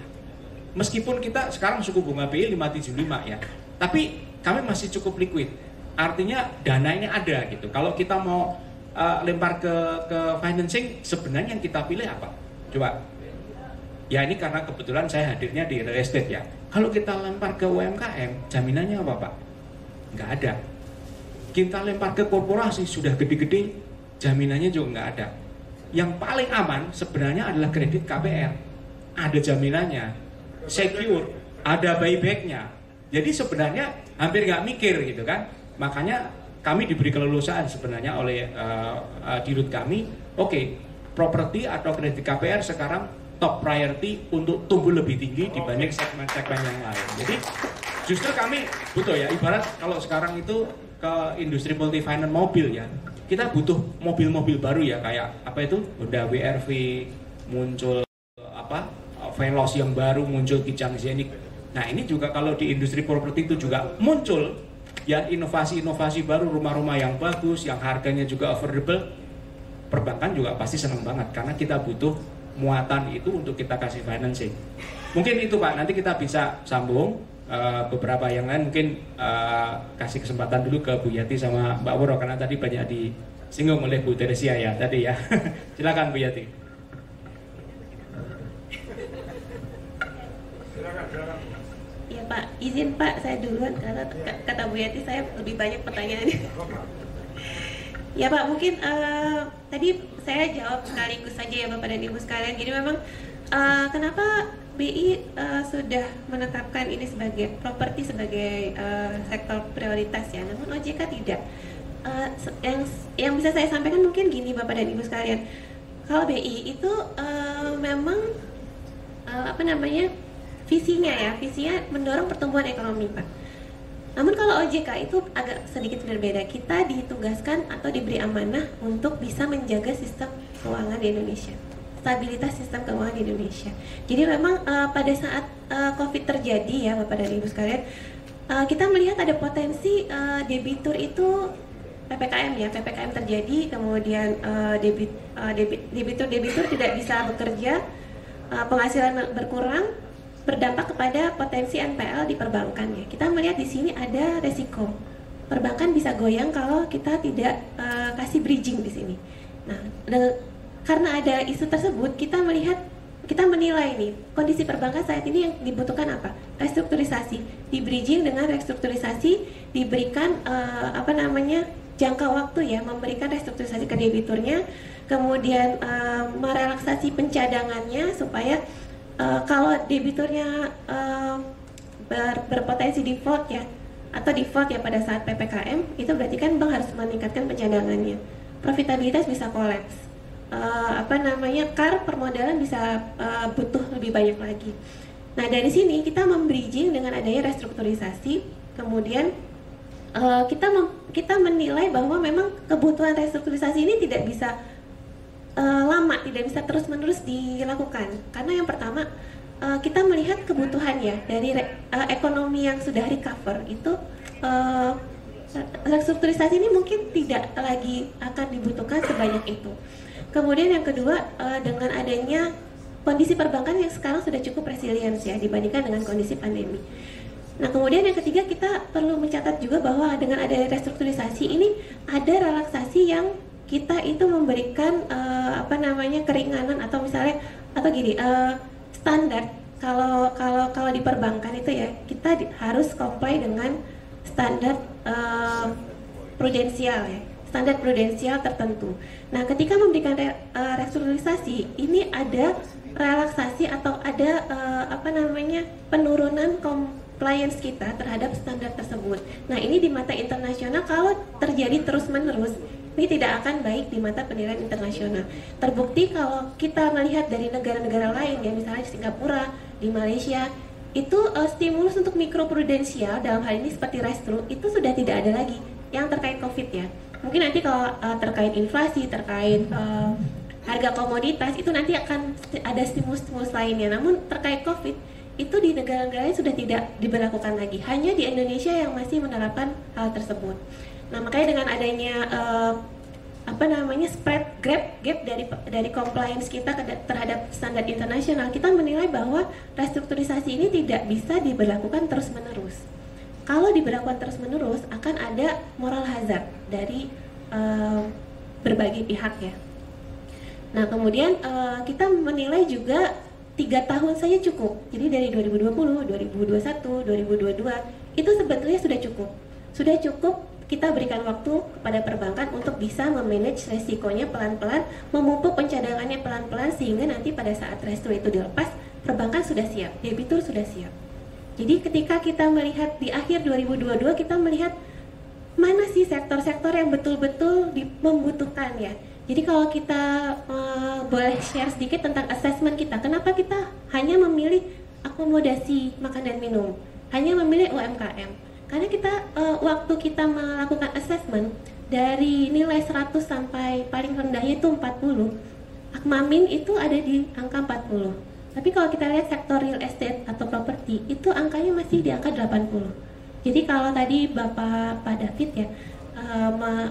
Speaker 9: Meskipun kita sekarang suku bunga BI 575 ya, tapi kami masih cukup liquid. Artinya dananya ada gitu. Kalau kita mau lempar ke financing, sebenarnya yang kita pilih apa? Coba. Ya ini karena kebetulan saya hadirnya di real estate ya. Kalau kita lempar ke UMKM, jaminannya apa Pak? Nggak ada. Kita lempar ke korporasi sudah gede-gede, jaminannya juga nggak ada. Yang paling aman sebenarnya adalah kredit KPR. Ada jaminannya, secure, ada buybacknya. Jadi sebenarnya hampir nggak mikir gitu kan. Makanya kami diberi keleluasaan sebenarnya oleh dirut kami. Oke, properti atau kredit KPR sekarang top priority untuk tumbuh lebih tinggi dibanding segmen-segmen yang lain. Jadi justru kami butuh ya, ibarat kalau sekarang itu ke industri multi finance mobil ya, kita butuh mobil-mobil baru ya, kayak apa itu Honda WRV muncul, apa Veloz yang baru muncul, Kijang Zenith. Nah ini juga kalau di industri properti itu juga muncul ya inovasi-inovasi baru, rumah-rumah yang bagus, yang harganya juga affordable. Perbankan juga pasti senang banget karena kita butuh muatan itu untuk kita kasih financing. Mungkin itu Pak, nanti kita bisa sambung beberapa yang lain, mungkin kasih kesempatan dulu ke Bu Yati sama Mbak Woro karena tadi banyak disinggung oleh Bu Teresia ya tadi ya. Silakan Bu Yati.
Speaker 6: Ya Pak, izin Pak saya duluan karena kata Bu Yati saya lebih banyak pertanyaannya. Ya Pak, mungkin tadi saya jawab sekaligus saja ya Bapak dan Ibu sekalian. Jadi memang kenapa BI sudah menetapkan ini sebagai properti sebagai sektor prioritas ya, namun OJK tidak. Yang bisa saya sampaikan mungkin gini Bapak dan Ibu sekalian, kalau BI itu memang visinya mendorong pertumbuhan ekonomi Pak. Namun kalau OJK itu agak sedikit berbeda, kita ditugaskan atau diberi amanah untuk bisa menjaga sistem keuangan di Indonesia, stabilitas sistem keuangan di Indonesia. Jadi memang pada saat COVID terjadi ya Bapak dan Ibu sekalian, kita melihat ada potensi debitur itu PPKM terjadi, kemudian debitur tidak bisa bekerja, penghasilan berkurang, berdampak kepada potensi NPL di perbankan ya. Kita melihat di sini ada resiko perbankan bisa goyang kalau kita tidak kasih bridging di sini. Nah, karena ada isu tersebut, kita menilai nih kondisi perbankan saat ini yang dibutuhkan apa? Restrukturisasi, di bridging dengan restrukturisasi diberikan jangka waktu ya, memberikan restrukturisasi ke debiturnya, kemudian merelaksasi pencadangannya supaya kalau debiturnya berpotensi default ya, atau default ya pada saat PPKM, itu berarti kan bank harus meningkatkan pencadangannya, profitabilitas bisa kolaps. CAR permodalan bisa butuh lebih banyak lagi. Nah dari sini kita membridging dengan adanya restrukturisasi, kemudian kita menilai bahwa memang kebutuhan restrukturisasi ini tidak bisa lama, tidak bisa terus-menerus dilakukan. Karena yang pertama kita melihat kebutuhan ya dari ekonomi yang sudah recover itu restrukturisasi ini mungkin tidak lagi akan dibutuhkan sebanyak itu. Kemudian yang kedua, dengan adanya kondisi perbankan yang sekarang sudah cukup resilience ya dibandingkan dengan kondisi pandemi. Nah kemudian yang ketiga, kita perlu mencatat juga bahwa dengan adanya restrukturisasi ini ada relaksasi yang kita itu memberikan keringanan atau misalnya standar. Kalau di perbankan itu ya kita harus comply dengan standar prudensial ya, standar prudensial tertentu. Nah, ketika memberikan restrukturisasi, ini ada relaksasi atau ada penurunan compliance kita terhadap standar tersebut. Nah, ini di mata internasional kalau terjadi terus-menerus, ini tidak akan baik di mata penilaian internasional. Terbukti kalau kita melihat dari negara-negara lain ya, misalnya di Singapura, di Malaysia, itu stimulus untuk mikroprudensial dalam hal ini seperti restru itu sudah tidak ada lagi yang terkait COVID ya. Mungkin nanti kalau terkait inflasi, terkait harga komoditas itu nanti akan ada stimulus-stimulus lainnya. Namun terkait COVID itu di negara-negara lain sudah tidak diberlakukan lagi. Hanya di Indonesia yang masih menerapkan hal tersebut. Nah makanya dengan adanya spread gap dari compliance kita terhadap standar internasional, kita menilai bahwa restrukturisasi ini tidak bisa diberlakukan terus-menerus. Kalau diberlakukan terus-menerus akan ada moral hazard dari berbagai pihak ya. Nah kemudian kita menilai juga 3 tahun saja cukup. Jadi dari 2020, 2021, 2022 itu sebetulnya sudah cukup. Sudah cukup kita berikan waktu kepada perbankan untuk bisa memanage resikonya pelan-pelan, memupuk pencadangannya pelan-pelan sehingga nanti pada saat restru itu dilepas, perbankan sudah siap, debitur sudah siap. Jadi ketika kita melihat di akhir 2022, kita melihat mana sih sektor-sektor yang betul-betul membutuhkan ya. Jadi kalau kita boleh share sedikit tentang assessment kita, kenapa kita hanya memilih akomodasi makan dan minum, hanya memilih UMKM? Karena kita waktu kita melakukan assessment dari nilai 100 sampai paling rendahnya itu 40, Akmamin itu ada di angka 40. Tapi kalau kita lihat sektor real estate atau properti itu angkanya masih di angka 80. Jadi kalau tadi Pak David ya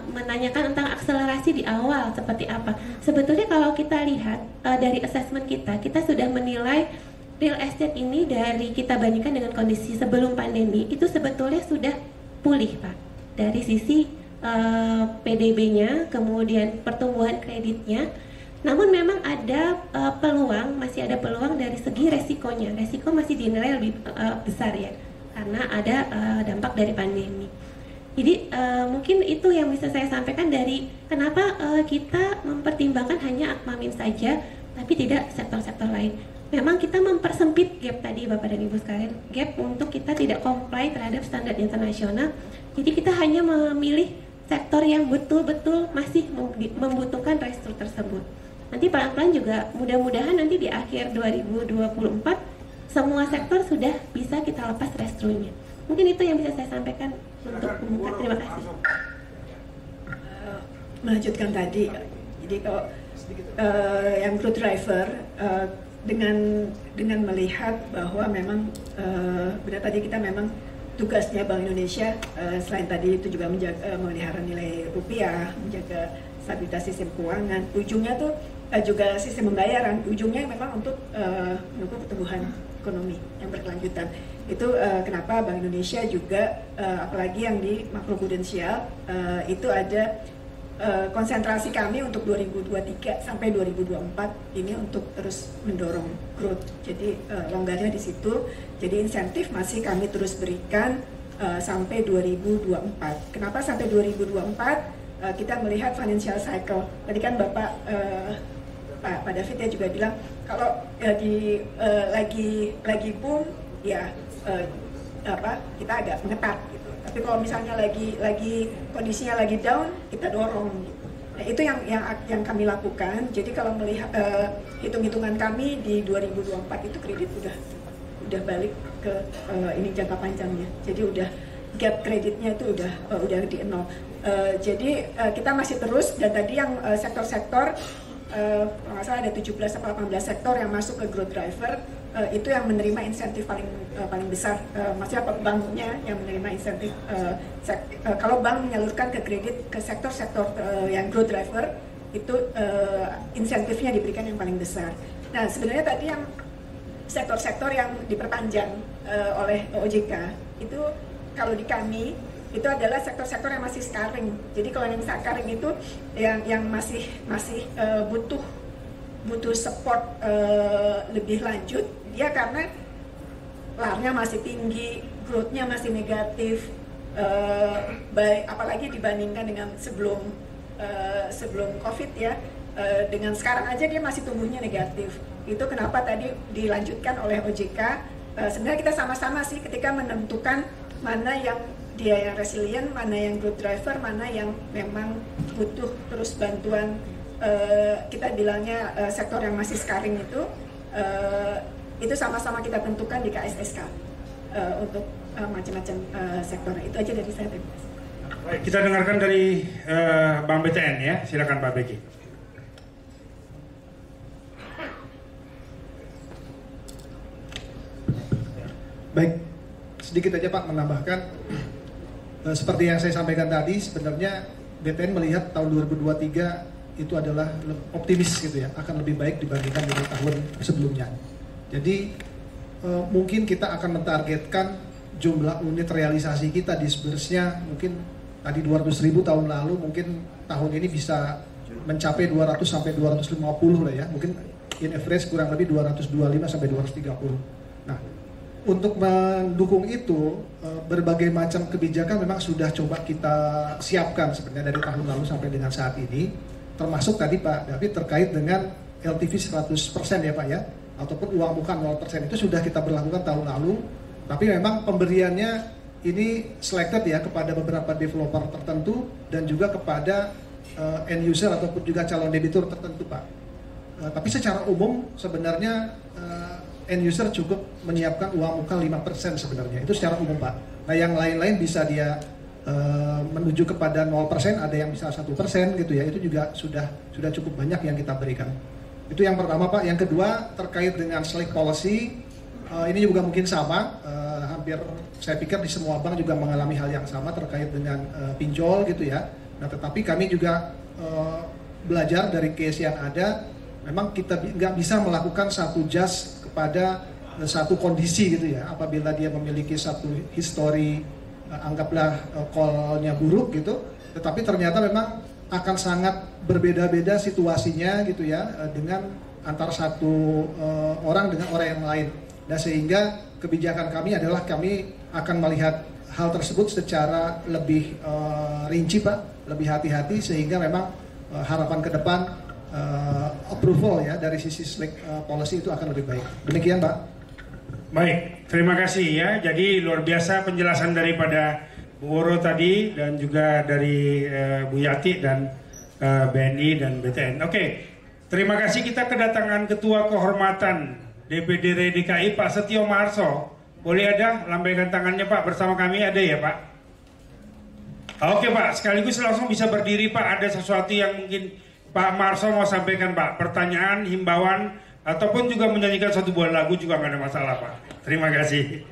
Speaker 6: menanyakan tentang akselerasi di awal seperti apa. Sebetulnya kalau kita lihat dari assessment kita sudah menilai real estate ini dari kita bandingkan dengan kondisi sebelum pandemi itu sebetulnya sudah pulih Pak. Dari sisi PDB-nya, kemudian pertumbuhan kreditnya. Namun memang ada masih ada peluang dari segi resikonya. Resiko masih dinilai lebih besar ya, karena ada dampak dari pandemi. Jadi mungkin itu yang bisa saya sampaikan dari kenapa kita mempertimbangkan hanya Akmamin saja, tapi tidak sektor-sektor lain. memang kita mempersempit gap tadi Bapak dan Ibu sekalian, gap untuk kita tidak comply terhadap standar internasional. Jadi kita hanya memilih sektor yang betul-betul masih membutuhkan restu tersebut. Nanti pelan-pelan juga mudah-mudahan nanti di akhir 2024 semua sektor sudah bisa kita lepas restrunya. Mungkin itu yang bisa saya sampaikan untuk pembuka. Terima kasih.
Speaker 2: Melanjutkan tadi, jadi kalau yang growth driver dengan melihat bahwa memang benar tadi kita memang tugasnya Bank Indonesia selain tadi itu juga memelihara nilai rupiah, menjaga stabilitas sistem keuangan, ujungnya tuh juga sistem pembayaran, ujungnya memang untuk mendukung pertumbuhan ekonomi yang berkelanjutan. Itu kenapa Bank Indonesia juga apalagi yang di makroprudensial itu ada konsentrasi kami untuk 2023 sampai 2024 ini untuk terus mendorong growth. Jadi longgarnya di situ. Jadi insentif masih kami terus berikan sampai 2024. Kenapa sampai 2024? Kita melihat financial cycle. Tadi kan Pak David ya juga bilang kalau lagi boom ya kita agak mengetat gitu. Tapi kalau misalnya lagi kondisinya lagi down, kita dorong gitu. Nah, itu yang kami lakukan. Jadi kalau melihat hitung-hitungan kami di 2024 itu kredit udah balik ke ini jangka panjangnya. Jadi udah gap kreditnya itu udah di nol. Jadi kita masih terus, dan tadi yang sektor-sektor kalau nggak salah ada 17 atau 18 sektor yang masuk ke growth driver, itu yang menerima insentif paling besar. Maksudnya banknya yang menerima insentif. Kalau bank menyalurkan ke kredit ke sektor-sektor yang growth driver, itu insentifnya diberikan yang paling besar. Nah sebenarnya tadi yang sektor-sektor yang diperpanjang oleh OJK itu kalau di kami itu adalah sektor-sektor yang masih scarring. Jadi kalau yang scarring itu yang masih butuh support lebih lanjut, dia karena larnya masih tinggi, growth-nya masih negatif, apalagi dibandingkan dengan sebelum COVID ya, dengan sekarang aja dia masih tumbuhnya negatif. Itu kenapa tadi dilanjutkan oleh OJK. Sebenarnya kita sama-sama sih ketika menentukan mana yang dia yang resilient, mana yang growth driver, mana yang memang butuh terus bantuan. Kita bilangnya sektor yang masih scarring itu sama-sama kita tentukan di KSSK untuk macam-macam sektor. Itu aja dari saya.
Speaker 3: Baik, kita dengarkan dari Bank BTN ya. Silakan Pak Beki.
Speaker 5: Baik, sedikit aja Pak menambahkan. Seperti yang saya sampaikan tadi, sebenarnya BTN melihat tahun 2023 itu adalah optimis gitu ya, akan lebih baik dibandingkan dengan tahun sebelumnya. Jadi mungkin kita akan mentargetkan jumlah unit realisasi kita disburse-nya mungkin tadi 200.000 tahun lalu, mungkin tahun ini bisa mencapai 200 sampai 250 lah ya, mungkin in average kurang lebih 225 sampai 230. Nah, untuk mendukung itu, berbagai macam kebijakan memang sudah coba kita siapkan sebenarnya dari tahun lalu sampai dengan saat ini, termasuk tadi Pak David terkait dengan LTV 100% ya Pak ya, ataupun uang muka 0% itu sudah kita berlakukan tahun lalu, tapi memang pemberiannya ini selected ya kepada beberapa developer tertentu dan juga kepada end user ataupun juga calon debitur tertentu Pak. Tapi secara umum sebenarnya end user cukup menyiapkan uang muka 5% sebenarnya, itu secara umum Pak. Nah yang lain-lain bisa dia menuju kepada 0%, ada yang bisa 1% gitu ya, itu juga sudah cukup banyak yang kita berikan. Itu yang pertama Pak. Yang kedua terkait dengan select policy, ini juga mungkin sama, hampir saya pikir di semua bank juga mengalami hal yang sama terkait dengan pinjol gitu ya. Nah tetapi kami juga belajar dari case yang ada, memang kita nggak bisa melakukan satu just kepada satu kondisi gitu ya. Apabila dia memiliki satu history, anggaplah call-nya buruk gitu, tetapi ternyata memang akan sangat berbeda-beda situasinya gitu ya, dengan antara satu orang dengan orang yang lain. Dan sehingga kebijakan kami adalah kami akan melihat hal tersebut secara lebih rinci Pak, lebih hati-hati, sehingga memang harapan ke depan approval ya dari sisi policy itu akan lebih baik. Demikian Pak.
Speaker 3: Baik, terima kasih ya. Jadi luar biasa penjelasan daripada Bu Woro tadi dan juga dari Bu Yati dan BNI dan BTN. Oke, terima kasih. Kita kedatangan Ketua Kehormatan DPD DKI Pak Setio Maharso. Boleh ada lambaikan tangannya Pak bersama kami, ada ya Pak? Oke Pak, sekaligus langsung bisa berdiri Pak. Ada sesuatu yang mungkin Pak Maharso mau sampaikan Pak, pertanyaan, himbauan, ataupun juga menyanyikan satu buah lagu juga nggak ada masalah Pak. Terima kasih.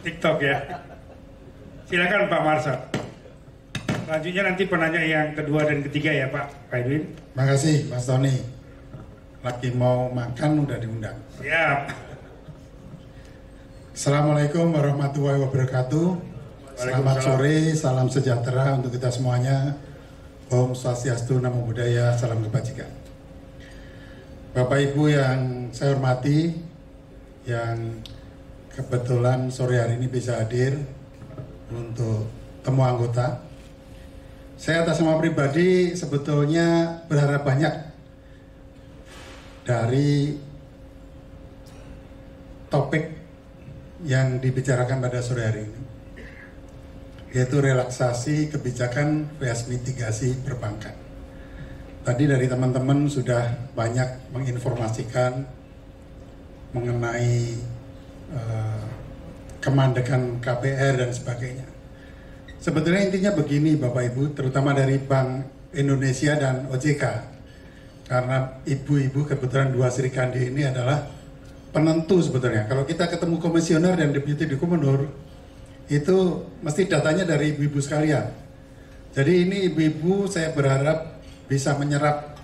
Speaker 3: TikTok ya. Silakan Pak Maharso. Selanjutnya nanti penanya yang kedua dan ketiga ya Pak Edwin.
Speaker 10: Makasih Mas Tony. Lagi mau makan udah diundang.
Speaker 3: Siap.
Speaker 10: Assalamualaikum warahmatullahi wabarakatuh. Selamat sore, salam sejahtera untuk kita semuanya. Om Swastiastu, Namo Buddhaya, salam kebajikan. Bapak Ibu yang saya hormati, yang kebetulan sore hari ini bisa hadir untuk temu anggota. Saya atas nama pribadi sebetulnya berharap banyak dari topik yang dibicarakan pada sore hari ini, yaitu relaksasi kebijakan vs mitigasi perbankan. Tadi dari teman-teman sudah banyak menginformasikan mengenai kemandekan KPR dan sebagainya. Sebetulnya intinya begini Bapak Ibu, terutama dari Bank Indonesia dan OJK, karena ibu-ibu kebetulan dua Sri Kandi ini adalah penentu sebetulnya. Kalau kita ketemu komisioner dan deputi gubernur, itu mesti datanya dari ibu-ibu sekalian. Jadi ini ibu-ibu saya berharap bisa menyerap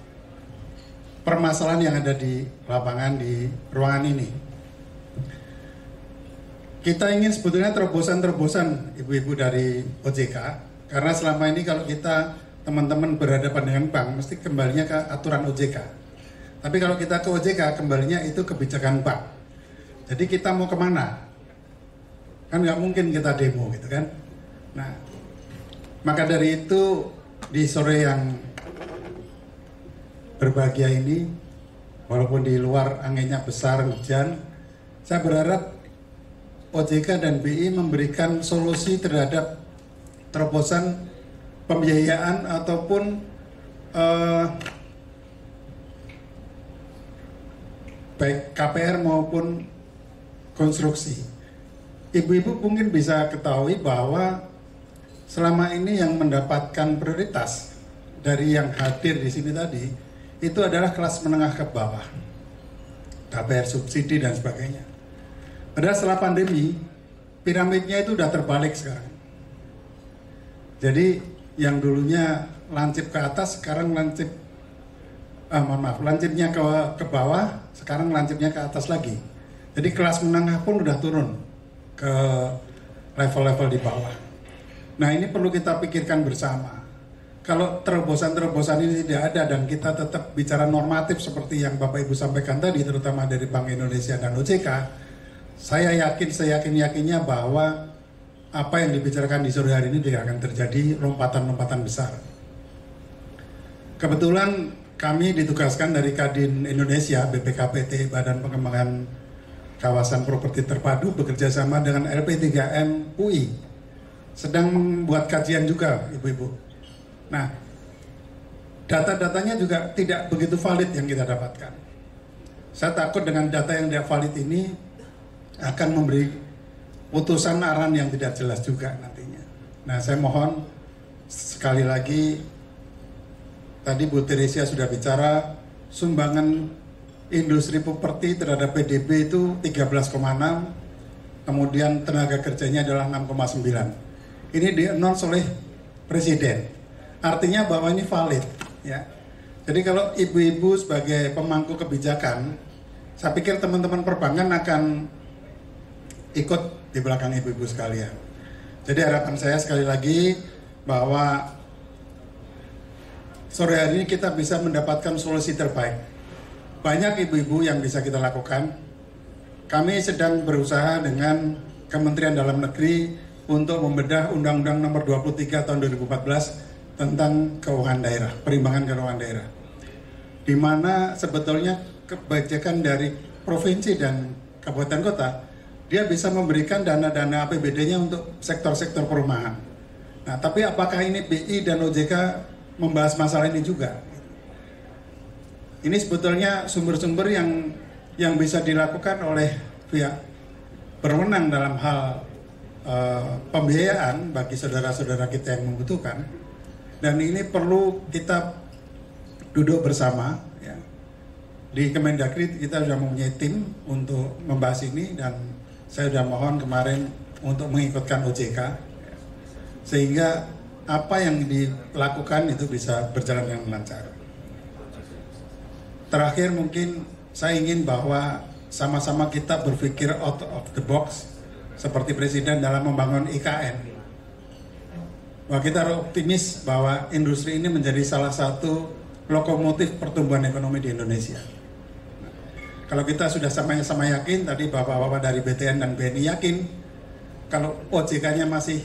Speaker 10: permasalahan yang ada di lapangan, di ruangan ini. Kita ingin sebetulnya terobosan-terobosan ibu-ibu dari OJK, karena selama ini kalau kita teman-teman berhadapan dengan bank, mesti kembalinya ke aturan OJK. Tapi kalau kita ke OJK, kembalinya itu kebijakan bank. Jadi kita mau kemana? Kan nggak mungkin kita demo gitu kan. Nah, maka dari itu di sore yang berbahagia ini, walaupun di luar anginnya besar, hujan, saya berharap OJK dan BI memberikan solusi terhadap terobosan pembiayaan ataupun baik KPR maupun konstruksi. Ibu-ibu mungkin bisa ketahui bahwa selama ini yang mendapatkan prioritas dari yang hadir di sini tadi itu adalah kelas menengah ke bawah, KPR subsidi dan sebagainya. Padahal setelah pandemi piramidnya itu udah terbalik sekarang. Jadi yang dulunya lancip ke atas sekarang lancip lancipnya ke bawah, sekarang lancipnya ke atas lagi. Jadi kelas menengah pun udah turun ke level-level di bawah. Nah ini perlu kita pikirkan bersama. Kalau terobosan-terobosan ini tidak ada dan kita tetap bicara normatif seperti yang Bapak Ibu sampaikan tadi, terutama dari Bank Indonesia dan OJK, saya yakin-yakinnya bahwa apa yang dibicarakan di sore hari ini tidak akan terjadi lompatan-lompatan besar. Kebetulan kami ditugaskan dari Kadin Indonesia, BPKPT, Badan Pengembangan Kawasan Properti Terpadu, bekerja sama dengan LP3M UI, sedang membuat kajian juga, Ibu-Ibu. Nah, data-datanya juga tidak begitu valid yang kita dapatkan. Saya takut dengan data yang tidak valid ini akan memberi putusan arahan yang tidak jelas juga nantinya. Nah, saya mohon sekali lagi, tadi Bu Teresia sudah bicara, sumbangan industri properti terhadap PDB itu 13,6, kemudian tenaga kerjanya adalah 6,9. Ini di-announce oleh Presiden. Artinya bahwa ini valid, ya. Jadi kalau ibu-ibu sebagai pemangku kebijakan, saya pikir teman-teman perbankan akan ikut di belakang ibu-ibu sekalian. Jadi harapan saya sekali lagi bahwa sore hari ini kita bisa mendapatkan solusi terbaik. Banyak ibu-ibu yang bisa kita lakukan. Kami sedang berusaha dengan Kementerian Dalam Negeri untuk membedah Undang-Undang Nomor 23 Tahun 2014 tentang keuangan daerah, perimbangan keuangan daerah, di mana sebetulnya kebijakan dari provinsi dan kabupaten kota, dia bisa memberikan dana-dana APBD-nya untuk sektor-sektor perumahan. Nah, tapi apakah ini BI dan OJK membahas masalah ini juga? Ini sebetulnya sumber-sumber yang bisa dilakukan oleh pihak berwenang dalam hal pembiayaan bagi saudara-saudara kita yang membutuhkan. Dan ini perlu kita duduk bersama, ya. Di Kemendagri kita sudah mempunyai tim untuk membahas ini, dan saya sudah mohon kemarin untuk mengikutkan OJK, ya. Sehingga apa yang dilakukan itu bisa berjalan dengan lancar. Terakhir mungkin saya ingin bahwa sama-sama kita berpikir out of the box seperti Presiden dalam membangun IKN. Bahwa kita optimis bahwa industri ini menjadi salah satu lokomotif pertumbuhan ekonomi di Indonesia. Kalau kita sudah sama-sama yakin, tadi bapak-bapak dari BTN dan BNI yakin, kalau OJK-nya masih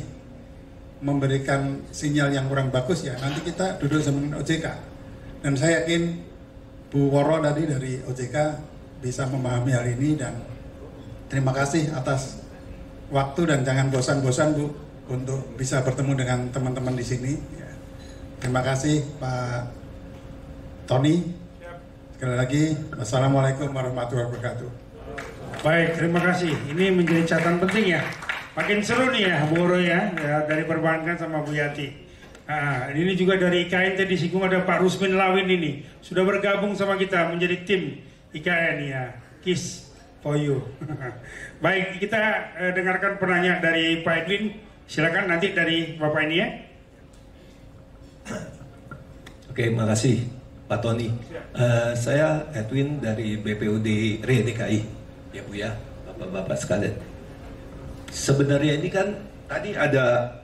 Speaker 10: memberikan sinyal yang kurang bagus, ya nanti kita duduk sama OJK. Dan saya yakin Bu Woro tadi dari OJK bisa memahami hal ini, dan terima kasih atas waktu dan jangan bosan-bosan Bu untuk bisa bertemu dengan teman-teman di sini. Ya. Terima kasih Pak Tony. Sekali lagi, wassalamualaikum warahmatullahi wabarakatuh.
Speaker 3: Baik, terima kasih. Ini menjadi catatan penting ya. Makin seru nih ya Bu Woro ya dari perbankan sama Bu Yati. Nah, ini juga dari IKN tadi disinggung ada Pak Rusmin Lawin ini sudah bergabung sama kita menjadi tim IKN ya. Kiss for you. Baik, kita dengarkan penanya dari Pak Edwin. Silakan nanti dari Bapak ini ya.
Speaker 11: Oke, makasih Pak Tony. Saya Edwin dari BPUD RE DKI, ya Bu ya, Bapak-bapak sekalian. Sebenarnya ini kan tadi ada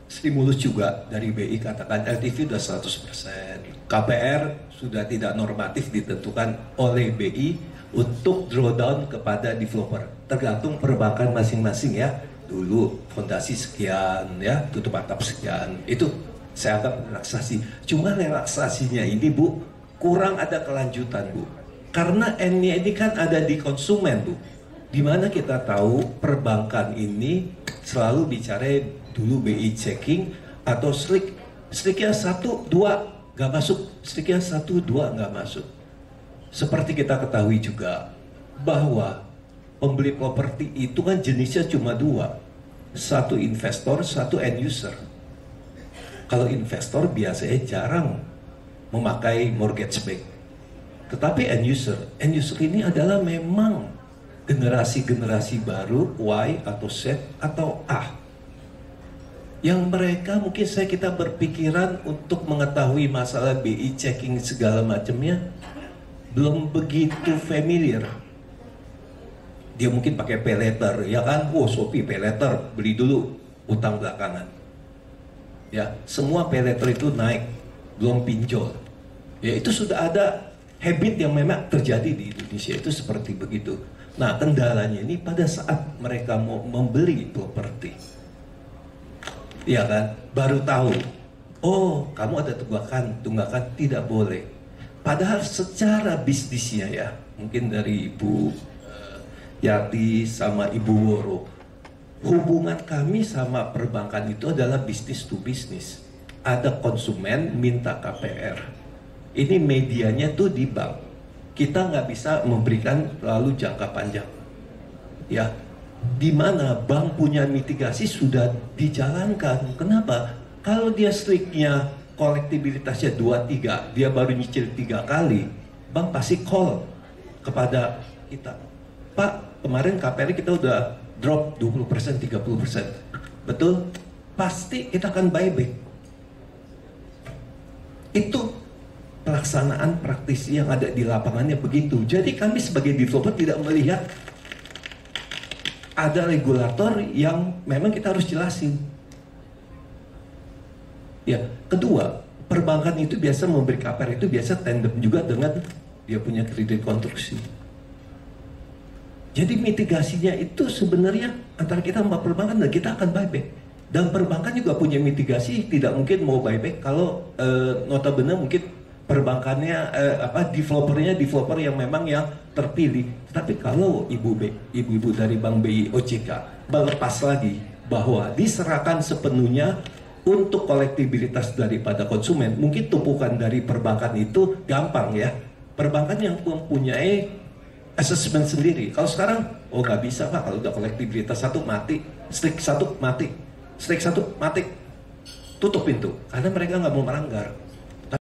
Speaker 11: stimulus juga dari BI, katakan LTV sudah 100%, KPR sudah tidak normatif ditentukan oleh BI untuk drawdown kepada developer, tergantung perbankan masing-masing ya. Dulu fondasi sekian ya, tutup atap sekian, itu saya anggap relaksasi. Cuma relaksasinya ini Bu, kurang ada kelanjutan Bu, karena N-nya ini kan ada di konsumen Bu, dimana kita tahu perbankan ini selalu bicara dulu BI checking atau sliknya 1, 2 nggak masuk, sliknya 1, 2 nggak masuk. Seperti kita ketahui juga bahwa pembeli properti itu kan jenisnya cuma 2, satu investor, satu end user. Kalau investor biasanya jarang memakai mortgage bank, tetapi end user ini adalah memang generasi-generasi baru Y atau Z atau A, yang mereka mungkin kita berpikiran untuk mengetahui masalah BI checking segala macamnya belum begitu familiar. Dia mungkin pakai pay letter, ya kan? Shopee pay letter, beli dulu, utang belakangan. Ya, semua pay letter itu naik, belum pinjol. Ya, itu sudah ada habit yang memang terjadi di Indonesia, itu seperti begitu. Nah, kendalanya ini pada saat mereka mau membeli properti, ya kan? Baru tahu, oh kamu ada tunggakan tidak boleh. Padahal secara bisnisnya ya, mungkin dari Ibu Yati sama Ibu Woro, hubungan kami sama perbankan itu adalah bisnis to bisnis. Ada konsumen minta KPR, ini medianya tuh di bank. Kita nggak bisa memberikan terlalu jangka panjang, ya. Di mana bank punya mitigasi sudah dijalankan. Kenapa? Kalau dia striknya kolektibilitasnya 2-3, dia baru nyicil 3 kali, bank pasti call kepada kita. Pak, kemarin KPR kita udah drop 20%, 30%. Betul? Pasti kita akan buyback. Itu pelaksanaan praktisi yang ada di lapangannya begitu. Jadi kami sebagai developer tidak melihat ada regulator yang memang kita harus jelasin. Ya, kedua, perbankan itu biasa memberi KPR itu biasa tandem juga dengan dia punya kredit konstruksi. Jadi mitigasinya itu sebenarnya antara kita sama perbankan dan kita akan buyback. Dan perbankan juga punya mitigasi, tidak mungkin mau buyback kalau notabene mungkin perbankannya developer yang memang yang terpilih. Tapi kalau ibu-ibu dari Bank BI OJK melepas lagi bahwa diserahkan sepenuhnya untuk kolektibilitas daripada konsumen, mungkin tumpukan dari perbankan itu gampang ya. Perbankan yang mempunyai assessment sendiri. Kalau sekarang, nggak bisa Pak, kalau udah kolektibilitas satu mati, strik satu mati, tutup pintu, karena mereka nggak mau melanggar.